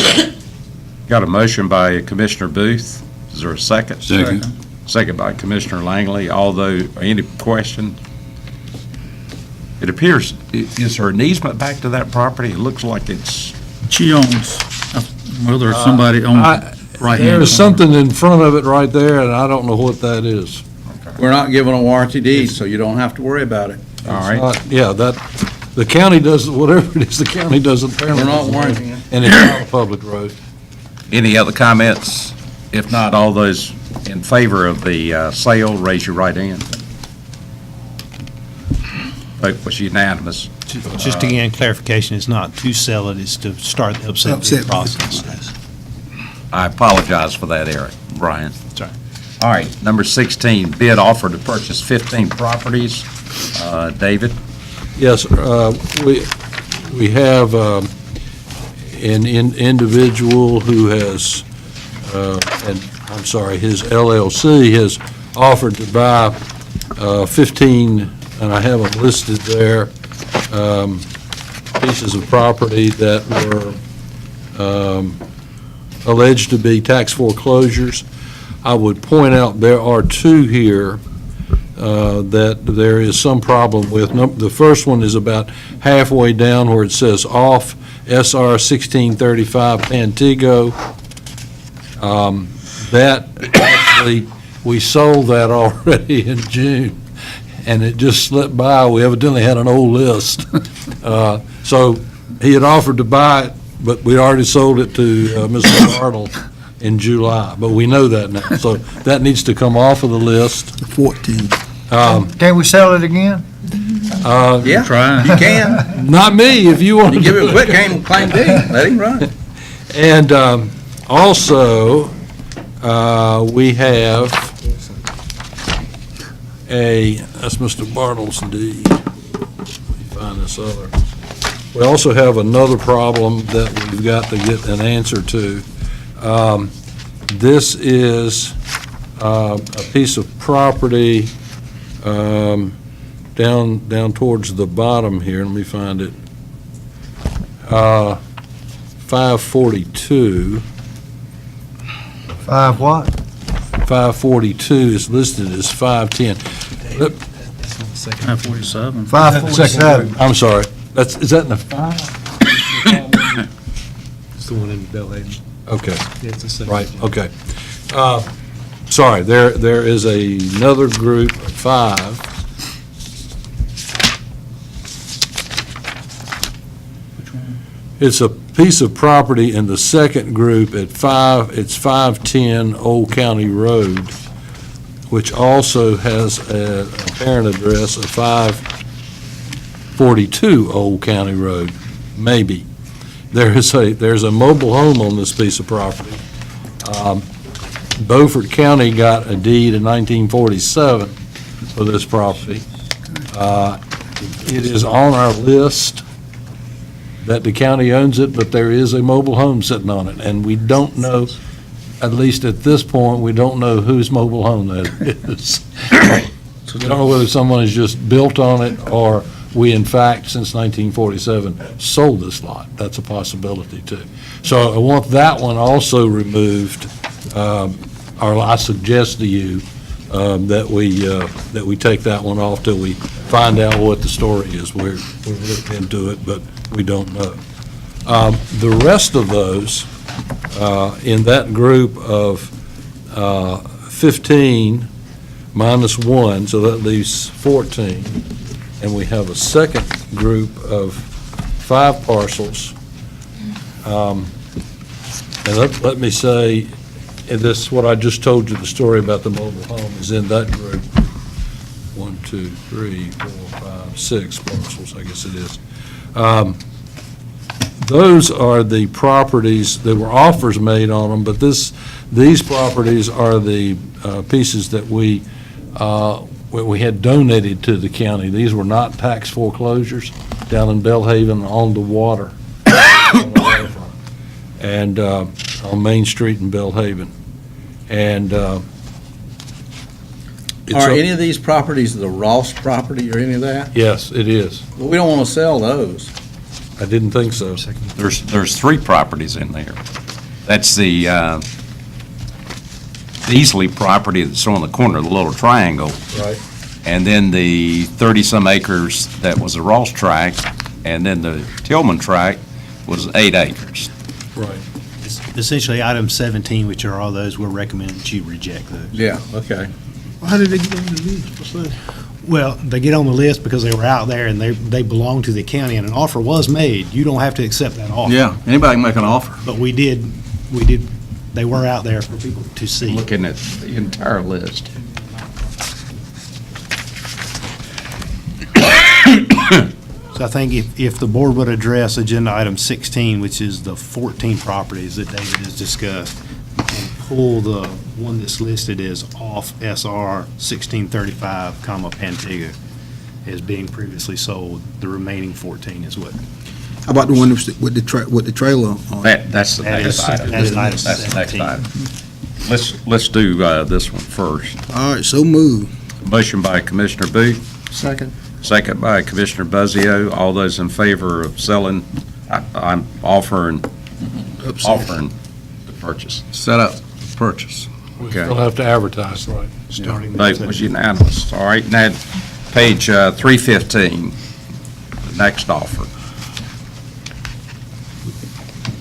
Got a motion by Commissioner Booth. Is there a second? Second. Second by Commissioner Langley. Any questions? It appears, is there an easement back to that property? It looks like it's. She owns, well, there's somebody on the right hand. There's something in front of it right there, and I don't know what that is. We're not giving a warranty deed, so you don't have to worry about it. All right. Yeah, the county does, whatever it is, the county does apparently. We're not warranting it. And it's not a public road. Any other comments? If not, all those in favor of the sale, raise your right hand. Vote was unanimous. Just again, clarification, it's not to sell it, it's to start the upset bid process. I apologize for that, Eric. Brian. Sorry. All right, number 16, bid offer to purchase 15 properties. David? Yes, we have an individual who has, his LLC has offered to buy 15, and I have them listed there, pieces of property that were alleged to be tax foreclosures. I would point out there are two here that there is some problem with. The first one is about halfway down where it says off SR 1635 Pantego. That actually, we sold that already in June, and it just slipped by. We evidently had an old list. So he had offered to buy it, but we already sold it to Mr. Arnold in July, but we know that now. So that needs to come off of the list. 14. Can we sell it again? Yeah, try. You can. Not me, if you want to. You give him a quick claim deed, let him run. And also, we have that's Mr. Bartle's deed. Let me find this other. We also have another problem that we've got to get an answer to. This is a piece of property down towards the bottom here. Let me find it. 542. 5 what? 542 is listed as 510. 547. 547. I'm sorry. Is that in the 5? It's the one in Belhaven. Okay. Yeah, it's the second. Right, okay. Sorry, there is another group of 5. Which one? It's a piece of property in the second group at 5, it's 510 Old County Road, which also has a parent address of 542 Old County Road, maybe. There's a mobile home on this piece of property. Beaufort County got a deed in 1947 for this property. It is on our list that the county owns it, but there is a mobile home sitting on it, and we don't know, at least at this point, we don't know whose mobile home that is. We don't know whether someone has just built on it, or we, in fact, since 1947, sold this lot. That's a possibility, too. So I want that one also removed, or I suggest to you that we take that one off till we find out what the story is. We're looking into it, but we don't know. The rest of those, in that group of 15 minus 1, so that leaves 14, and we have a second group of 5 parcels. And let me say, and this, what I just told you, the story about the mobile home is in that group. 1, 2, 3, 4, 5, 6 parcels, I guess it is. Those are the properties, there were offers made on them, but these properties are the pieces that we had donated to the county. These were not tax foreclosures down in Belhaven on the water. and on Main Street in Bellhaven. And it's Are a- any of these properties the Ross property or any of that? Yes, it is. Well, we don't want to sell those. I didn't think so. There's three properties in there. That's the Beasley property that's on the corner of the little triangle, Right. and then the 30-some acres that was the Ross tract, and then the Tillman tract was 8 acres. Right. Essentially, item 17, which are all those, we're recommending that you reject those. Yeah, okay. How did they get on the list? What's that? Well, they get on the list because they were out there and they belong to the county, and an offer was made. You don't have to accept that offer. Yeah, anybody can make an offer. But we did, they were out there for people to see. Looking at the entire list. So I think if the board would address agenda item 16, which is the 14 properties that David has discussed, and pull the one that's listed as off SR 1635, Pantiga, as being previously sold, the remaining 14 is what? How about the one with the trailer on it? That's the That next is- item. that is item That's the next 17. item. Let's do this one first. All right, so move. Motion by Commissioner Booth, Second. second by Commissioner Buzzio. All those in favor of selling, I'm offering the purchase. Set up purchase. We Okay. still have to advertise, right? Starting Vote was unanimous. All right, now, page 315, the next offer.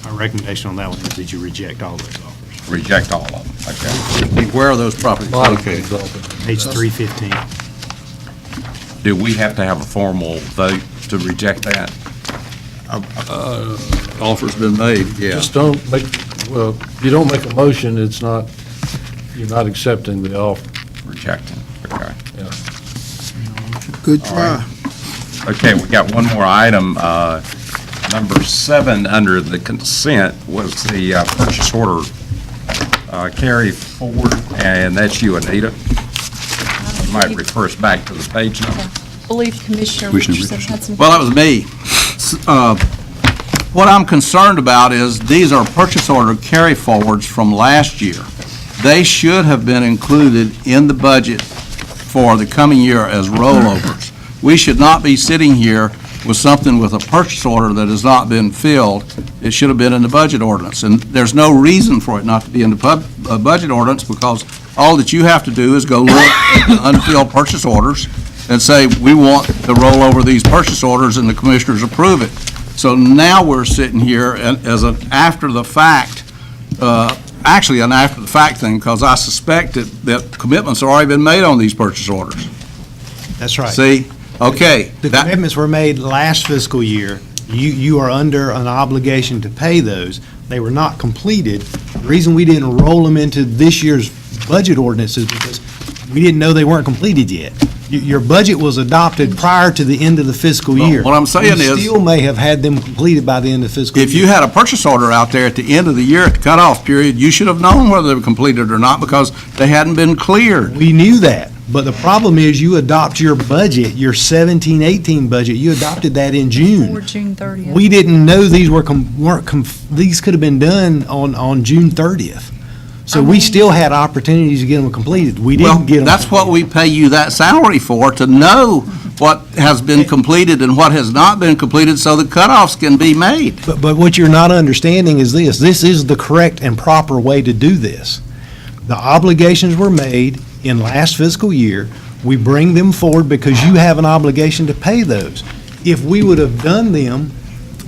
Our recommendation on that one is that you reject all those offers. Reject all of them, okay. Where are those properties A lot of located? things open. Page 315. Do we have to have a formal vote to reject that? Offer's been made, yeah. Just don't make, well, you don't make a motion, it's not, you're not accepting the offer. Rejecting, okay. Good try. Okay, we got one more item. Number 7 under the consent was the purchase order carry forward, and that's you, Anita. You might refer us back to the page number. I believe Commissioner Richardson had some. Well, that was me. What I'm concerned about is these are purchase order carry forwards from last year. They should have been included in the budget for the coming year as rollovers. We should not be sitting here with something with a purchase order that has not been filled. It should have been in the budget ordinance, and there's no reason for it not to be in the budget ordinance, because all that you have to do is go look at the unfilled purchase orders and say, we want to roll over these purchase orders, and the commissioners approve it. So now we're sitting here and as an after-the-fact, actually an after-the-fact thing, because I suspect that commitments have already been made on these purchase orders. That's right. See? Okay. The commitments were made last fiscal year. You are under an obligation to pay those. They were not completed. The reason we didn't roll them into this year's budget ordinance is because we didn't know they weren't completed yet. Your budget was adopted prior to the end of the fiscal year. What I'm saying We is- still may have had them completed by the end of fiscal year. If you had a purchase order out there at the end of the year, at the cutoff period, you should have known whether they were completed or not, because they hadn't been cleared. We knew that, but the problem is you adopt your budget, your 17-18 budget, you adopted that in June. Or June 30th. We didn't know these these could have been done on June 30th. So we still had opportunities to get them completed. We didn't get them. That's what we pay you that salary for, to know what has been completed and what has not been completed, so the cutoffs can be made. But what you're not understanding is this is the correct and proper way to do this. The obligations were made in last fiscal year. We bring them forward because you have an obligation to pay those. If we would have done them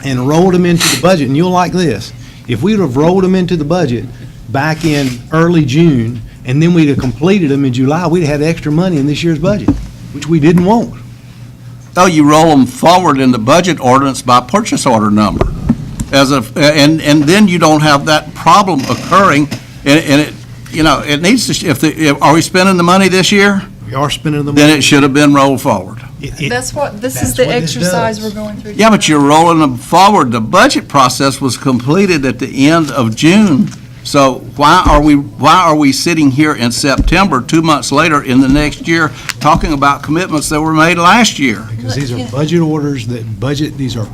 and rolled them into the budget, and you'll like this, if we would have rolled them into the budget back in early June, and then we'd have completed them in July, we'd have had extra money in this year's budget, which we didn't want. Oh, you roll them forward in the budget ordinance by purchase order number. And then you don't have that problem occurring, and it, it needs to, are we spending the money this year? We are spending the money. Then it should have been rolled forward. This is that's the what this exercise does. we're going through. Yeah, but you're rolling them forward. The budget process was completed at the end of June. So why are we sitting here in September, 2 months later in the next year, talking about commitments that were made last year? Because these are budget orders these are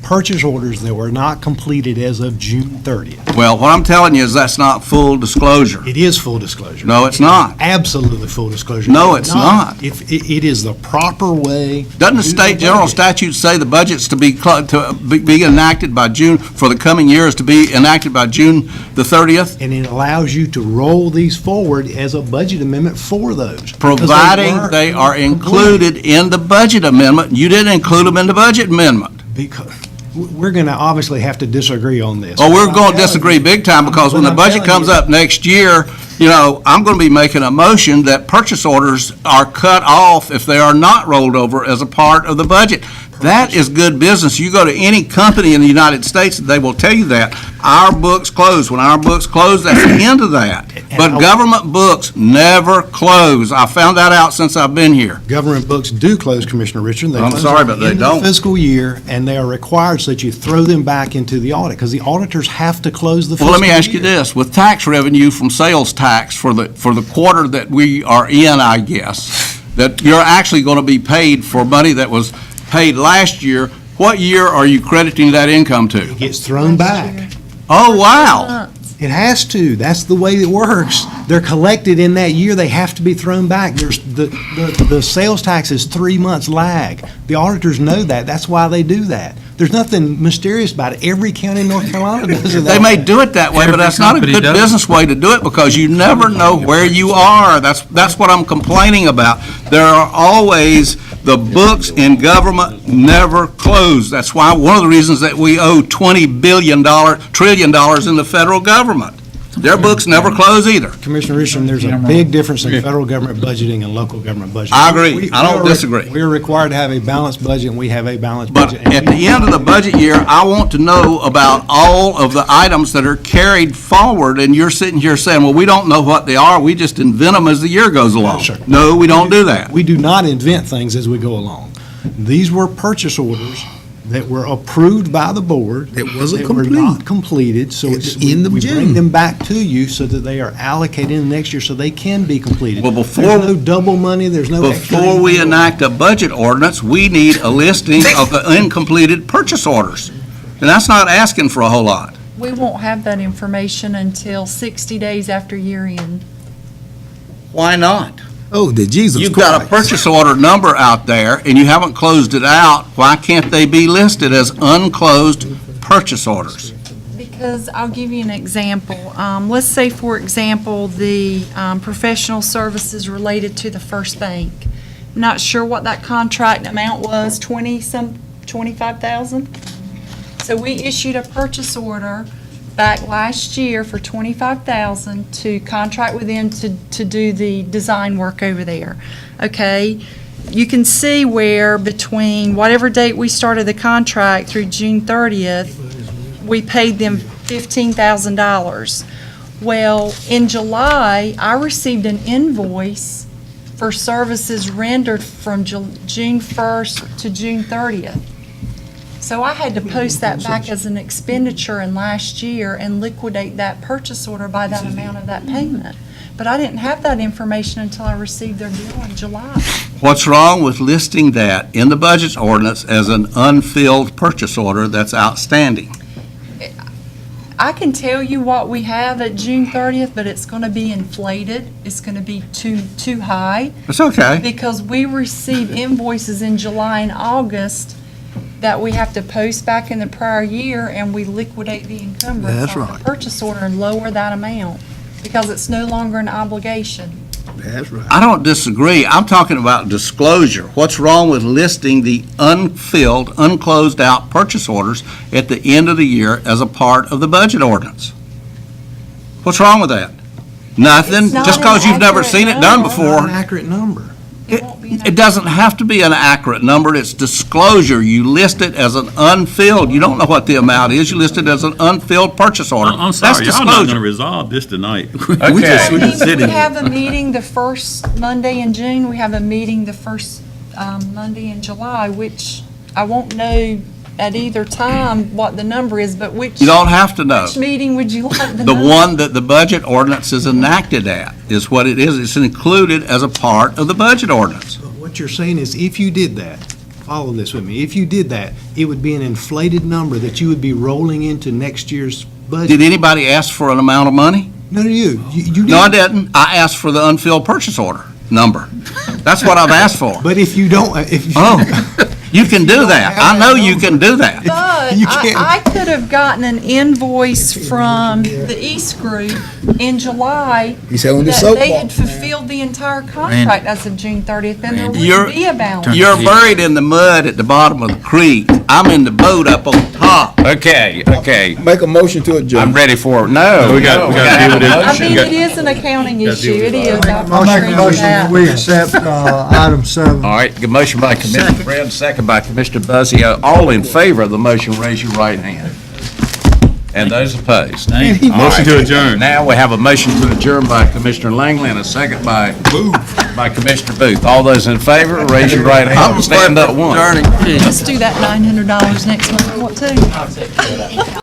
purchase orders that were not completed as of June 30th. Well, what I'm telling you is that's not full disclosure. It is full disclosure. No, it's not. Absolutely full disclosure. No, it's not. If it is the proper way. Doesn't the to do state general budget. statute say the budget's to be enacted by June, for the coming year is to be enacted by June the 30th? And it allows you to roll these forward as a budget amendment for those. because Providing weren't they are completed. included in the budget amendment. You didn't include them in the budget amendment. Because we're going to obviously have to disagree on this. Oh, we're going to disagree big time, because when the budget comes up next year, I'm going to be making a motion that purchase orders are cut off if they are not rolled over as a part of the budget. That is good business. You go to any company in the United States, they will tell you that. Our books close. When our books close, that's the end of that. But government books never close. I found that out since I've been here. Government books do close, Commissioner Richard. They I'm close sorry, at the but they end of the don't. fiscal year, and they are required so that you throw them back into the audit, because the auditors have to close the fiscal Well, year. let me ask you this. With tax revenue from sales tax for the quarter that we are in, I guess, that you're actually going to be paid for money that was paid last year, what year are you crediting that income to? It gets thrown back. Oh, wow. It has to. That's the way it works. They're collected in that year. They have to be thrown back. There's the sales tax is 3 months lag. The auditors know that. That's why they do that. There's nothing mysterious about it. Every county in North Carolina does it. They may do it that way, but that's not a good business way to do it, because you never know where you are. That's what I'm complaining about. There are always, the books in government never close. That's why, one of the reasons that we owe $20 trillion in the federal government. Their books never close either. Commissioner Richardson, there's a big difference in federal government budgeting and local government budgeting. I agree. I don't disagree. We're required to have a balanced budget, and we have a balanced But budget. and at the end of the budget year, I want to know about all of the items that are carried forward, and you're sitting here saying, well, we don't know what they are, we just invent them as the year goes along. sir. No, we don't do that. We do not invent things as we go along. These were purchase orders that were approved by the board. That wasn't Were complete. not completed, so At it's, the end of we June. bring them back to you so that they are allocated in the next year so they can be completed. Well, before- There's no double money, there's no extra. Before we enact a budget ordinance, we need a listing of the incompleted purchase orders. And that's not asking for a whole lot. We won't have that information until 60 days after year end. Why not? Oh, the Jesus You've Christ. got a purchase order number out there, and you haven't closed it out. Why can't they be listed as unclosed purchase orders? Because I'll give you an example. Let's say, for example, the professional services related to the First Bank. Not sure what that contract amount was, 25,000? So we issued a purchase order back last year for 25,000 to contract with them to do the design work over there. Okay? You can see where between whatever date we started the contract through June 30th, we paid them $15,000. Well, in July, I received an invoice for services rendered from June 1st to June 30th. So I had to post that back as an expenditure in last year and liquidate that purchase order by that amount of that payment. But I didn't have that information until I received their bill in July. What's wrong with listing that in the budget ordinance as an unfilled purchase order that's outstanding? I can tell you what we have at June 30th, but it's going to be inflated. It's going to be too high. It's okay. Because we receive invoices in July and August that we have to post back in the prior year, and we liquidate the encumbrance That's on right. the purchase order and lower that amount, because it's no longer an obligation. That's right. I don't disagree. I'm talking about disclosure. What's wrong with listing the unfilled, unclosed out purchase orders at the end of the year as a part of the budget ordinance? What's wrong with that? Nothing, It's not just because an you've never accurate seen it done number. before. An accurate number. It doesn't have to be an accurate number, it's disclosure. You list it as an unfilled, you don't know what the amount is, you list it as an unfilled purchase order. I'm That's sorry, y'all not disclosure. going to resolve this tonight. Okay. We just We sitting here. have a meeting the first Monday in June. We have a meeting the first Monday in July, which I won't know at either time what the number is, but which. You don't have to know. Which meeting would you like the The number? one that the budget ordinance is enacted at is what it is. It's included as a part of the budget ordinance. What you're saying is if you did that, follow this with me. If you did that, it would be an inflated number that you would be rolling into next year's budget. Did anybody ask for an amount of money? No, you did. No, I didn't. I asked for the unfilled purchase order number. That's what I've asked for. But if you don't, if you. Oh, you can do that. I know you can do that. But You can't- I could have gotten an invoice from the East Group in July He said on the that they had soapbox. fulfilled the entire contract as of June 30th, and there You're- wouldn't be a balance. You're buried in the mud at the bottom of the creek. I'm in the boat up on top. Okay. Make a motion to adjourn. I'm ready for it. No. We got to deal with it. I mean, it is an accounting issue. It is. I I'll make a agree with motion that. that we accept item 7. All right, good motion by Commissioner Brand, second by Commissioner Buzzy. All in favor of the motion, raise your right hand. And those opposed? Motion to adjourn. Now we have a motion to adjourn by Commissioner Langley and a second by Commissioner Booth. All those in favor, raise your right hand. Stand up once. Just do that $900 next month, what too?